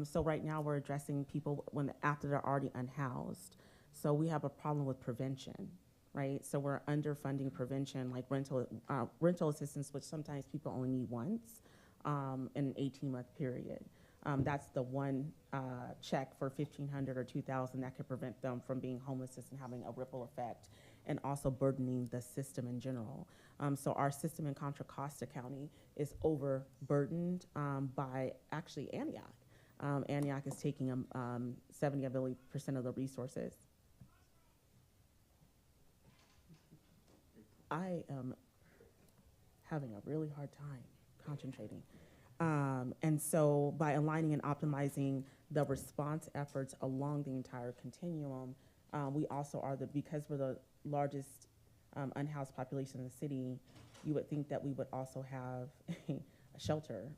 O: So right now we're addressing people after they're already unhoused. So we have a problem with prevention. right? So we're underfunding prevention, like rental assistance, which sometimes people only need once in an 18-month period. That's the one check for $1,500 or $2,000 that could prevent them from being homeless and having a ripple effect, and also burdening the system in general. So our system in Contra Costa County is overburdened by actually Antioch. Antioch is taking 70, I believe, % of the resources. I am having a really hard time concentrating. And so by aligning and optimizing the response efforts along the entire continuum, we also are because we're the largest unhoused population in the city, you would think that we would also have a shelter,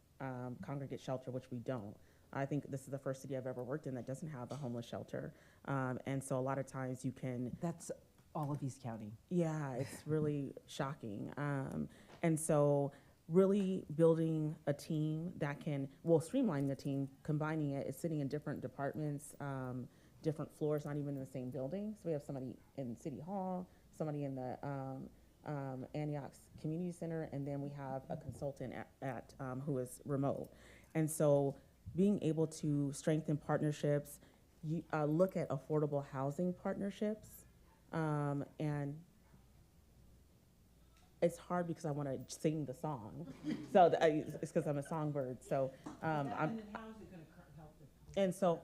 O: congregate shelter, which we don't. I think this is the first city I've ever worked in that doesn't have a homeless shelter. And so a lot of times you can...
N: That's all of East County.
O: Yeah, it's really shocking. And so really building a team that can, streamlining the team, combining it, is sitting in different departments, different floors, not even in the same building. So we have somebody in City Hall, somebody in the Antioch's Community Center, and then we have a consultant at who is remote. And so being able to strengthen partnerships, look at affordable housing partnerships, and it's hard because I want to sing the song. So it's because I'm a songbird. So and so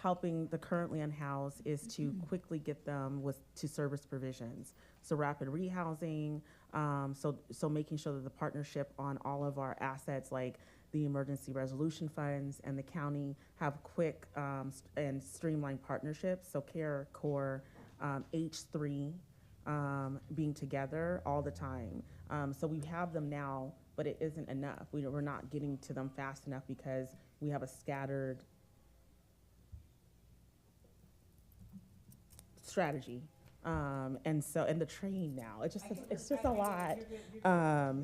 O: helping the currently unhoused is to quickly get them to service provisions. So rapid rehousing, so making sure that the partnership on all of our assets, like the emergency resolution funds and the county, have quick and streamlined partnerships. So CARE, CORE, H3 being together all the time. So we have them now, but it isn't enough. We're not getting to them fast enough because we have a scattered strategy. And the train now, it's just a lot.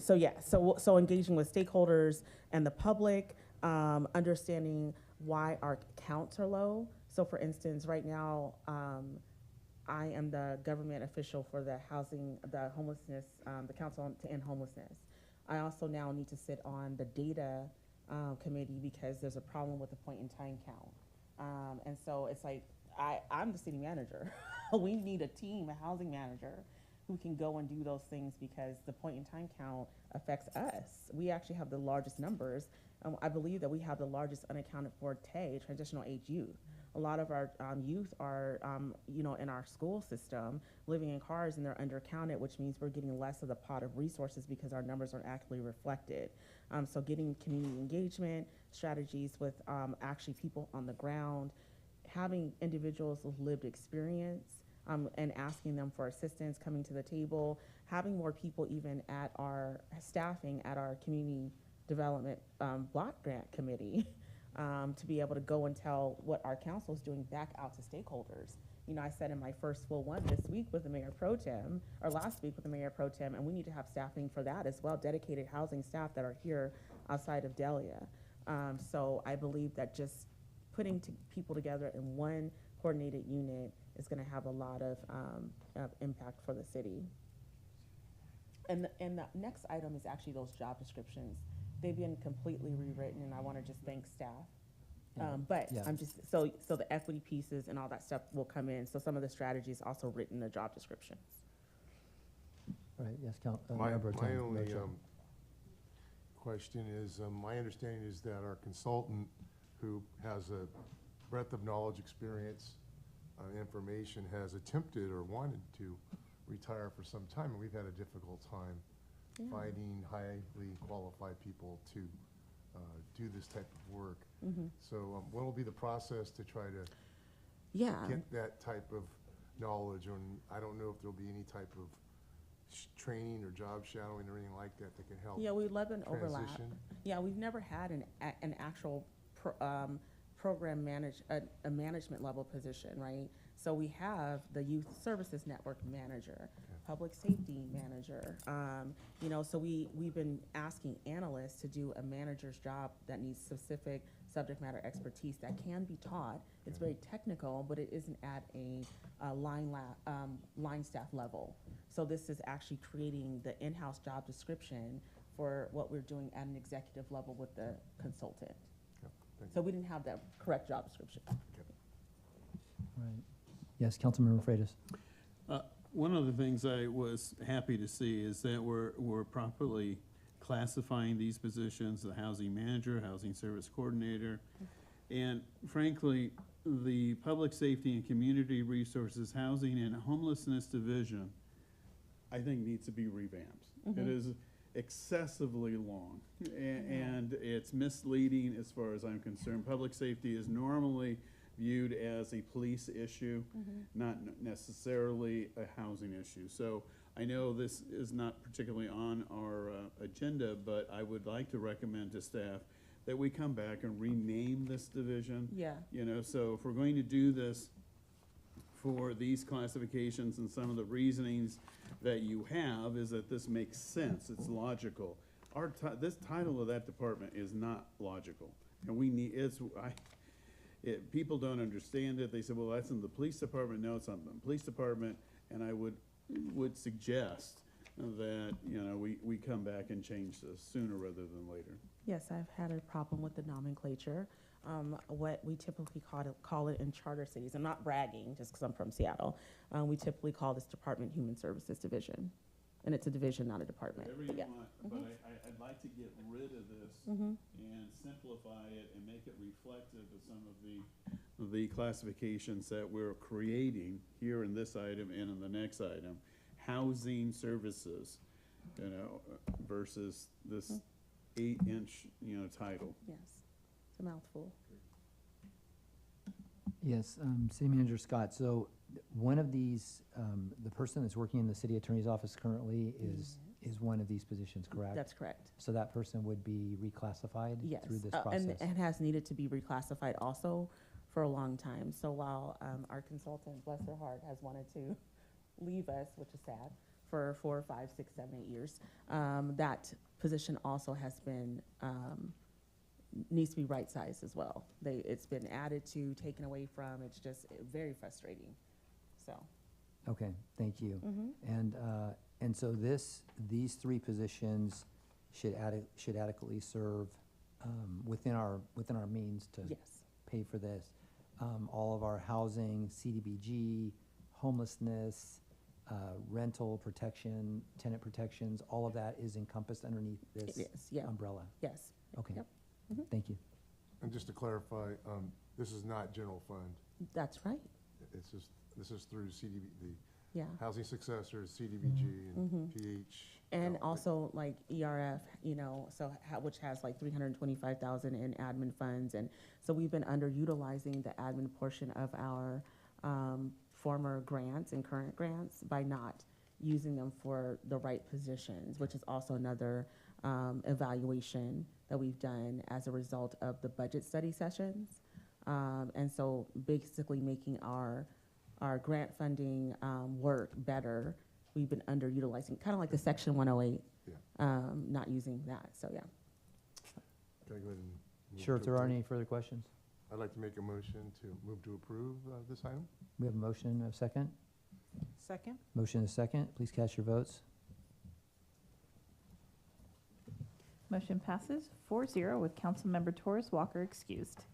O: So engaging with stakeholders and the public, understanding why our counts are low. So for instance, right now, I am the government official for the homelessness, the Council to End Homelessness. I also now need to sit on the data committee because there's a problem with the point in time count. And so it's like, I'm the city manager. We need a team, a housing manager, who can go and do those things because the point in time count affects us. We actually have the largest numbers. I believe that we have the largest unaccounted for TAY, transitional age youth. A lot of our youth are, in our school system, living in cars, and they're undercounted, which means we're getting less of the pot of resources because our numbers aren't actually reflected. So getting community engagement strategies with actually people on the ground, having individuals with lived experience, and asking them for assistance, coming to the table, having more people even at our staffing at our community development block grant committee. To be able to go and tell what our council is doing back out to stakeholders. I said in my first full one this week with the Mayor Pro Tem, or last week with the Mayor Pro Tem, and we need to have staffing for that as well, dedicated housing staff that are here outside of Delia. So I believe that just putting people together in one coordinated unit is going to have a lot of impact for the city. And the next item is actually those job descriptions. They've been completely rewritten, and I want to just thank staff. I'm just, so the equity pieces and all that stuff will come in. So some of the strategies also written in the job descriptions.
F: All right, yes,
J: My only question is, my understanding is that our consultant, who has a breadth of knowledge, experience, information, has attempted or wanted to retire for some time, and we've had a difficult time finding highly qualified people to do this type of work. So what will be the process to try to get that type of knowledge? And I don't know if there'll be any type of training or job shadowing or anything like that that can help.
O: Yeah, we love an overlap.
J: transition.
O: Yeah, we've never had an actual program a management level position, right? So we have the youth services network manager, public safety manager. You know, so we've been asking analysts to do a manager's job that needs specific subject matter expertise that can be taught. It's very technical, but it isn't at a line staff level. So this is actually creating the in-house job description for what we're doing at an executive level with the consultant. So we didn't have that correct job description.
F: Right. Yes, Councilmember Freitas.
M: One of the things I was happy to see is that we're properly classifying these positions, the housing manager, housing service coordinator, and frankly, the public safety and community resources, housing and homelessness division, I think needs to be revamped. It is excessively long, and it's misleading as far as I'm concerned. Public safety is normally viewed as a police issue, not necessarily a housing issue. So I know this is not particularly on our agenda, but I would like to recommend to staff that we come back and rename this division.
O: Yeah.
M: You know, so if we're going to do this for these classifications, and some of the reasonings that you have is that this makes sense, it's logical. This title of that department is not logical, and we need, people don't understand it. They say, well, that's in the police department. No, it's not in the police department. And I would suggest that, you know, we come back and change this sooner rather than later.
O: Yes, I've had a problem with the nomenclature. What we typically call it in charter cities. I'm not bragging just because I'm from Seattle. We typically call this department Human Services Division. And it's a division, not a department.
M: Whatever you
O: Yeah.
M: want, but I'd like to get rid of this and simplify it and make it reflective of some of the classifications that we're creating here in this item and in the next item. Housing services, you know, versus this 8-inch, you know, title.
O: Yes, it's a mouthful.
F: Yes, City Manager Scott. So one of these, the person that's working in the city attorney's office currently is one of these positions, correct?
O: That's correct.
F: So that person would be reclassified
O: Yes,
F: through this process?
O: and has needed to be reclassified also for a long time. So while our consultant, bless her heart, has wanted to leave us, which is sad, for 4, 5, 6, 7, 8 years, that position also has been, needs to be right-sized as well. It's been added to, taken away from. It's just very frustrating, so.
F: Okay, thank you. And so these 3 positions should adequately serve within our means to pay for this. All of our housing, CDBG, homelessness, rental protection, tenant protections, all of that is encompassed underneath this umbrella?
O: Yes.
F: Okay,
O: Yep.
F: thank you.
J: And just to clarify, this is not general fund.
O: That's right.
J: This is through CDB,
O: Yeah.
J: Housing Successors, CDBG, and PH.
O: And also like ERF, you know, so which has like 325,000 in admin funds, and so we've been underutilizing the admin portion of our former grants and current grants by not using them for the right positions, which is also another evaluation that we've done as a result of the budget study sessions, and so basically making our grant funding work better. We've been underutilizing, kind of like the Section 108, not using that, so yeah.
J: Can I go ahead and move
F: Sure,
J: to
F: if there aren't
J: approve?
F: any further questions.
J: I'd like to make a motion to move to approve this item.
F: We have a motion, a second?
N: Second?
F: Motion and a second. Please cast your votes.
E: Motion passes 4-0 with Councilmember Torres Walker excused.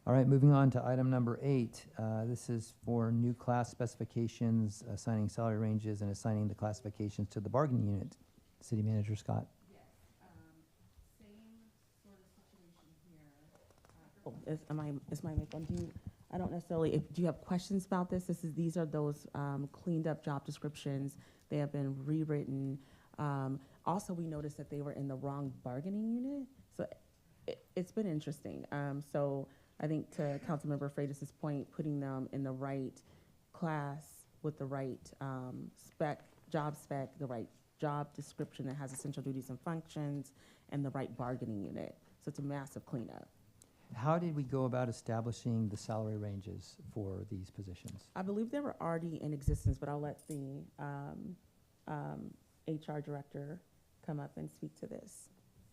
F: All right, moving on to item number 8. This is for new class specifications, assigning salary ranges, and assigning the classifications to the bargaining unit. City Manager Scott.
O: Same sort of situation here. Is my mic on? I don't necessarily, do you have questions about this? These are those cleaned up job descriptions. They have been rewritten. Also, we noticed that they were in the wrong bargaining unit. So it's been interesting. So I think to Councilmember Freitas' point, putting them in the right class with the right job spec, the right job description that has essential duties and functions, and the right bargaining unit. So it's a massive cleanup.
F: How did we go about establishing the salary ranges for these positions?
O: I believe they were already in existence, but I'll let the HR director come up and speak to this.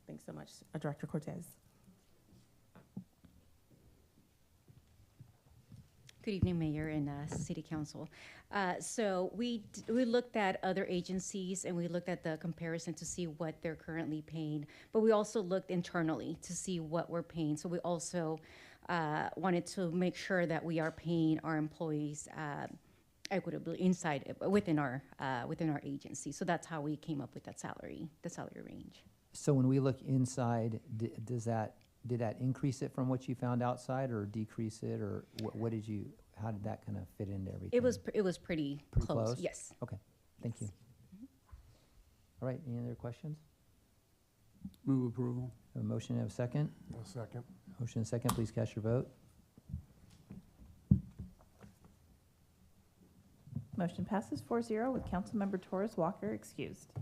O: Thanks so much, Director Cortez.
T: Good evening, Mayor and City Council. So we looked at other agencies and we looked at the comparison to see what they're currently paying, but we also looked internally to see what we're paying. So we also wanted to make sure that we are paying our employees equitably within our agency. So that's how we came up with the salary range.
F: So when we look inside, did that increase it from what you found outside, or decrease it, or how did that kind of fit into everything?
T: It was pretty close. Yes.
F: Okay, thank you. All right, any other questions?
M: Move approval.
F: A motion and a second?
J: A second.
F: Motion and second, please cast your vote.
E: Motion passes 4-0 with Councilmember Torres Walker excused.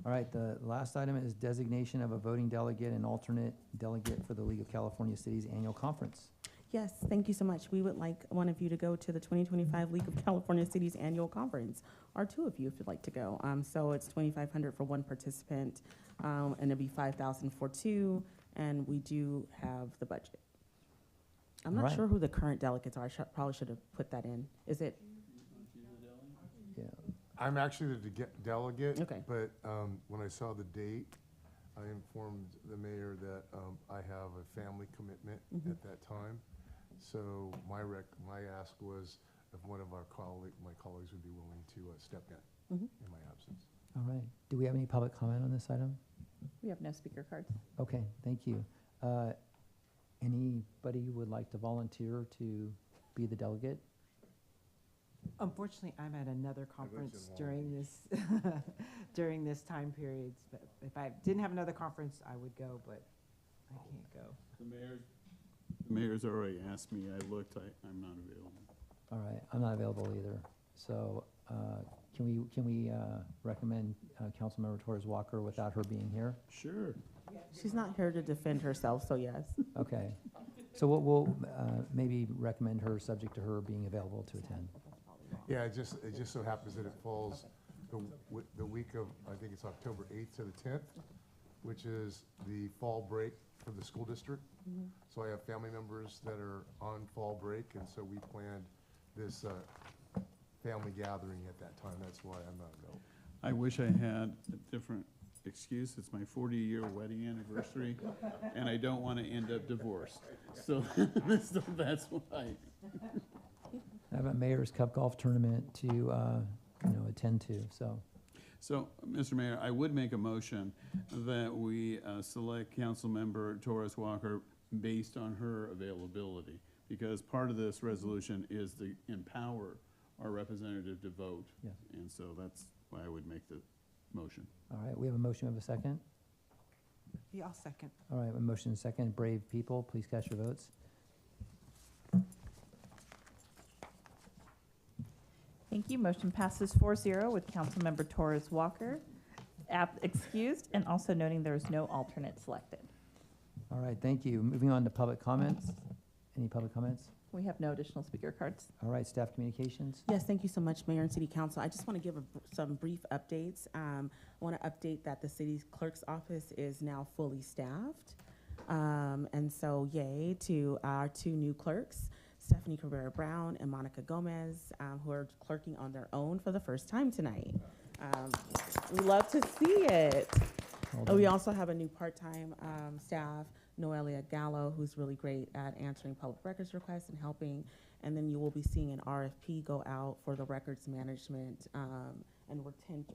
F: All right, the last item is designation of a voting delegate and alternate delegate for the League of California Cities Annual Conference.
O: Yes, thank you so much. We would like one of you to go to the 2025 League of California Cities Annual Conference, or two of you if you'd like to go. So it's $2,500 for one participant, and it'll be $5,000 for two, and we do have the budget. I'm not sure who the current delegates are. I probably should have put that in. Is it?
F: Yeah.
J: I'm actually the delegate.
O: Okay.
J: But when I saw the date, I informed the mayor that I have a family commitment at that time. So my ask was if one of my colleagues would be willing to step in my absence.
F: All right. Do we have any public comment on this item?
E: We have no speaker cards.
F: Okay, thank you. Anybody who would like to volunteer to be the delegate?
N: Unfortunately, I'm at another conference during this during this time period. But if I didn't have another conference, I would go, but I can't go.
M: The mayor's already asked me. I looked. I'm not available.
F: All right, I'm not available either. So can we recommend Councilmember Torres Walker without her being here?
M: Sure.
O: She's not here to defend herself, so yes.
F: Okay. So we'll maybe recommend her subject to her being available to attend.
J: Yeah, it just so happens that it falls the week of, I think it's October 8th to the 10th, which is the fall break for the school district. So I have family members that are on fall break, and so we planned this family gathering at that time. That's why I'm not available.
M: I wish I had a different excuse. It's my 40-year wedding anniversary, and I don't want to end up divorced. So that's why.
F: I have a Mayor's Cup golf tournament to attend to.
M: So, Mr. Mayor, I would make a motion that we select Councilmember Torres Walker based on her availability, because part of this resolution is to empower our representative to vote.
F: Yes.
M: And so that's why I would make the motion.
F: All right, we have a motion, we have a second.
N: Yeah, I'll second.
F: All right, a motion and a second. Brave people, please cast your votes.
E: Thank you. Motion passes 4-0 with Councilmember Torres Walker excused, and also noting there is no alternate selected.
F: All right, thank you. Moving on to public comments. Any public comments?
E: We have no additional speaker cards.
F: All right, staff communications.
O: Yes, thank you so much, Mayor and City Council. I just want to give some brief updates. I want to update that the city clerk's office is now fully staffed. And so yay to our two new clerks, Stephanie Cabrera-Brown and Monica Gomez, who are clerking on their own for the first time tonight. We love to see it. We also have a new part-time staff, Noelia Gallo, who's really great at answering public records requests and helping. And then you will be seeing an RFP go out for the records management and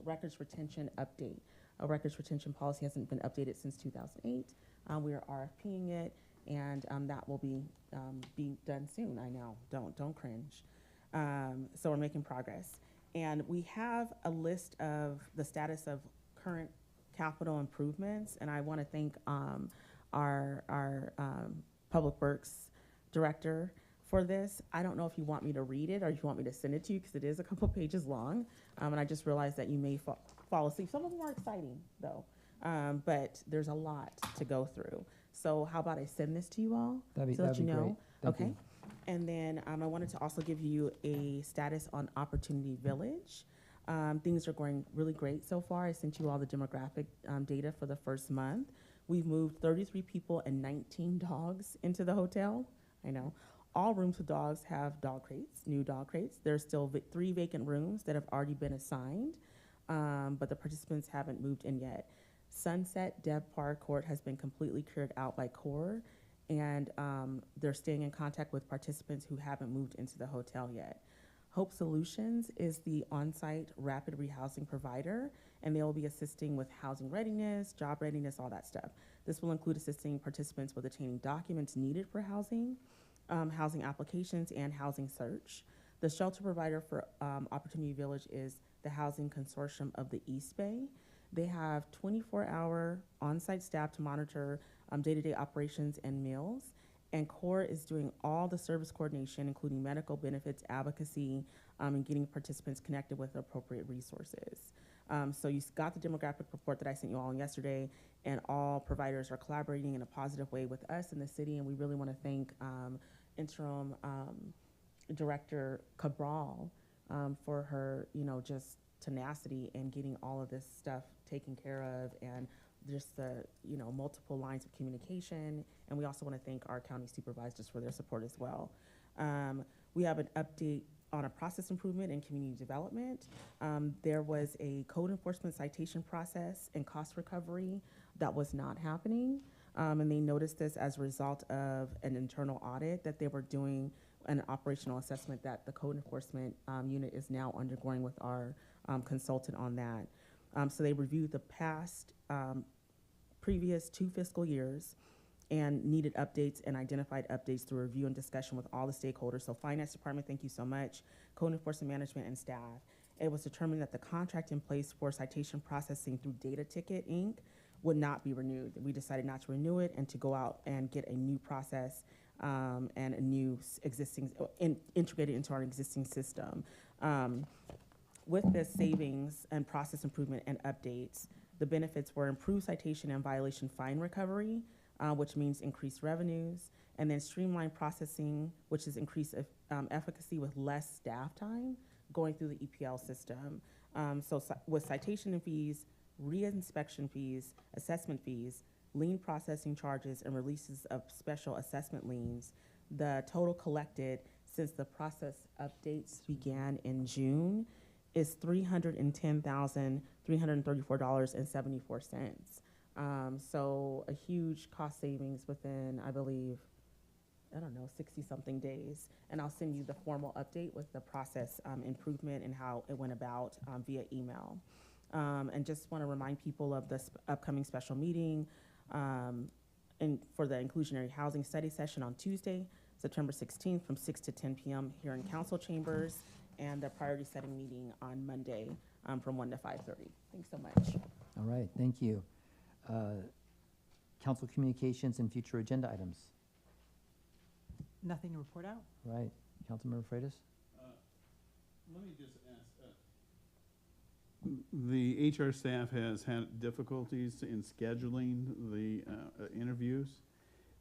O: records retention update. A records retention policy hasn't been updated since 2008. We are RFPing it, and that will be done soon. I know, don't cringe. So we're making progress. And we have a list of the status of current capital improvements, and I want to thank our Public Works Director for this. I don't know if you want me to read it or if you want me to send it to you, because it is a couple pages long, and I just realized that you may fall asleep. Some of them are exciting, though, but there's a lot to go through. So how about I send this to you all?
F: That'd
O: to let
F: be
O: you know?
F: great. Thank
O: Okay.
F: you.
O: And then I wanted to also give you a status on Opportunity Village. Things are going really great so far. I sent you all the demographic data for the first month. We've moved 33 people and 19 dogs into the hotel. I know. All rooms with dogs have dog crates, new dog crates. There's still 3 vacant rooms that have already been assigned, but the participants haven't moved in yet. Sunset Deb Park Court has been completely cleared out by CORE, and they're staying in contact with participants who haven't moved into the hotel yet. Hope Solutions is the on-site rapid rehousing provider, and they will be assisting with housing readiness, job readiness, all that stuff. This will include assisting participants with obtaining documents needed for housing, housing applications, and housing search. The shelter provider for Opportunity Village is the Housing Consortium of the East Bay. They have 24-hour on-site staff to monitor day-to-day operations and meals. And CORE is doing all the service coordination, including medical benefits, advocacy, and getting participants connected with appropriate resources. So you got the demographic report that I sent you all yesterday, and all providers are collaborating in a positive way with us in the city, and we really want to thank Interim Director Cabral for her, just tenacity in getting all of this stuff taken care of, and just the multiple lines of communication. And we also want to thank our county supervisors for their support as well. We have an update on a process improvement in community development. There was a code enforcement citation process and cost recovery that was not happening. And they noticed this as a result of an internal audit that they were doing, an operational assessment that the code enforcement unit is now undergoing with our consultant on that. So they reviewed the previous 2 fiscal years and needed updates and identified updates through review and discussion with all the stakeholders. So Finance Department, thank you so much, Code Enforcement Management, and staff. It was determined that the contract in place for citation processing through Data Ticket, Inc. would not be renewed. We decided not to renew it and to go out and get a new process and a new integrated into our existing system. With this savings and process improvement and updates, the benefits were improved citation and violation fine recovery, which means increased revenues, and then streamlined processing, which is increased efficacy with less staff time going through the EPL system. With citation and fees, re-inspection fees, assessment fees, lien processing charges, and releases of special assessment liens, the total collected since the process updates began in June is $310,334.74. So a huge cost savings within, I believe, 60-something days. And I'll send you the formal update with the process improvement and how it went about via email. And just want to remind people of this upcoming special meeting for the inclusionary housing study session on Tuesday, September 16th from 6 to 10 p.m. here in council chambers, and the priority setting meeting on Monday from 1 to 5:30. Thanks so much.
F: All right, thank you. Council communications and future agenda items.
N: Nothing to report out?
F: Right, Councilmember Freitas?
M: Let me just ask, the HR staff has had difficulties in scheduling the interviews.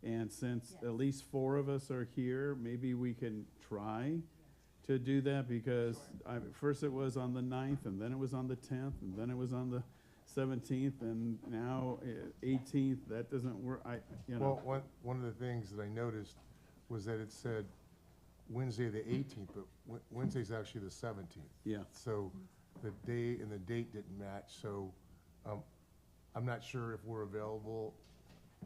M: And since at least 4 of us are here, maybe we can try to do that, because first it was on the 9th, and then it was on the 10th, and then it was on the 17th, and now 18th. That doesn't work.
J: Well, one of the things that I noticed was that it said Wednesday the 18th, but Wednesday's actually the 17th.
M: Yeah.
J: So the day and the date didn't match. So I'm not sure if we're available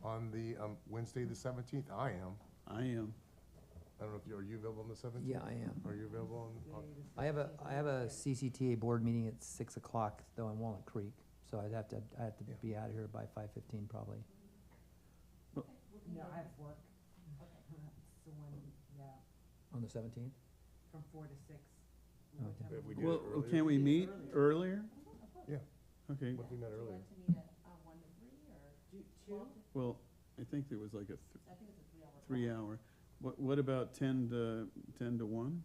J: on the Wednesday the 17th. I am.
M: I am.
J: I don't know if are you available on the 17th?
F: Yeah, I am.
J: Are you available on?
F: I have a CCTA board meeting at 6 o'clock though in Walnut Creek, so I have to be out of here by 5:15 probably.
N: No, I have work. So
F: On the 17th?
N: from 4 to 6.
F: Okay.
M: Well, can we meet earlier?
J: Yeah.
M: Okay.
J: What if we met earlier?
M: Well, I think there was like a 3-hour. What about 10 to 1?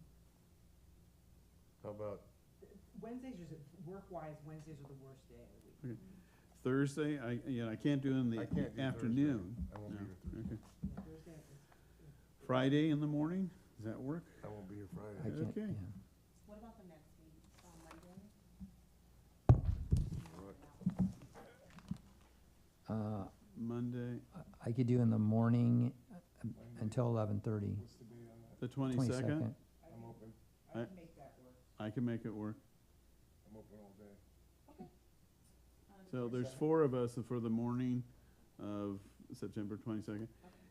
J: How about
N: Wednesdays, work-wise, Wednesdays are the worst day of the week.
M: Okay. Thursday, I can't do in the
J: I can't do
M: afternoon.
J: Thursday. I won't be here
M: No, okay. Friday in the morning, does that work?
J: I won't be here
F: I
J: Friday.
F: can't,
M: Okay.
F: yeah.
O: What about the next week, Monday?
M: Monday,
F: I could do in the morning until 11:30.
M: the 22nd?
J: I'm open.
M: I can make it work.
J: I'm open all day.
M: So there's 4 of us for the morning of September 22nd.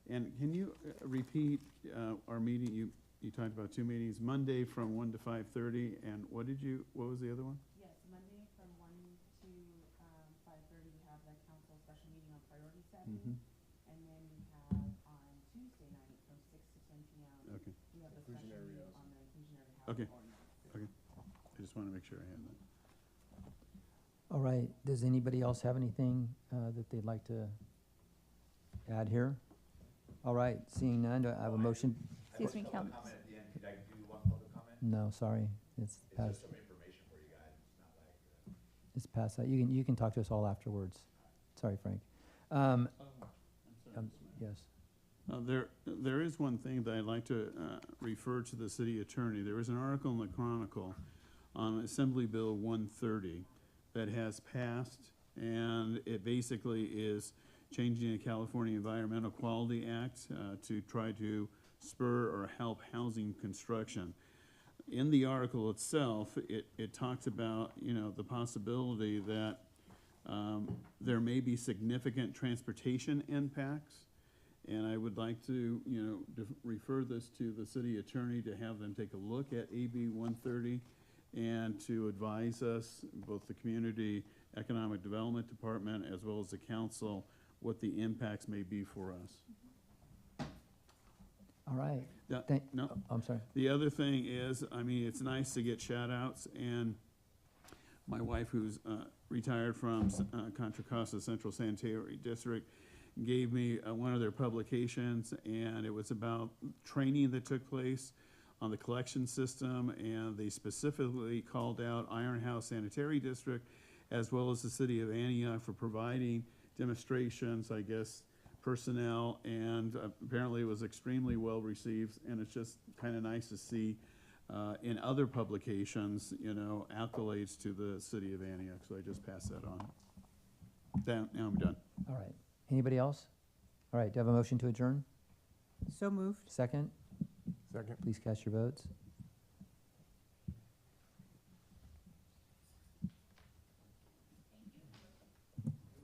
M: And can you repeat our meeting? You talked about 2 meetings, Monday from 1 to 5:30, and what was the other one?
O: Yes, Monday from 1 to 5:30, we have the council special meeting on priority setting.
M: Mhm.
O: And then we have on Tuesday night from 6 to 10 p.m.
M: Okay.
O: We have a special
J: Inclusionary
O: meeting
J: housing.
O: on the inclusionary
M: Okay.
O: housing ordinance.
M: Okay, I just want to make sure I have that.
F: All right, does anybody else have anything that they'd like to add here? All right, seeing none, do I have a motion?
E: Excuse me, Council.
F: No, sorry, it's past. It's past that. You can talk to us all afterwards. Sorry, Frank. Yes.
M: There is one thing that I'd like to refer to the city attorney. There was an article in the Chronicle on Assembly Bill 130 that has passed, and it basically is changing the California Environmental Quality Act to try to spur or help housing construction. In the article itself, it talks about, the possibility that there may be significant transportation impacts. And I would like to, refer this to the city attorney to have them take a look at AB 130 and to advise us, both the Community Economic Development Department as well as the council, what the impacts may be for us.
F: All right.
M: No.
F: I'm sorry.
M: The other thing is, it's nice to get shout outs, and my wife, who's retired from Contra Costa Central Sanitary District, gave me one of their publications, and it was about training that took place on the collection system, and they specifically called out Iron House Sanitary District as well as the city of Antioch for providing demonstrations, personnel, and apparently it was extremely well received, and it's just kind of nice to see in other publications, accolades to the city of Antioch, so I just passed that on. Now I'm done.
F: All right. Anybody else? All right, do I have a motion to adjourn?
N: So moved.
F: Second?
J: Second.
F: Please cast your votes.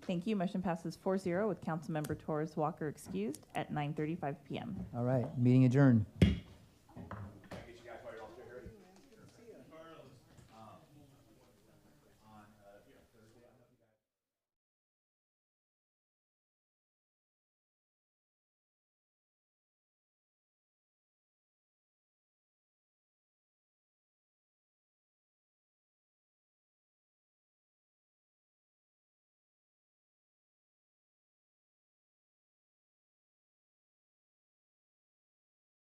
E: Thank you. Motion passes 4-0 with Councilmember Torres Walker excused at 9:35 p.m.
F: All right, meeting adjourned.